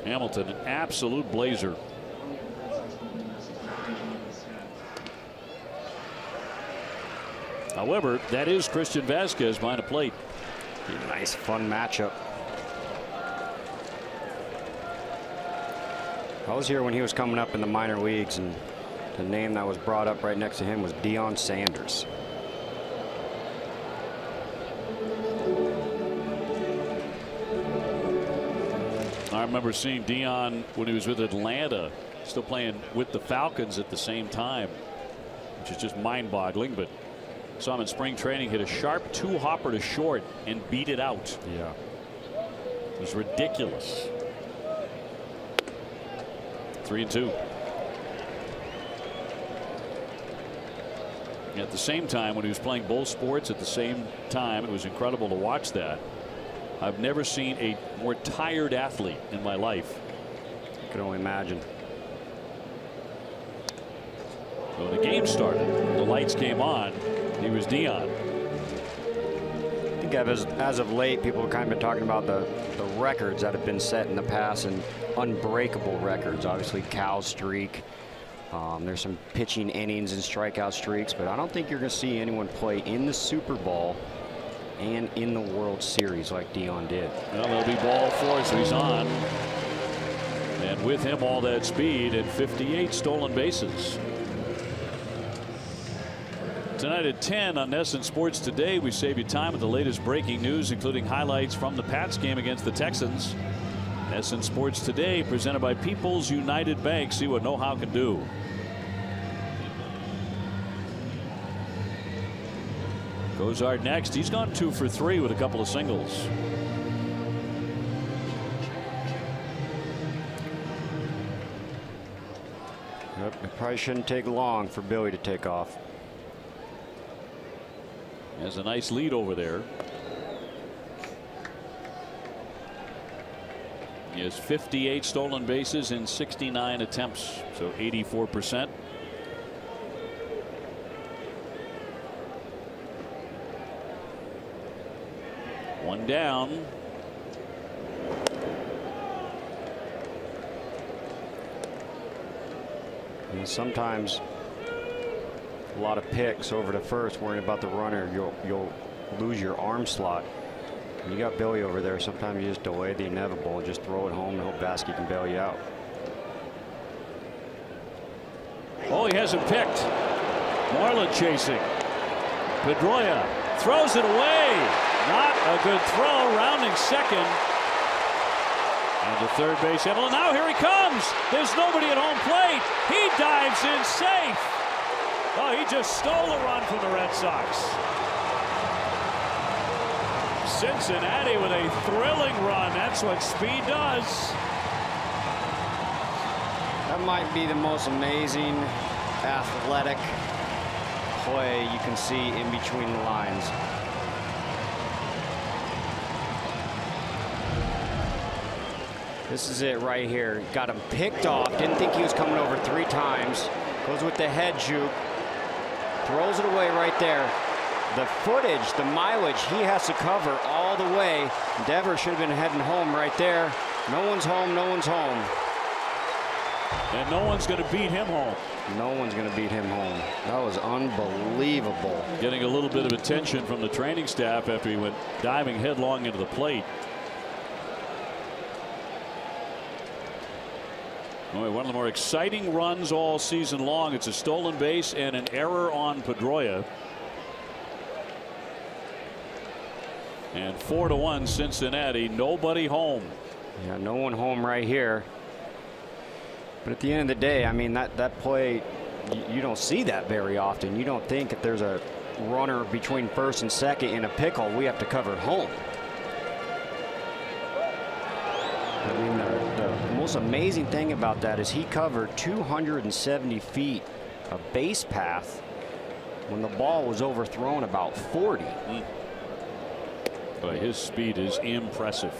Hamilton, an absolute blazer. However, that is Christian Vasquez behind the plate. Nice, fun matchup. I was here when he was coming up in the minor leagues, and the name that was brought up right next to him was Deion Sanders. I remember seeing Deion when he was with Atlanta, still playing with the Falcons at the same time, which is just mind-boggling. But saw him in spring training hit a sharp 2-hopper to short and beat it out. Yeah, it was ridiculous. 3-2. At the same time, when he was playing both sports at the same time, it was incredible to watch that. I've never seen a more tired athlete in my life. I can only imagine. So when the game started, the lights came on, he was Deion. I think as of late, people have kind of been talking about the records that have been set in the past, and unbreakable records. Obviously, Cal's streak. There's some pitching innings and strikeout streaks, but I don't think you're going to see anyone play in the Super Bowl and in the World Series like Deion did. Well, there'll be ball 4, so he's on. And with him, all that speed and 58 stolen bases. Tonight at 10 on NESN Sports Today, we save you time with the latest breaking news, including highlights from the Pats game against the Texans. NESN Sports Today, presented by People's United Bank. See what know-how can do. Gozard next. He's gone 2 for 3 with a couple of singles. Yep, it probably shouldn't take long for Billy to take off. He has a nice lead over there. He has 58 stolen bases in 69 attempts, so 84%. One down. And sometimes a lot of picks over to first, worrying about the runner. You'll lose your arm slot. And you got Billy over there. Sometimes you just delay the inevitable and just throw it home and hope Vasquez can bail you out. Oh, he hasn't picked. Moreland chasing. Pedroia throws it away. Not a good throw. Rounding second. And the third base. Well, now here he comes. There's nobody at home plate. He dives in safe. Oh, he just stole a run from the Red Sox. Cincinnati with a thrilling run. That's what speed does. That might be the most amazing athletic play you can see in between the lines. This is it right here. Got him picked off. Didn't think he was coming over 3 times. Goes with the head juke. Throws it away right there. The footage, the mileage he has to cover all the way. Dever should have been heading home right there. No one's home. No one's home. And no one's going to beat him home. No one's going to beat him home. That was unbelievable. Getting a little bit of attention from the training staff after he went diving headlong into the plate. Boy, one of the more exciting runs all season long. It's a stolen base and an error on Pedroia. And 4-1 Cincinnati. Nobody home. Yeah, no one home right here. But at the end of the day, I mean, that play, you don't see that very often. You don't think if there's a runner between first and second in a pickle, we have to cover home. I mean, the most amazing thing about that is he covered 270 feet of base path when the ball was overthrown about 40. But his speed is impressive.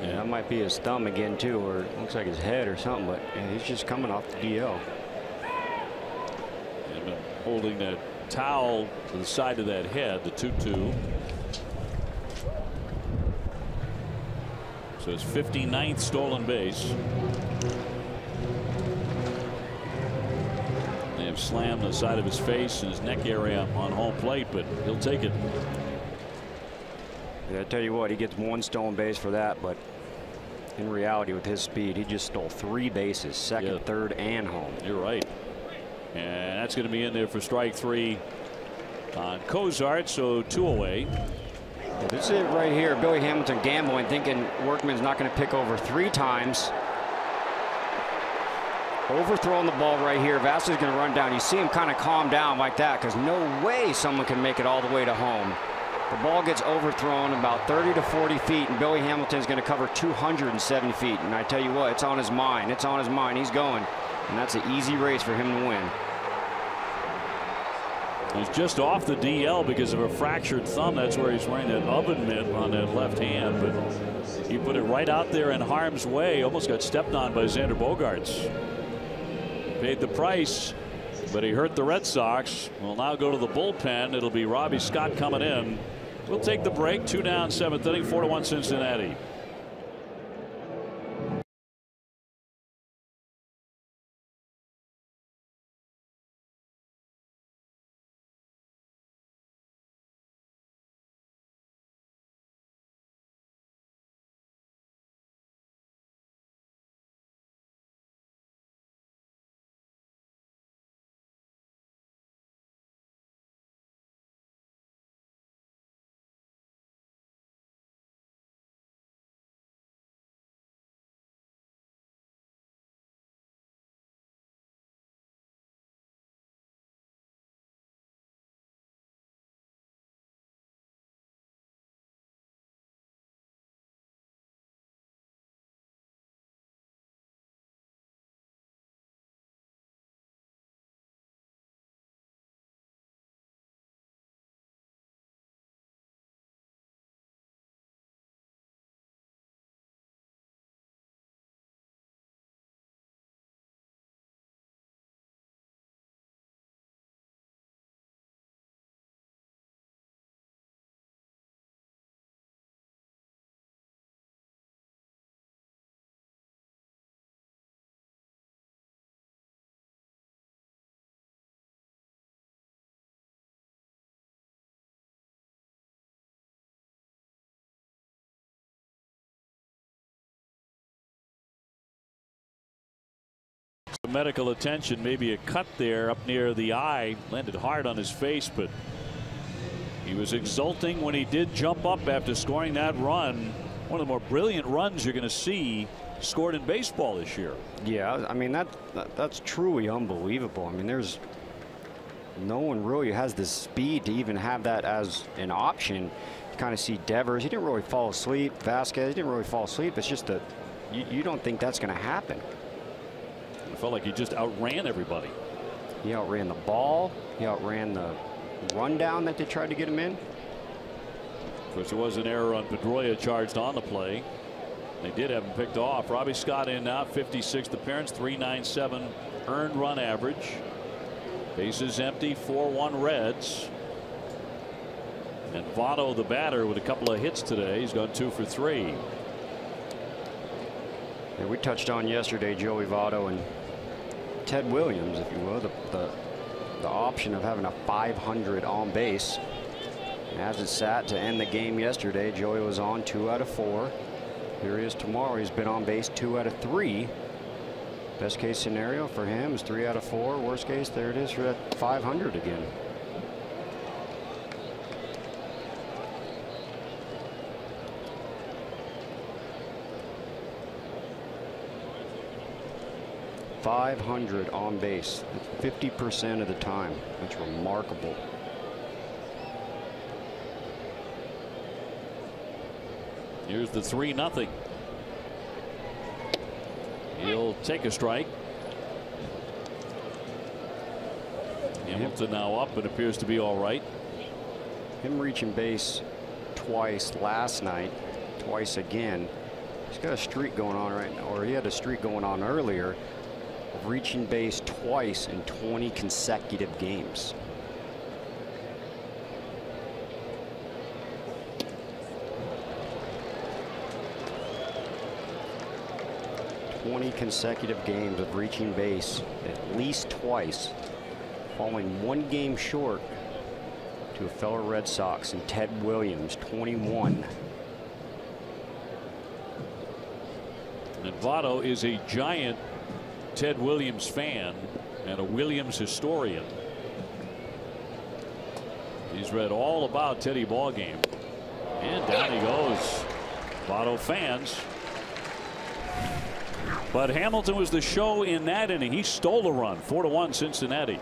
Yeah, that might be his thumb again too, or it looks like his head or something, but yeah, he's just coming off the DL. And holding that towel to the side of that head, the 2-2. So his 59th stolen base. They have Grand slam the side of his face and his neck area on home plate, but he'll take it. Yeah, I tell you what, he gets 1 stolen base for that, but in reality, with his speed, he just stole 3 bases, second, third, and home. You're right. And that's going to be in there for strike 3 on Cozart, so 2 away. Yeah, this is it right here. Billy Hamilton gambling, thinking Workman's not going to pick over 3 times. Overthrowing the ball right here. Vasquez is going to run down. You see him kind of calm down like that because no way someone can make it all the way to home. The ball gets overthrown about 30 to 40 feet, and Billy Hamilton is going to cover 207 feet. And I tell you what, it's on his mind. It's on his mind. He's going. And that's an easy race for him to win. He's just off the DL because of a fractured thumb. That's where he's wearing that oven mitt on that left hand. But he put it right out there in harm's way. Almost got stepped on by Xander Bogaerts. Paid the price, but he hurt the Red Sox. Will now go to the bullpen. It'll be Robbie Scott coming in. We'll take the break. 2 down, 7th inning, 4-1 Cincinnati. Medical attention, maybe a cut there up near the eye, landed hard on his face, but he was exulting when he did jump up after scoring that run. One of the more brilliant runs you're going to see scored in baseball this year. Yeah, I mean that's truly unbelievable. I mean, there's no one really has the speed to even have that as an option. You kind of see Devers, he didn't really fall asleep. Vasquez, he didn't really fall asleep. It's just that you don't think that's going to happen. It felt like he just outran everybody. He outran the ball. He outran the rundown that they tried to get him in. Of course, there was an error on Pedroia charged on the play. They did have him picked off. Robbie Scott in now, 56th appearance, 3.97 earned run average. Bases empty, 4-1 Reds. And Votto, the batter, with a couple of hits today. He's gone 2 for 3. Yeah, we touched on yesterday Joey Votto and Ted Williams, if you will, the option of having a 500 on base. And as it sat to end the game yesterday, Joey was on 2 out of 4. Here he is tomorrow. He's been on base 2 out of 3. Best case scenario for him is 3 out of 4. Worst case, there it is for that 500 again. .500 on base. That's 50% of the time. That's remarkable. Here's the 3-0. He'll take a strike. Hamilton now up and appears to be all right. Him reaching base twice last night, twice again. He's got a streak going on right now, or he had a streak going on earlier of reaching base twice in 20 consecutive games. consecutive games of reaching base at least twice falling 1 game short to a fellow Red Sox and Ted Williams, 21. And Votto is a giant Ted Williams fan and a Williams historian. He's read all about Teddy ballgame. And down he goes. Votto fans. But Hamilton was the show in that inning. He stole a run. 4-1 Cincinnati.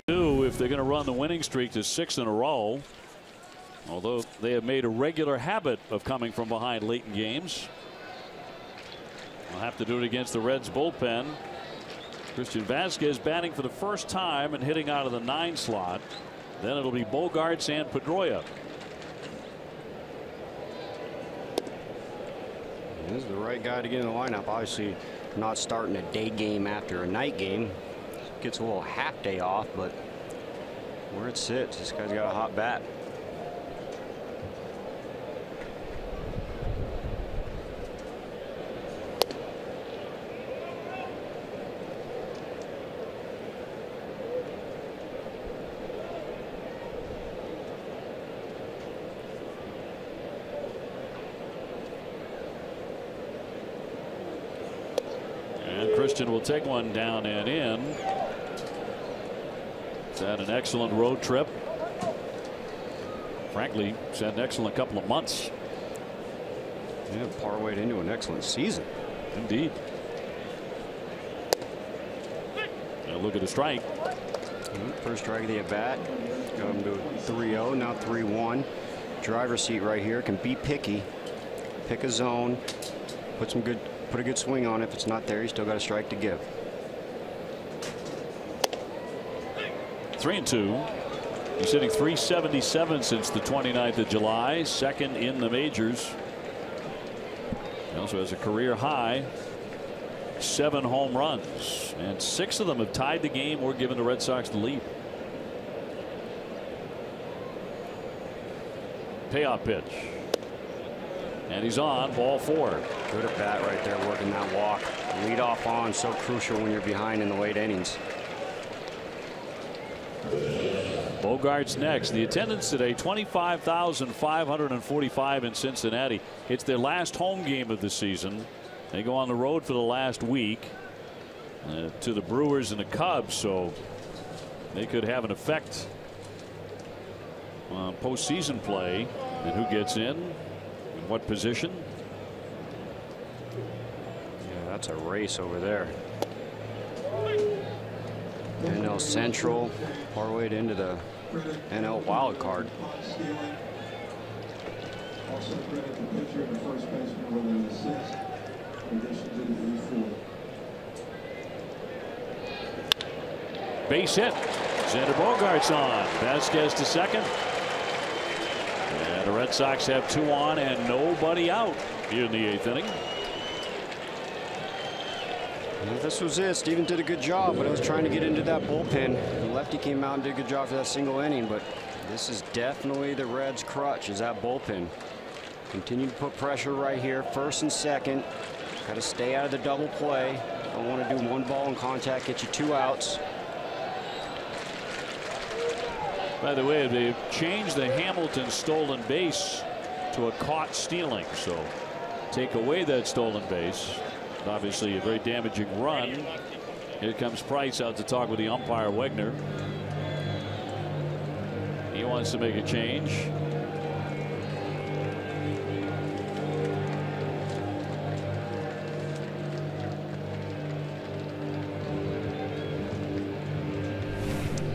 If they're going to run the winning streak to 6 in a row, although they have made a regular habit of coming from behind late in games. They'll have to do it against the Reds bullpen. Christian Vasquez batting for the first time and hitting out of the 9 slot. Then it'll be Bogaerts and Pedroia. This is the right guy to get in the lineup. Obviously not starting a day game after a night game. Gets a little half day off, but where it sits, this guy's got a hot bat. And Christian will take one down and in. He's had an excellent road trip. Frankly, he's had an excellent couple of months. Yeah, parlayed into an excellent season. Indeed. Now look at the strike. First strike of the at bat. Got him to 3-0, now 3-1. Driver's seat right here. Can be picky. Pick a zone. Put a good swing on it. If it's not there, you still got a strike to give. 3-2. He's hitting .377 since the 29th of July, second in the majors. He also has a career high 7 home runs, and 6 of them have tied the game or given the Red Sox the lead. Payoff pitch. And he's on, ball 4. Good at bat right there, working that walk. Lead off on, so crucial when you're behind in the late innings. Bogaerts next. The attendance today 25,545 in Cincinnati. It's their last home game of the season. They go on the road for the last week to the Brewers and the Cubs, so they could have an effect on postseason play. And who gets in? what position? Yeah, that's a race over there. NL Central, parlayed into the NL wild card. Also credit the pitcher and the first baseman over the sixth, in addition to the 3-4. Base hit. Xander Bogaerts on. Vasquez to second. And the Red Sox have 2 on and nobody out here in the 8th inning. Well, this was it. Steven did a good job, but I was trying to get into that bullpen. The lefty came out and did a good job for that single inning, but this is definitely the Reds' crutch, is that bullpen. Continue to put pressure right here, first and second. Got to stay out of the double play. Don't want to do 1 ball in contact, get you 2 outs. By the way, they've changed the Hamilton stolen base to a caught stealing. So take away that stolen base. Obviously a very damaging run. Here comes Price out to talk with the umpire, Wegner. He wants to make a change.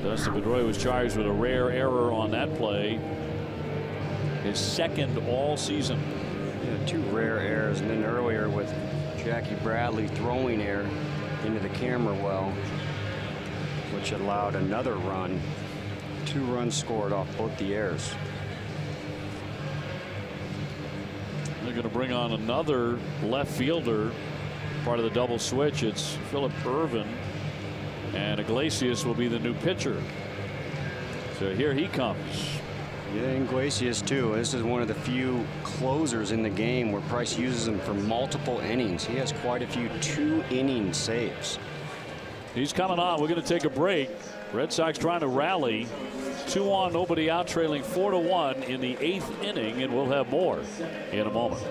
Dustin Pedroia was charged with a rare error on that play. His 2nd all season. Yeah, 2 rare errors, and then earlier with Jackie Bradley throwing air into the camera well, which allowed another run. 2 runs scored off both the errors. They're going to bring on another left fielder, part of the double switch. It's Philip Ervin, and Iglesias will be the new pitcher. So here he comes. Yeah, Iglesias too. This is one of the few closers in the game where Price uses him for multiple innings. He has quite a few 2-inning saves. He's coming on. We're going to take a break. Red Sox trying to rally. 2 on, nobody out, trailing 4-1 in the 8th inning, and we'll have more in a moment.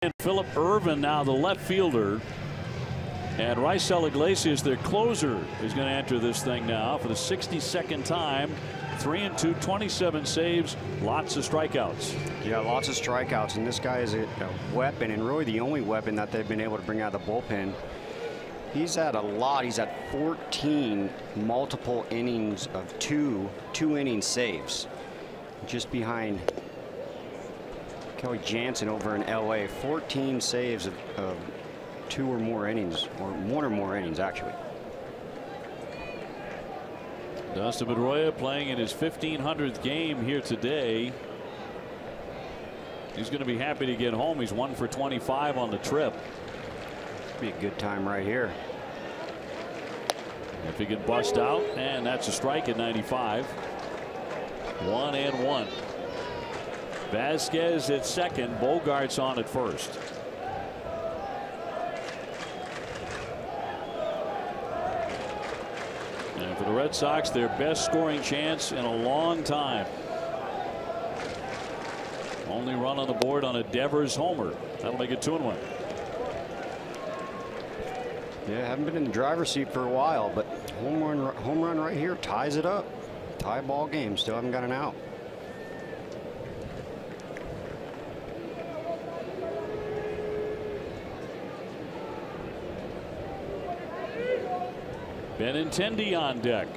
And Philip Ervin now the left fielder, and Raisel Iglesias, their closer, is going to enter this thing now for the 62nd time. 3-2, 27 saves, lots of strikeouts. Yeah, lots of strikeouts, and this guy is a weapon, and really the only weapon that they've been able to bring out of the bullpen. He's at a lot. He's at 14 multiple innings of two-inning saves, just behind Kelly Jansen over in LA. 14 saves of 2 or more innings, or 1 or more innings actually. Dustin Pedroia playing in his 1500th game here today. He's going to be happy to get home. He's 1 for 25 on the trip. Be a good time right here. If he can bust out, and that's a strike at 95. 1-1. Vasquez at second, Bogaerts on at first. And for the Red Sox, their best scoring chance in a long time. Only run on the board on a Devers homer. That'll make it 2-1. Yeah, haven't been in the driver's seat for a while, but home run right here ties it up. Tie ball game. Still haven't got an out. Benintendi on deck.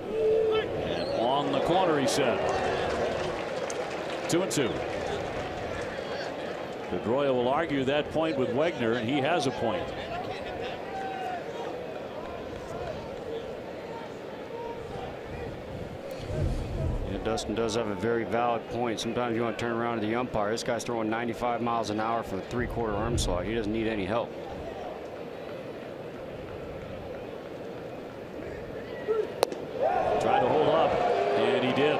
And on the corner, he said. 2-2. Pedroia will argue that point with Wegner, and he has a point. Yeah, Dustin does have a very valid point. Sometimes you want to turn around to the umpire. This guy's throwing 95 miles an hour for a 3/4 arm slot. He doesn't need any help. Tried to hold up, and he did.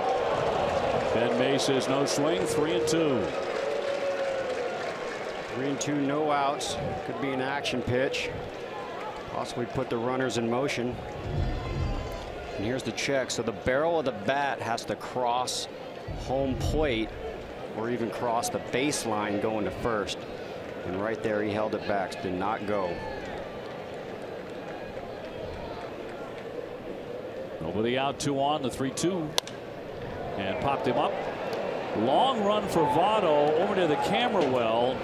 Ben May says no swing. 3-2. 3-2, no outs. Could be an action pitch. Possibly put the runners in motion. And here's the check. So the barrel of the bat has to cross home plate or even cross the baseline going to first. And right there, he held it back. Did not go. Nobody out, 2 on, the 3-2. And popped him up. Long run for Votto over to the camera well.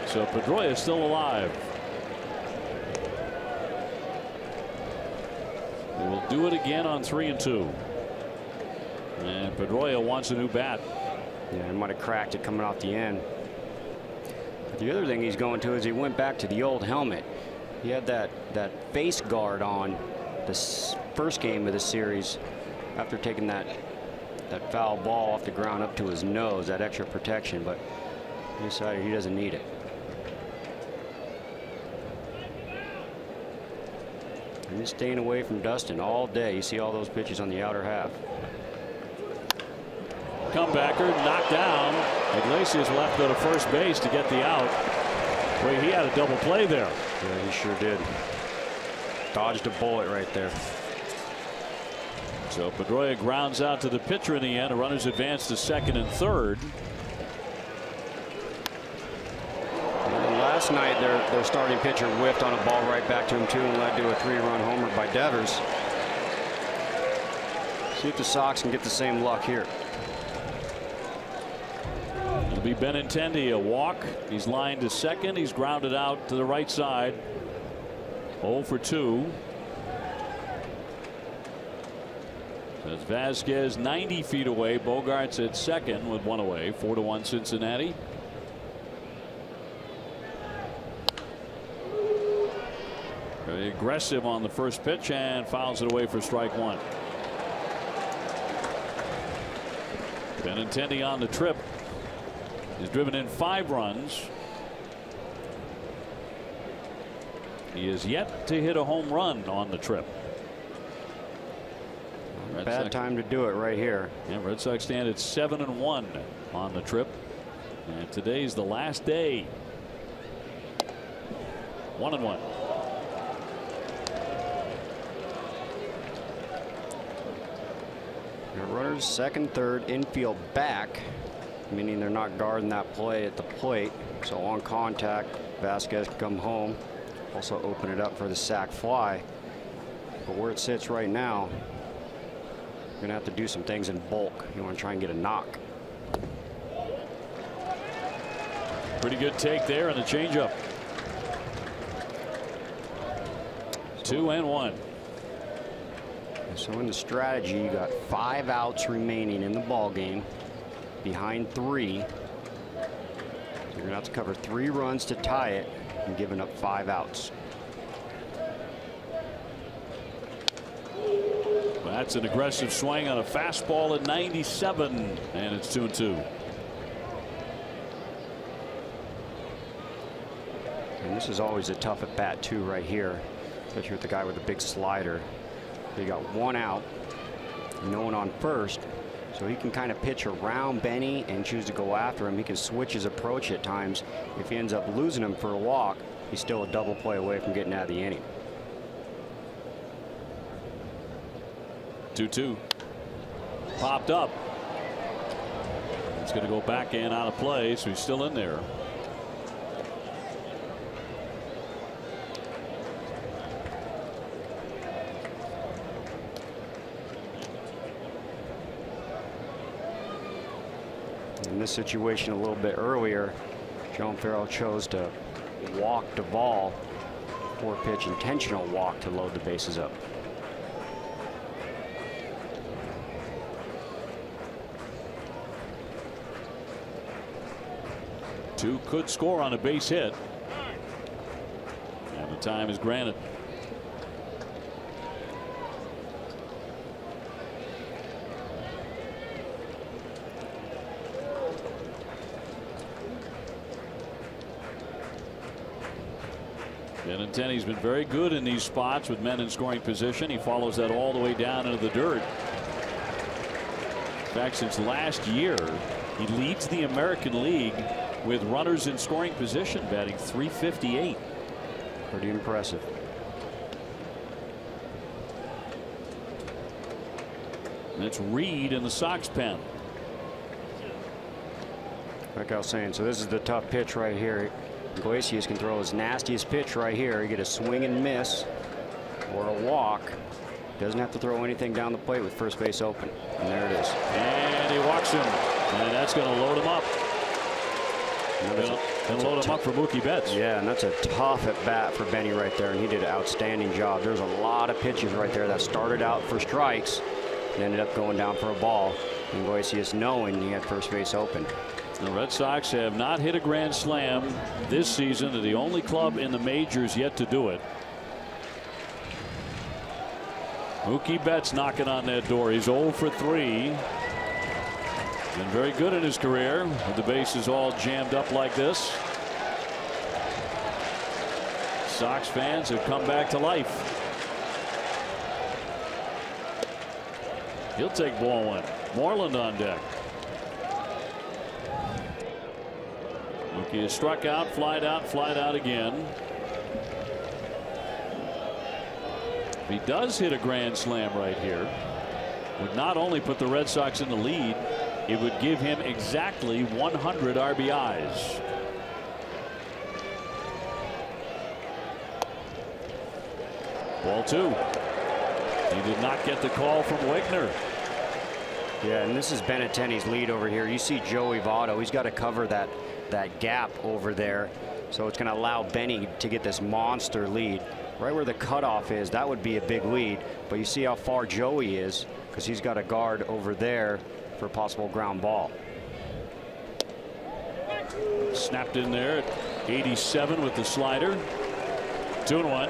So Pedroia is still alive. They will do it again on 3-2. And Pedroia wants a new bat. Yeah, he might have cracked it coming off the end. But the other thing he's going to is he went back to the old helmet. He had that face guard on this first game of the series after taking that foul ball off the ground up to his nose, that extra protection, but he decided he doesn't need it. And he's staying away from Dustin all day. You see all those pitches on the outer half. Comebacker knocked down. Iglesias will have to go to first base to get the out. Boy, he had a double play there. Yeah, he sure did. Dodged a bullet right there. So Pedroia grounds out to the pitcher in the end. The runners advance to second and third. And last night their starting pitcher whiffed on a ball right back to him too and led to a 3-run homer by Devers. See if the Sox can get the same luck here. It'll be Benintendi, a walk. He's lined to second. He's grounded out to the right side. 0 for 2. That's Vasquez 90 feet away. Bogarts at second with 1 away. 4-1 Cincinnati. Very aggressive on the first pitch and fouls it away for strike 1. Benintendi on the trip. He's driven in 5 runs. He is yet to hit a home run on the trip. Bad time to do it right here. Yeah, Red Sox stand at 7-1 on the trip. And today's the last day. 1-1. Runners second, third, infield back, meaning they're not guarding that play at the plate. So on contact, Vasquez can come home. Also open it up for the sac fly. But where it sits right now, you're going to have to do some things in bulk. You want to try and get a knock. Pretty good take there and the changeup. 2-1. So in the strategy, you got 5 outs remaining in the ball game, behind 3. So you're going to have to cover 3 runs to tie it and giving up 5 outs. That's an aggressive swing on a fastball at 97, and it's 2-2. And this is always a tough at bat too, right here, especially with the guy with the big slider. He got 1 out, no one on first, so he can kind of pitch around Benny and choose to go after him. He can switch his approach at times. If he ends up losing him for a walk, he's still a double play away from getting out of the inning. 2-2. Popped up. It's going to go back and out of play, so he's still in there. In this situation a little bit earlier, John Farrell chose to walk the ball, 4-pitch intentional walk to load the bases up. Two could score on a base hit, and the time is granted. Benintendi's been very good in these spots with men in scoring position. He follows that all the way down into the dirt. In fact, since last year, he leads the American League with runners in scoring position, batting .358. Pretty impressive. And it's Reed in the Sox pen. Like I was saying, so this is the tough pitch right here. Iglesias can throw his nastiest pitch right here. You get a swing and miss or a walk. Doesn't have to throw anything down the plate with first base open. And there it is. And he walks him. And that's going to load him up. And load him up for Mookie Betts. Yeah, and that's a tough at bat for Benny right there. And he did an outstanding job. There's a lot of pitches right there that started out for strikes and ended up going down for a ball. And Iglesias knowing he had first base open. The Red Sox have not hit a grand slam this season. They're the only club in the majors yet to do it. Mookie Betts knocking on that door. He's 0 for 3. Been very good in his career with the bases all jammed up like this. Sox fans have come back to life. He'll take ball one. Moreland on deck. Mookie is struck out, flied out again. If he does hit a grand slam right here, would not only put the Red Sox in the lead, it would give him exactly 100 RBIs. Ball 2. He did not get the call from Wegner. Yeah, and this is Benintendi's lead over here. You see Joey Votto. He's got to cover that gap over there. So it's going to allow Benny to get this monster lead. Right where the cutoff is, that would be a big lead. But you see how far Joey is because he's got a guard over there for a possible ground ball. Snapped in there at 87 with the slider. 2-1.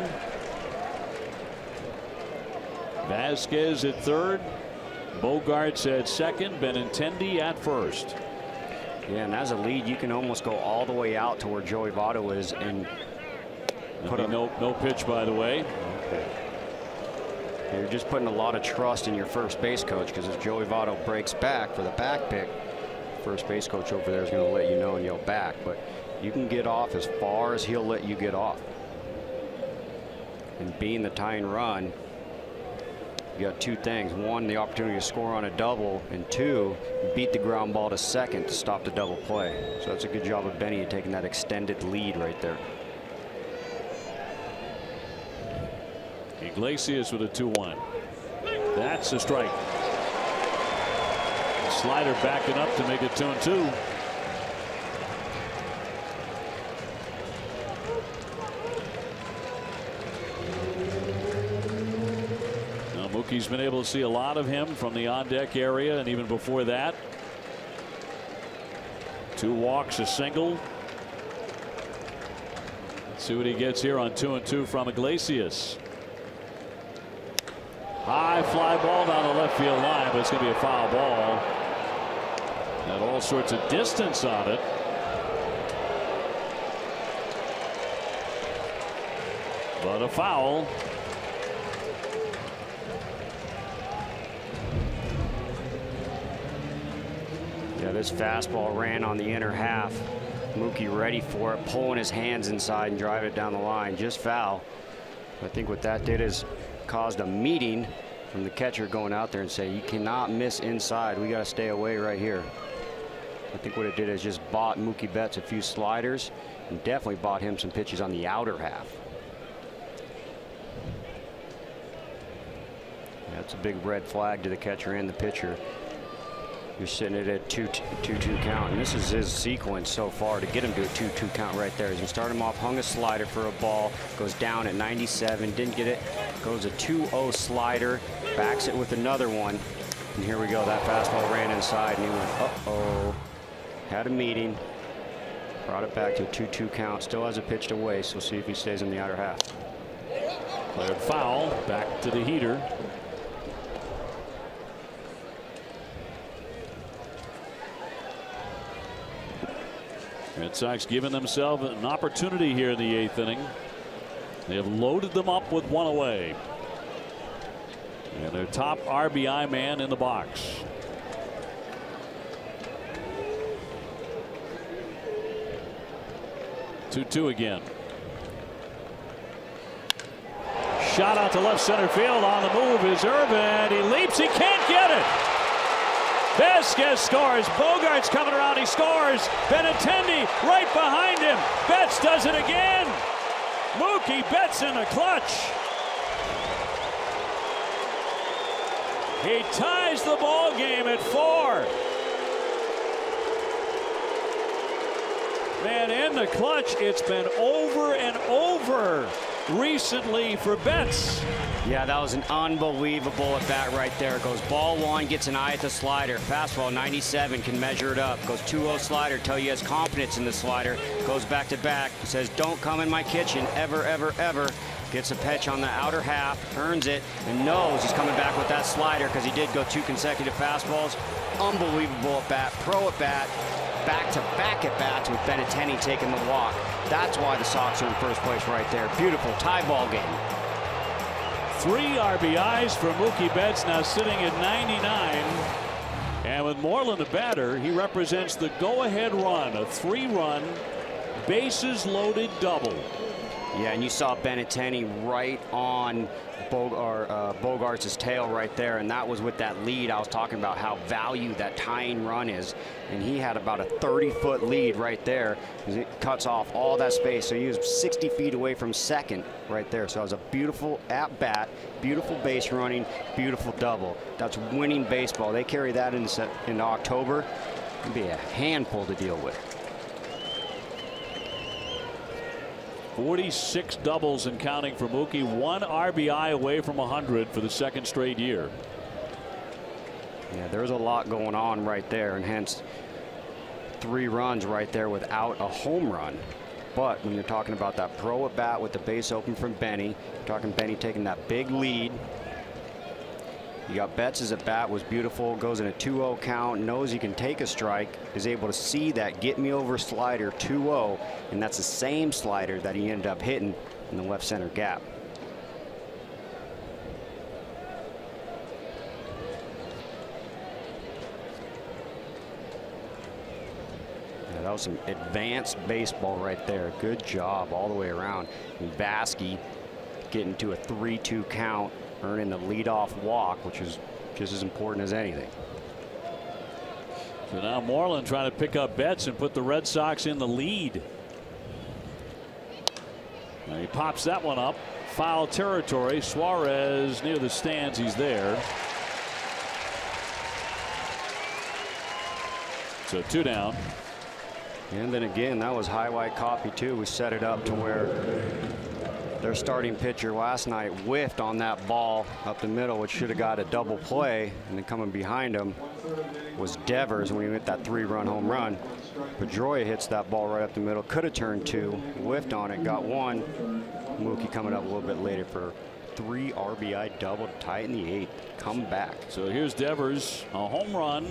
Vasquez at third. Bogarts at second. Benintendi at first. Yeah, and as a lead, you can almost go all the way out to where Joey Votto is and put a no pitch, by the way. Okay. You're just putting a lot of trust in your first base coach, because if Joey Votto breaks back for the back pick, first base coach over there is going to let you know and yell back. But you can get off as far as he'll let you get off. And being the tying run, you got two things. One, the opportunity to score on a double, and two, beat the ground ball to second to stop the double play. So that's a good job of Benny taking that extended lead right there. Iglesias with a 2-1. That's a strike. The slider backing up to make it 2-2. Now Mookie's been able to see a lot of him from the on-deck area, and even before that. 2 walks, a single. Let's see what he gets here on 2-2 from Iglesias. High fly ball down the left field line, but it's going to be a foul ball. Had all sorts of distance on it. But a foul. Yeah, this fastball ran on the inner half. Mookie ready for it, pulling his hands inside and drive it down the line. Just foul. I think what that did is caused a meeting from the catcher going out there and say, you cannot miss inside. We got to stay away right here. I think what it did is just bought Mookie Betts a few sliders and definitely bought him some pitches on the outer half. That's a big red flag to the catcher and the pitcher. You're sitting at a 2-2 count, and this is his sequence so far to get him to a 2-2 count right there. He's gonna start him off, hung a slider for a ball, goes down at 97, didn't get it, goes a 2-0 slider, backs it with another one, and here we go. That fastball ran inside, and he went, uh-oh. Had a meeting, brought it back to a 2-2 count. Still has a pitch to waste. We'll see if he stays in the outer half. Cleared foul, back to the heater. Red Sox giving themselves an opportunity here in the 8th inning. They have loaded them up with one away. And their top RBI man in the box. Two again. Shot out to left center field. On the move is Irvin. He leaps. He can't get it. Vasquez scores. Bogart's coming around. He scores. Benintendi right behind him. Betts does it again. Mookie Betts in the clutch. He ties the ball game at 4. Man, in the clutch, it's been over and over recently for Betts. Yeah, that was an unbelievable at bat right there. Goes ball one, gets an eye at the slider. Fastball 97, can measure it up. Goes 2-0 slider, tell you he has confidence in the slider. Goes back to back, says don't come in my kitchen ever, ever, ever. Gets a pitch on the outer half, earns it, and knows he's coming back with that slider because he did go 2 consecutive fastballs. Unbelievable at bat, pro at bat. Back-to-back at bats with Benintendi taking the walk. That's why the Sox are in first place right there. Beautiful tie ball game. 3 RBIs for Mookie Betts, now sitting at 99. And with Moreland the batter, he represents the go-ahead run, a 3-run, bases-loaded double. Yeah, and you saw Benintendi right on Bogarts' tail right there, and that was with that lead. I was talking about how valued that tying run is, and he had about a 30-foot lead right there. It cuts off all that space, so he was 60 feet away from second right there. So it was a beautiful at-bat, beautiful base running, beautiful double. That's winning baseball. They carry that into October. It'll be a handful to deal with. 46 doubles and counting for Mookie. 1 RBI away from 100 for the 2nd straight year. Yeah, there's a lot going on right there, and hence 3 runs right there without a home run. But when you're talking about that pro at bat with the base open from Benny, you're talking Benny taking that big lead. You got Betts' at bat was beautiful, goes in a 2-0 count, knows he can take a strike, is able to see that get me over slider 2-0, and that's the same slider that he ended up hitting in the left center gap. Yeah, that was some advanced baseball right there. Good job all the way around. And Vasquez getting to a 3-2 count, earning the leadoff walk, which is just as important as anything. So now Moreland trying to pick up Betts and put the Red Sox in the lead. And he pops that one up. Foul territory. Suarez near the stands. He's there. So 2 down. And then again, that was highlight copy too. We set it up to where their starting pitcher last night whiffed on that ball up the middle, which should have got a double play, and then coming behind him was Devers when he hit that 3-run home run. Pedroia hits that ball right up the middle, could have turned 2, whiffed on it, got 1. Mookie coming up a little bit later for 3 RBI double to tie it in the 8th. Come back. So here's Devers, a home run.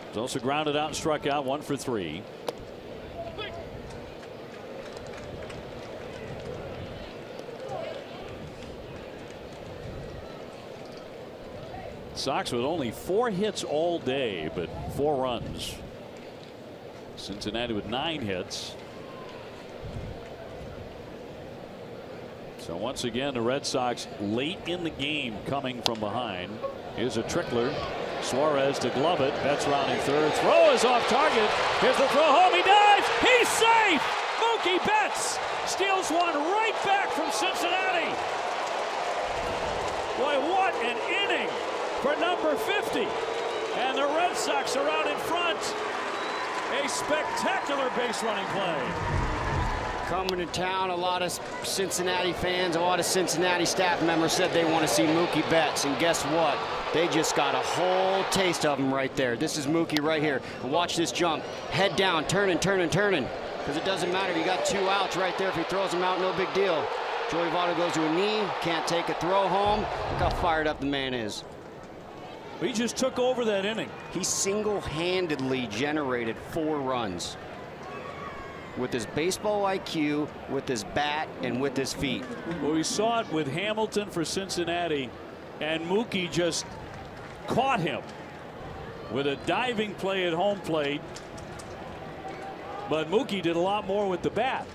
He's also grounded out and struck out, 1 for 3. Sox with only 4 hits all day, but 4 runs. Cincinnati with 9 hits. So once again, the Red Sox late in the game coming from behind. Here's a trickler. Suarez to glove it. Betts rounding third. Throw is off target. Here's the throw home. He dives. He's safe. Mookie Betts steals one right back from Cincinnati. Boy, what an inning for number 50. And the Red Sox are out in front. A spectacular base running play. Coming to town, a lot of Cincinnati fans, a lot of Cincinnati staff members said they want to see Mookie Betts, and guess what? They just got a whole taste of him right there. This is Mookie right here. And watch this jump. Head down, turning, because it doesn't matter. You got 2 outs right there. If he throws them out, no big deal. Joey Votto goes to a knee, can't take a throw home. Look how fired up the man is. He just took over that inning. He single-handedly generated 4 runs. With his baseball IQ, with his bat, and with his feet. Well, we saw it with Hamilton for Cincinnati, and Mookie just caught him with a diving play at home plate. But Mookie did a lot more with the bat,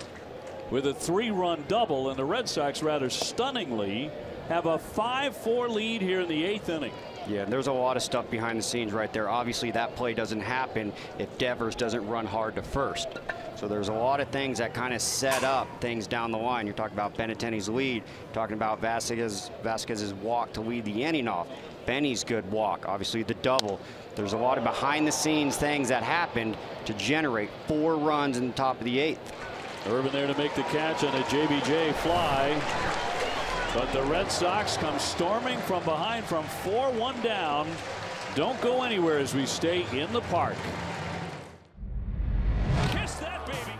with a 3-run double, and the Red Sox rather stunningly have a 5-4 lead here in the 8th inning. Yeah, there's a lot of stuff behind the scenes right there. Obviously, that play doesn't happen if Devers doesn't run hard to first. So there's a lot of things that kind of set up things down the line. You're talking about Benintendi's lead, talking about Vasquez's walk to lead the inning off. Benny's good walk, obviously the double. There's a lot of behind the scenes things that happened to generate 4 runs in the top of the 8th. Irvin there to make the catch on a JBJ fly. But the Red Sox come storming from behind from 4-1 down. Don't go anywhere as we stay in the park. Kiss that baby.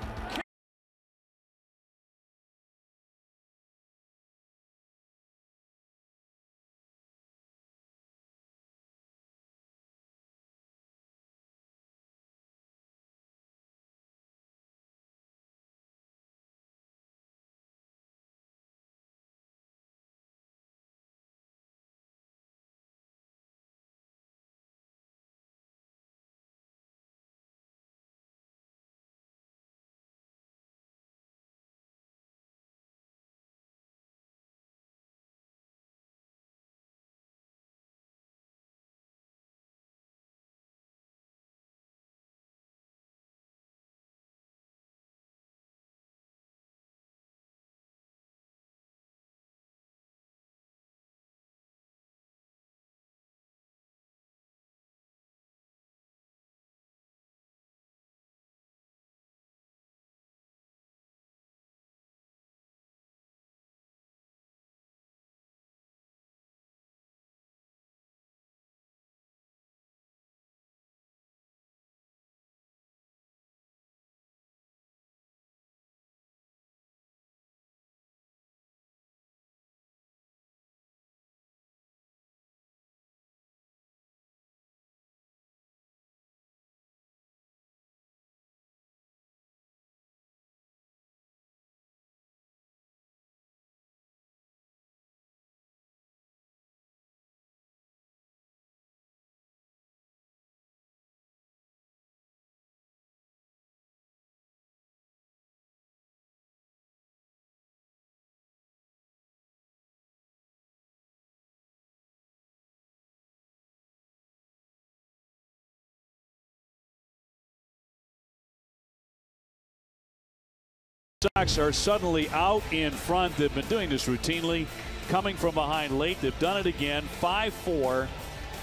Sox are suddenly out in front. They've been doing this routinely, coming from behind late. They've done it again. 5-4.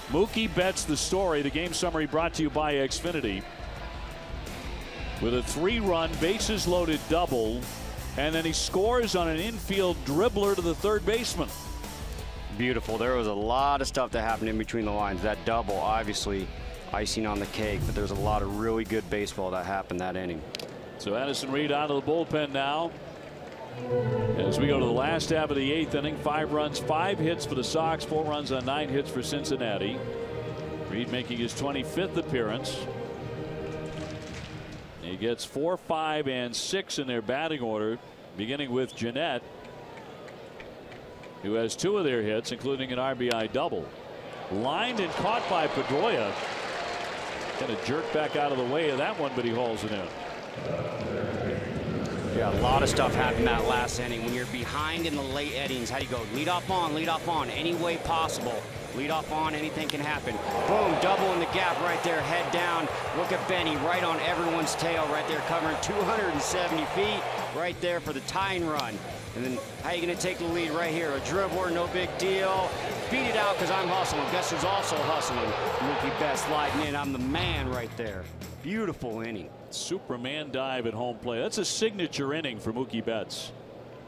Mookie Betts the story. The game summary brought to you by Xfinity. With a 3-run bases loaded double, and then he scores on an infield dribbler to the third baseman. Beautiful. There was a lot of stuff that happened in between the lines. That double, obviously icing on the cake, but there's a lot of really good baseball that happened that inning. So Addison Reed out of the bullpen now. As we go to the last half of the 8th inning, 5 runs, 5 hits for the Sox, 4 runs on 9 hits for Cincinnati. Reed making his 25th appearance. He gets 4, 5, and 6 in their batting order, beginning with Jeanette, who has 2 of their hits, including an RBI double. Lined and caught by Pedroia. Kind of jerk back out of the way of that one, but he hauls it in. Yeah, a lot of stuff happened that last inning. When you're behind in the late innings, how do you go? Lead off on, any way possible. Lead off on, anything can happen. Boom, double in the gap right there, head down. Look at Benny right on everyone's tail right there, covering 270 feet right there for the tying run. And then how are you going to take the lead right here? A dribbler, no big deal. Beat it out because I'm hustling. Guess who's also hustling? Mookie Betts sliding in. I'm the man right there. Beautiful inning. Superman dive at home plate. That's a signature inning for Mookie Betts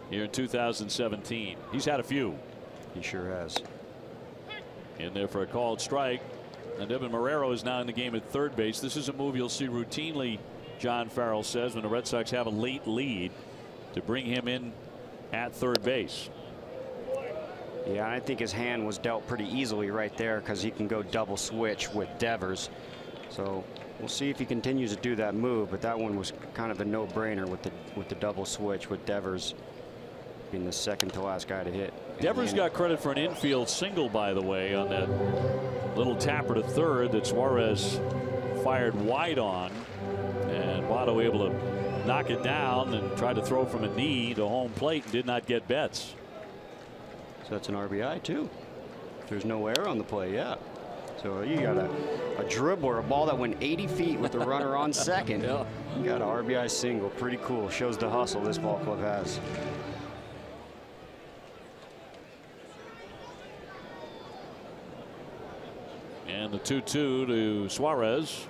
here in 2017. He's had a few. He sure has. In there for a called strike. And Devin Marrero is now in the game at third base. This is a move you'll see routinely, John Farrell says, when the Red Sox have a late lead, to bring him in at third base. Yeah, I think his hand was dealt pretty easily right there because he can go double switch with Devers. So we'll see if he continues to do that move, but that one was kind of a no-brainer with the double switch with Devers being the second to last guy to hit. Devers got credit for an infield single, by the way, on that little tapper to third that Suarez fired wide on, and Votto able to knock it down and tried to throw from a knee to home plate and did not get Betts. So that's an RBI too. If there's no error on the play, yeah. So you got a dribbler, a ball that went 80 feet with the runner on second. Yeah. You got an RBI single. Pretty cool. Shows the hustle this ball club has. And the 2-2 to Suarez.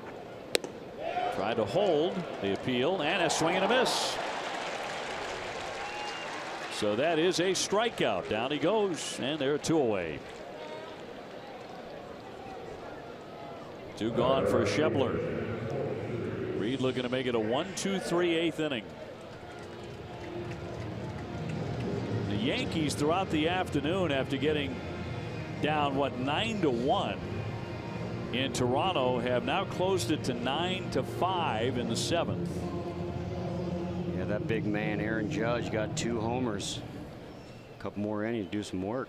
Tried to hold the appeal, and a swing and a miss. So that is a strikeout. Down he goes, and there are two away. Two gone for Schebler. Reed looking to make it a 1-2-3 8th inning. The Yankees throughout the afternoon, after getting down 9-1 in Toronto, have now closed it to 9-5 in the 7th. Yeah, that big man Aaron Judge got 2 homers. A couple more innings, do some work.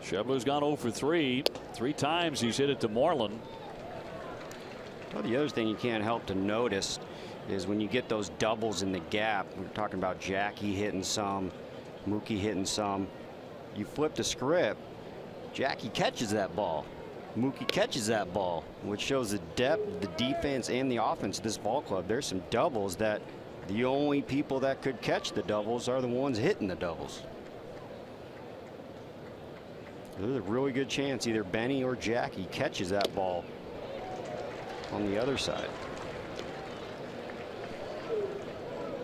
Schebler's gone 0 for 3. 3 times he's hit it to Moreland. Well, the other thing you can't help to notice is when you get those doubles in the gap. We're talking about Jackie hitting some, Mookie hitting some. You flip the script, Jackie catches that ball. Mookie catches that ball, which shows the depth, the defense, and the offense of this ball club. There's some doubles that the only people that could catch the doubles are the ones hitting the doubles. There's a really good chance either Benny or Jackie catches that ball on the other side.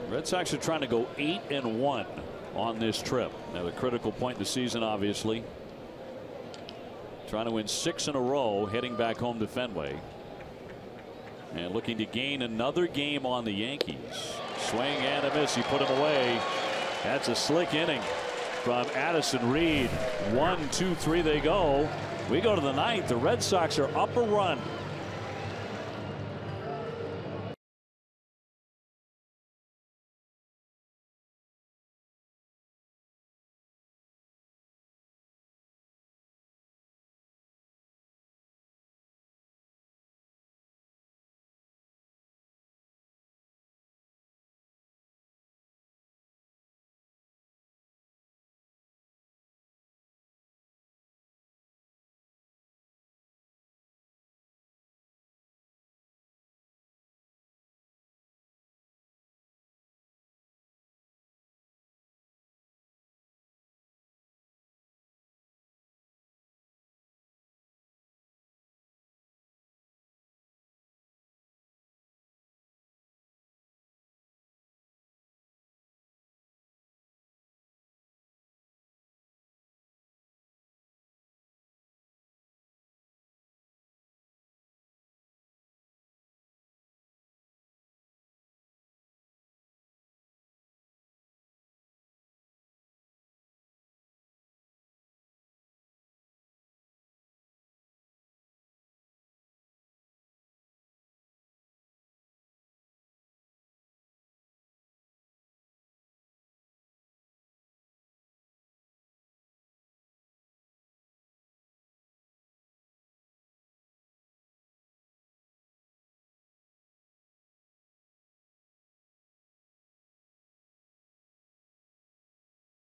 Red Sox are trying to go 8-1 on this trip. Now, the critical point in the season, obviously. Trying to win 6 in a row, heading back home to Fenway. And looking to gain another game on the Yankees. Swing and a miss. He put him away. That's a slick inning from Addison Reed. 1, 2, 3 they go. We go to the 9th. The Red Sox are up a run.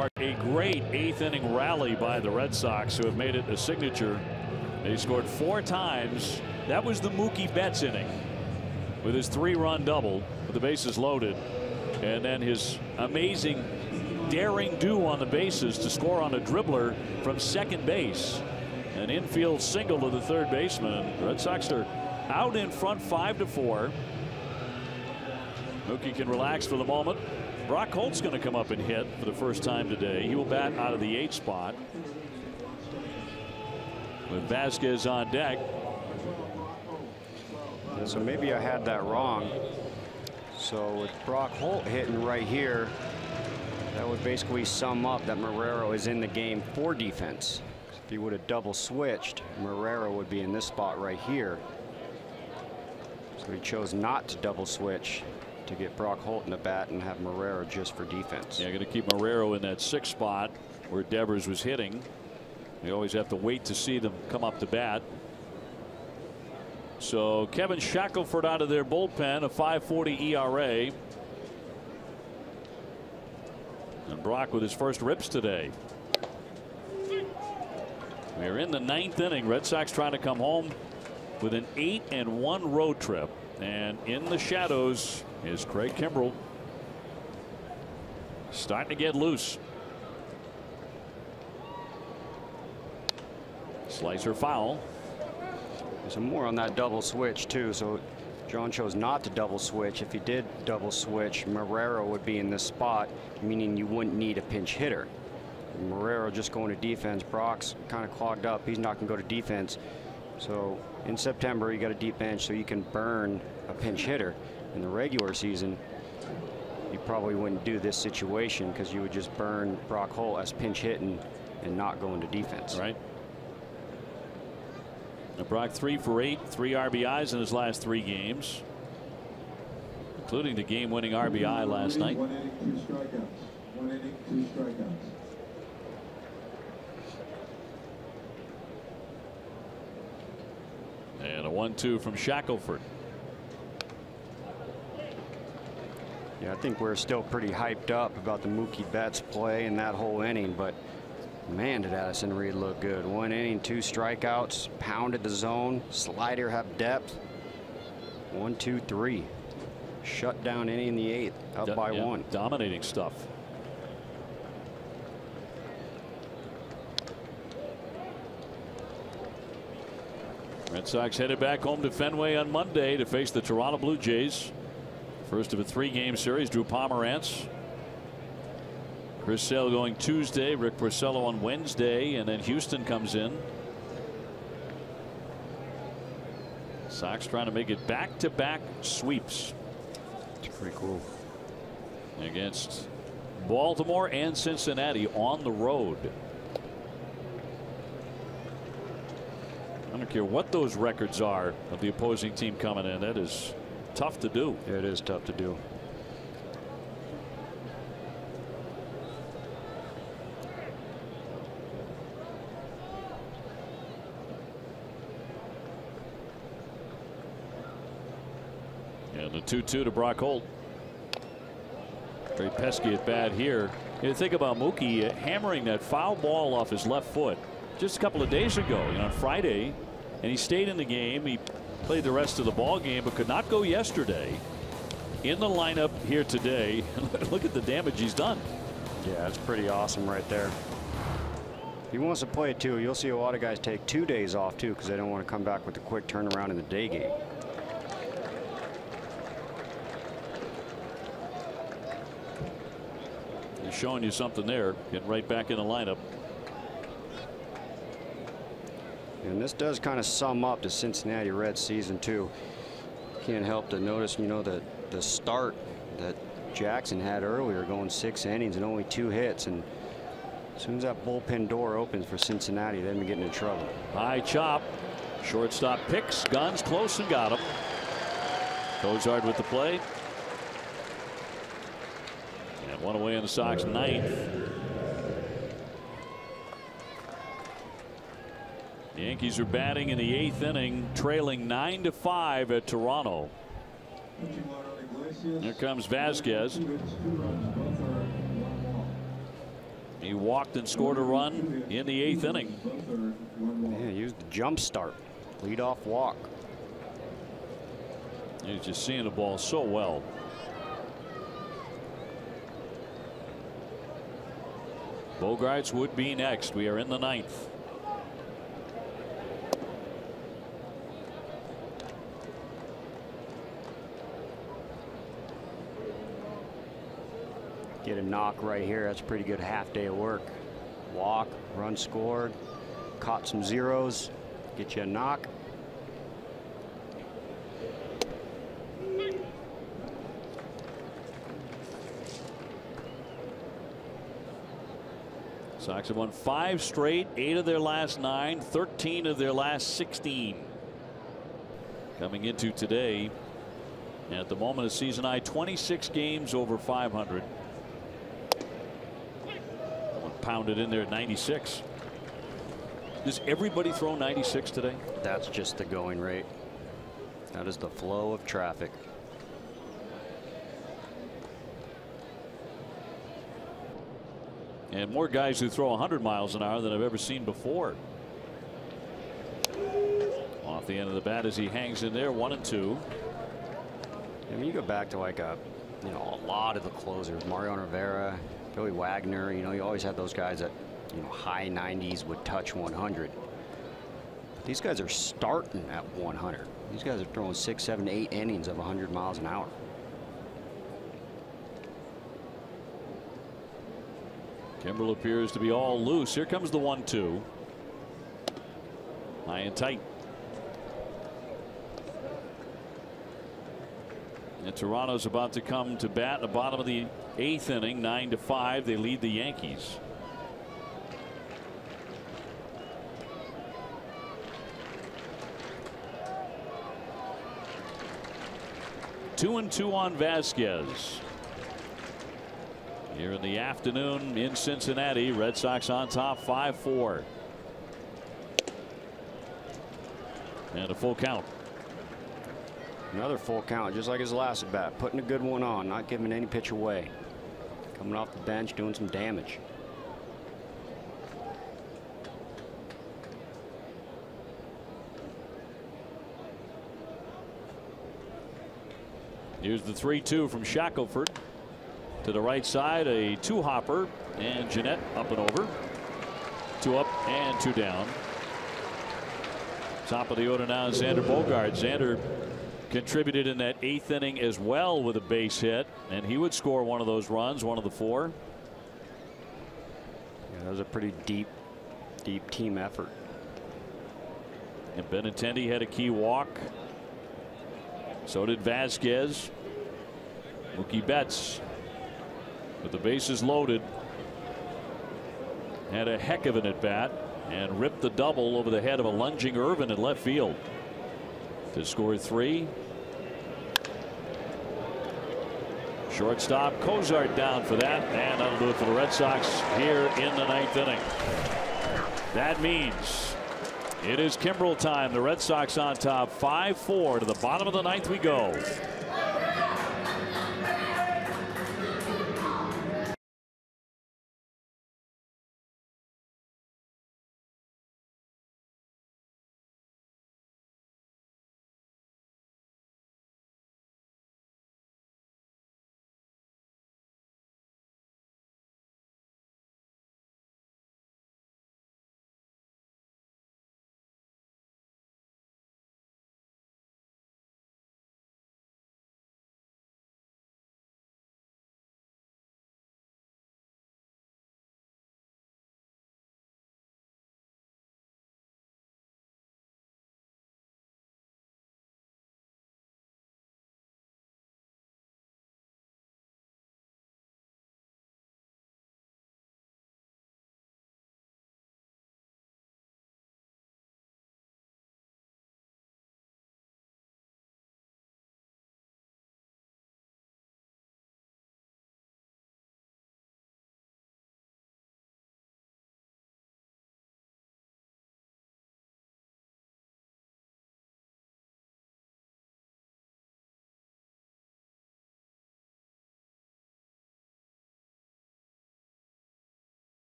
A great 8th inning rally by the Red Sox, who have made it a signature. They scored 4 times. That was the Mookie Betts inning with his 3-run double with the bases loaded, and then his amazing daring do on the bases to score on a dribbler from second base. An infield single to the third baseman. The Red Sox are out in front 5-4. Mookie can relax for the moment. Brock Holt's going to come up and hit for the first time today. He will bat out of the 8th spot with Vasquez on deck. So maybe I had that wrong. So with Brock Holt hitting right here, that would basically sum up that Marrero is in the game for defense. If he would have double switched, Marrero would be in this spot right here. So he chose not to double switch to get Brock Holt in the bat and have Marrero just for defense. Yeah, going to keep Marrero in that 6th spot where Devers was hitting. You always have to wait to see them come up to bat. So Kevin Shackelford out of their bullpen, a 5.40 ERA. And Brock with his first rips today. We're in the 9th inning. Red Sox trying to come home with an 8-1 road trip. And in the shadows is Craig Kimbrel, starting to get loose. Slicer foul. So more on that double switch too. So John chose not to double switch. If he did double switch, Marrero would be in this spot, meaning you wouldn't need a pinch hitter. Marrero just going to defense. Brock's kind of clogged up. He's not going to go to defense. So in September, you got a deep bench, so you can burn a pinch hitter. In the regular season, you probably wouldn't do this situation because you would just burn Brock Holt as pinch hitting and not go into defense. Right. Now Brock 3 for 8, 3 RBIs in his last 3 games, including the game-winning RBI last night. 1 inning, 2 strikeouts. 1 inning, 2 strikeouts. And a 1-2 from Shackelford. Yeah, I think we're still pretty hyped up about the Mookie Betts play in that whole inning, but man, did Addison Reed look good. 1 inning, 2 strikeouts, pounded the zone, slider have depth. 1, 2, 3. Shut down inning in the 8th, up by 1. Dominating stuff. Red Sox headed back home to Fenway on Monday to face the Toronto Blue Jays. First of a 3-game series. Drew Pomerantz, Chris Sale going Tuesday, Rick Porcello on Wednesday, and then Houston comes in. Sox trying to make it back-to-back sweeps. It's pretty cool. Against Baltimore and Cincinnati on the road. I don't care what those records are of the opposing team coming in. That is tough to do. It is tough to do. And the 2-2 to Brock Holt. Very pesky at bat here. You think about Mookie hammering that foul ball off his left foot just a couple of days ago, on Friday, and he stayed in the game. He played the rest of the ball game, but could not go yesterday. In the lineup here today. Look at the damage he's done. Yeah, it's pretty awesome right there. If he wants to play it too, you'll see a lot of guys take 2 days off too because they don't want to come back with a quick turnaround in the day game. He's showing you something there. Getting right back in the lineup. And this does kind of sum up the Cincinnati Reds season too. Can't help to notice, the start that Jackson had earlier, going 6 innings and only 2 hits, and as soon as that bullpen door opens for Cincinnati, they've been getting in trouble. High chop, shortstop picks, guns close and got him. Cozart with the play, and 1 away in the Sox 9th. The Yankees are batting in the 8th inning, trailing 9-5 at Toronto. Here comes Vasquez. He walked and scored a run in the 8th inning. Yeah, used the jump start. Lead-off walk. He's just seeing the ball so well. Bogaerts would be next. We are in the 9th. Get a knock right here. That's a pretty good half day of work. Walk, run scored, caught some zeros, get you a knock. Sox have won 5 straight, 8 of their last 9, 13 of their last 16. Coming into today, at the moment of season high, 26 games over 500. Pounded in there at 96. Does everybody throw 96 today? That's just the going rate. That is the flow of traffic. And more guys who throw 100 miles an hour than I've ever seen before. Off the end of the bat as he hangs in there, 1-2. I mean, you go back to like a lot of the closers, Mario Rivera, Joey Wagner. You always had those guys that high 90s would touch 100. But these guys are starting at 100. These guys are throwing 6, 7, 8 innings of 100 miles an hour. Kimbrel appears to be all loose. Here comes the 1-2. High and tight. And Toronto's about to come to bat in the bottom of the 8th inning, 9-5. They lead the Yankees. Two and 2 on Vasquez. Here in the afternoon in Cincinnati, Red Sox on top 5-4. And a full count. Another full count, just like his last at bat, putting a good one on, not giving any pitch away. Coming off the bench, doing some damage. Here's the 3-2 from Shackelford. To the right side, a 2-hopper, and Jeanette up and over. 2 up and 2 down. Top of the order now, Xander Bogaerts. Xander contributed in that 8th inning as well with a base hit, and he would score one of those runs, one of the 4. Yeah, that was a pretty deep team effort. And Benintendi had a key walk. So did Vasquez. Mookie Betts, with the bases loaded, had a heck of an at bat and ripped the double over the head of a lunging Irvin in left field to score 3. Shortstop Cozart down for that, and that'll do it for the Red Sox here in the 9th inning. That means it is Kimbrel time. The Red Sox on top 5-4. To the bottom of the 9th we go.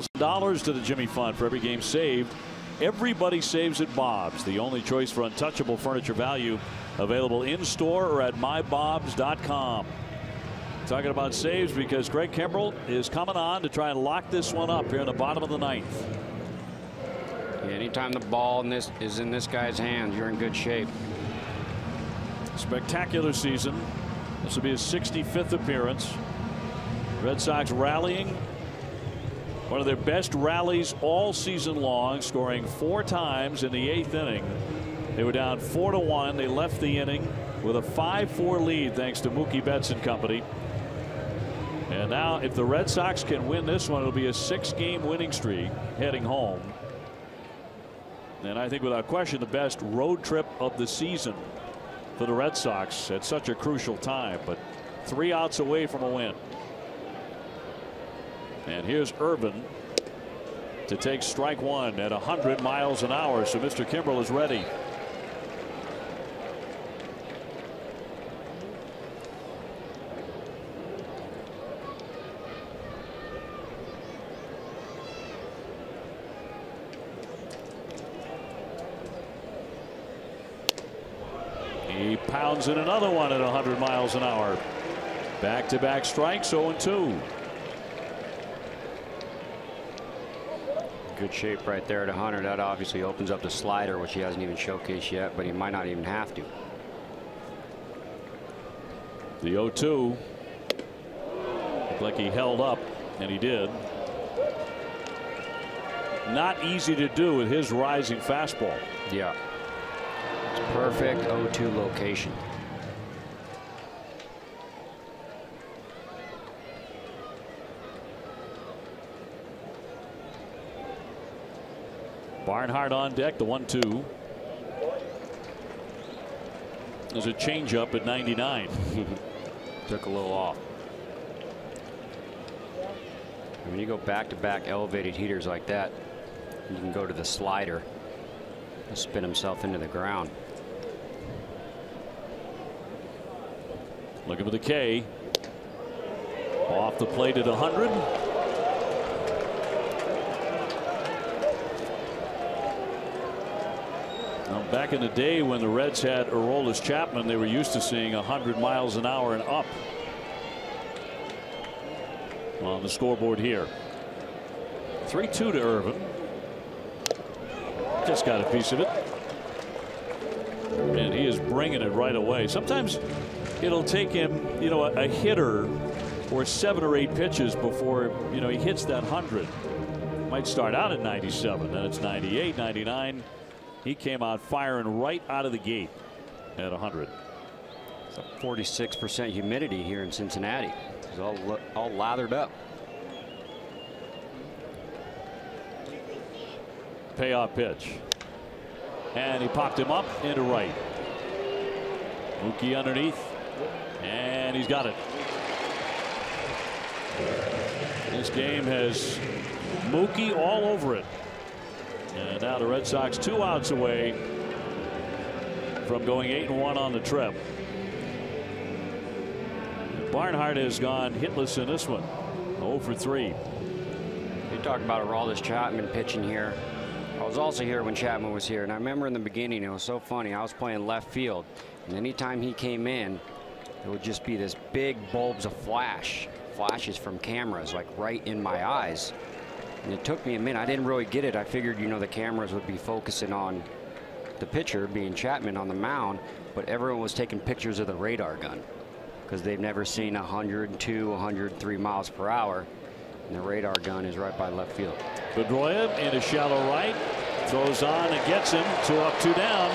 $1,000 to the Jimmy Fund for every game saved. Everybody saves at Bob's, the only choice for untouchable furniture value, available in store or at mybobs.com. Talking about saves because Craig Kimbrel is coming on to try and lock this one up here in the bottom of the ninth. Anytime the ball is in this guy's hands, you're in good shape. Spectacular season. This will be his 65th appearance. Red Sox rallying. One of their best rallies all season long, scoring 4 times in the 8th inning. They were down 4-1. They left the inning with a 5-4 lead thanks to Mookie Betts and company. And now if the Red Sox can win this one, it'll be a 6-game winning streak heading home. And I think without question the best road trip of the season for the Red Sox at such a crucial time, but 3 outs away from a win. And here's Irvin to take strike 1 at 100 miles an hour. So Mr. Kimbrel is ready. He pounds in another one at 100 miles an hour. Back-to-back strikes, 0-2. Good shape right there at 100. That obviously opens up the slider, which he hasn't even showcased yet, but he might not even have to. The 0-2 looked like he held up, and he did. Not easy to do with his rising fastball. Yeah. It's perfect 0-2 location. Barnhart on deck, the 1-2. There's a changeup at 99. Took a little off. And when you go back-to-back elevated heaters like that, you can go to the slider and spin himself into the ground. Looking for the K. Off the plate at 100. Now, back in the day when the Reds had Aroldis Chapman, they were used to seeing 100 miles an hour and up on the scoreboard here. 3-2 to Irvin. Just got a piece of it. And he is bringing it right away. Sometimes it'll take him, you know, a hitter or 7 or 8 pitches before, you know, he hits that 100. Might start out at 97, then it's 98, 99. He came out firing right out of the gate at 100. It's a 46% humidity here in Cincinnati. It's all lathered up. Payoff pitch. And he popped him up into right. Mookie underneath. And he's got it. This game has Mookie all over it. And now the Red Sox 2 outs away from going 8-1 on the trip. Barnhart has gone hitless in this one. 0 for 3. You talk about Aroldis Chapman pitching here. I was also here when Chapman was here, and I remember in the beginning it was so funny. I was playing left field, and anytime he came in, it would just be this big bulbs of flashes from cameras, like right in my eyes. And it took me a minute. I didn't really get it. I figured, you know, the cameras would be focusing on the pitcher, being Chapman, on the mound, but everyone was taking pictures of the radar gun because they've never seen 102, 103 miles per hour. And the radar gun is right by left field. Pedroia into shallow right. Throws on and gets him. 2 up, 2 down.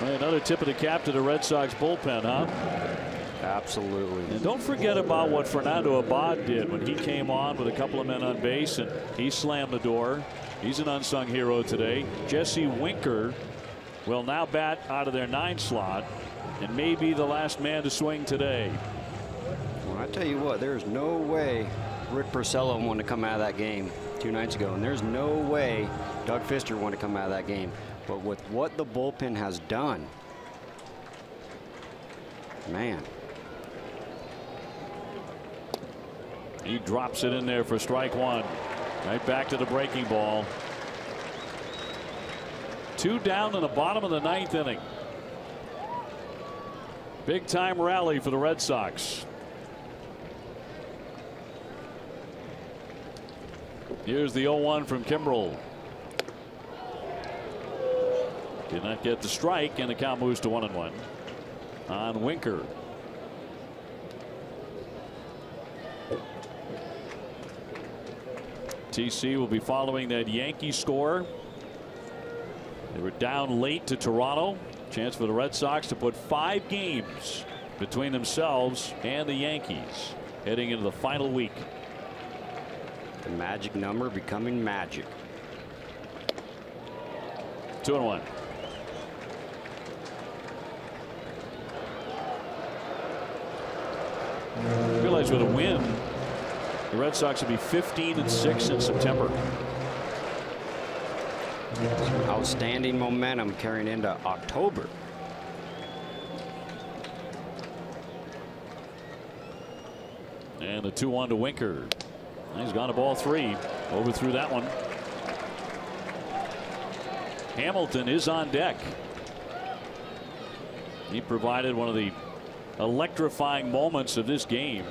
Well, another tip of the cap to the Red Sox bullpen, huh? Absolutely. And don't forget about what Fernando Abad did when he came on with a couple of men on base and he slammed the door. He's an unsung hero today. Jesse Winker will now bat out of their 9 slot and may be the last man to swing today. Well, I tell you what, there's no way Rick Porcello wanted to come out of that game 2 nights ago, and there's no way Doug Fister wanted to come out of that game. But with what the bullpen has done, man. He drops it in there for strike one. Right back to the breaking ball. 2 down in the bottom of the 9th inning. Big time rally for the Red Sox. Here's the 0-1 from Kimbrel. Did not get the strike, and the count moves to 1-1 on Winker. TC will be following that Yankee score. They were down late to Toronto. Chance for the Red Sox to put 5 games between themselves and the Yankees heading into the final week. The magic number becoming magic. 2-1. Realize with a win, the Red Sox would be 15-6 in September. Some outstanding momentum carrying into October. And the 2-1 to Winker. He's gone to ball 3. Overthrew that one. Hamilton is on deck. He provided one of the electrifying moments of this game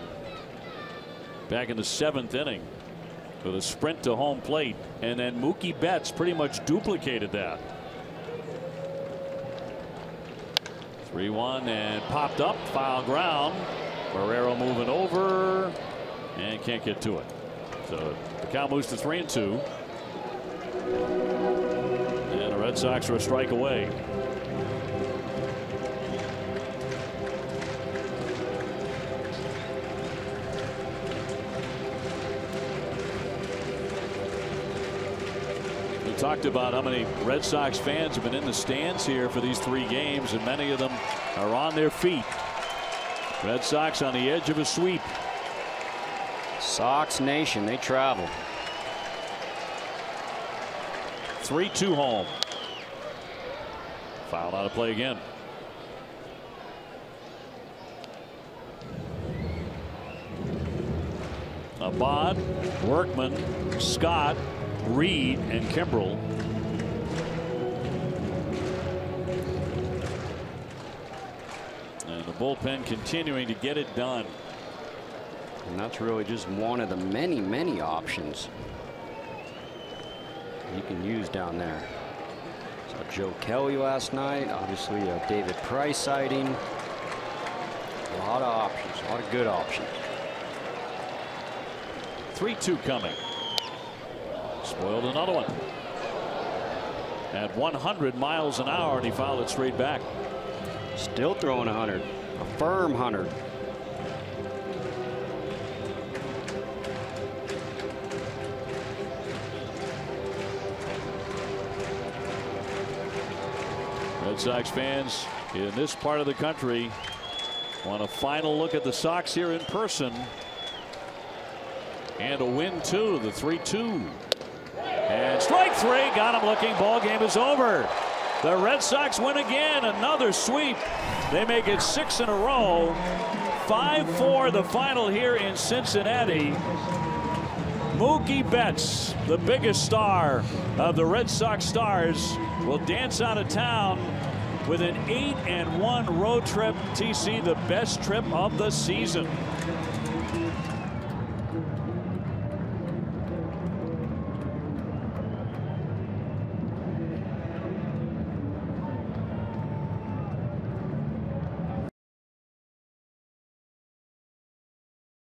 back in the 7th inning with a sprint to home plate, and then Mookie Betts pretty much duplicated that. 3-1 and popped up, foul ground. Barrero moving over and can't get to it. So the count moves to 3-2. And the Red Sox are a strike away. We talked about how many Red Sox fans have been in the stands here for these 3 games, and many of them are on their feet. Red Sox on the edge of a sweep. Sox Nation, they travel. 3-2 home. Foul out of play again. Abad, Workman, Scott, Reed, and Kimbrel. And the bullpen continuing to get it done. And that's really just one of the many options you can use down there. So Joe Kelly last night, obviously a David Price sighting. A lot of options, a lot of good options. 3-2 coming. Spoiled another one. At 100 miles an hour, and he fouled it straight back. Still throwing 100, a firm 100. Red Sox fans in this part of the country want a final look at the Sox here in person. And a win too, the 3-2. And strike 3, got him looking. Ball game is over. The Red Sox win again, another sweep. They make it 6 in a row. 5-4 the final here in Cincinnati. Mookie Betts, the biggest star of the Red Sox stars, will dance out of town with an 8-1 road trip. TC, the best trip of the season.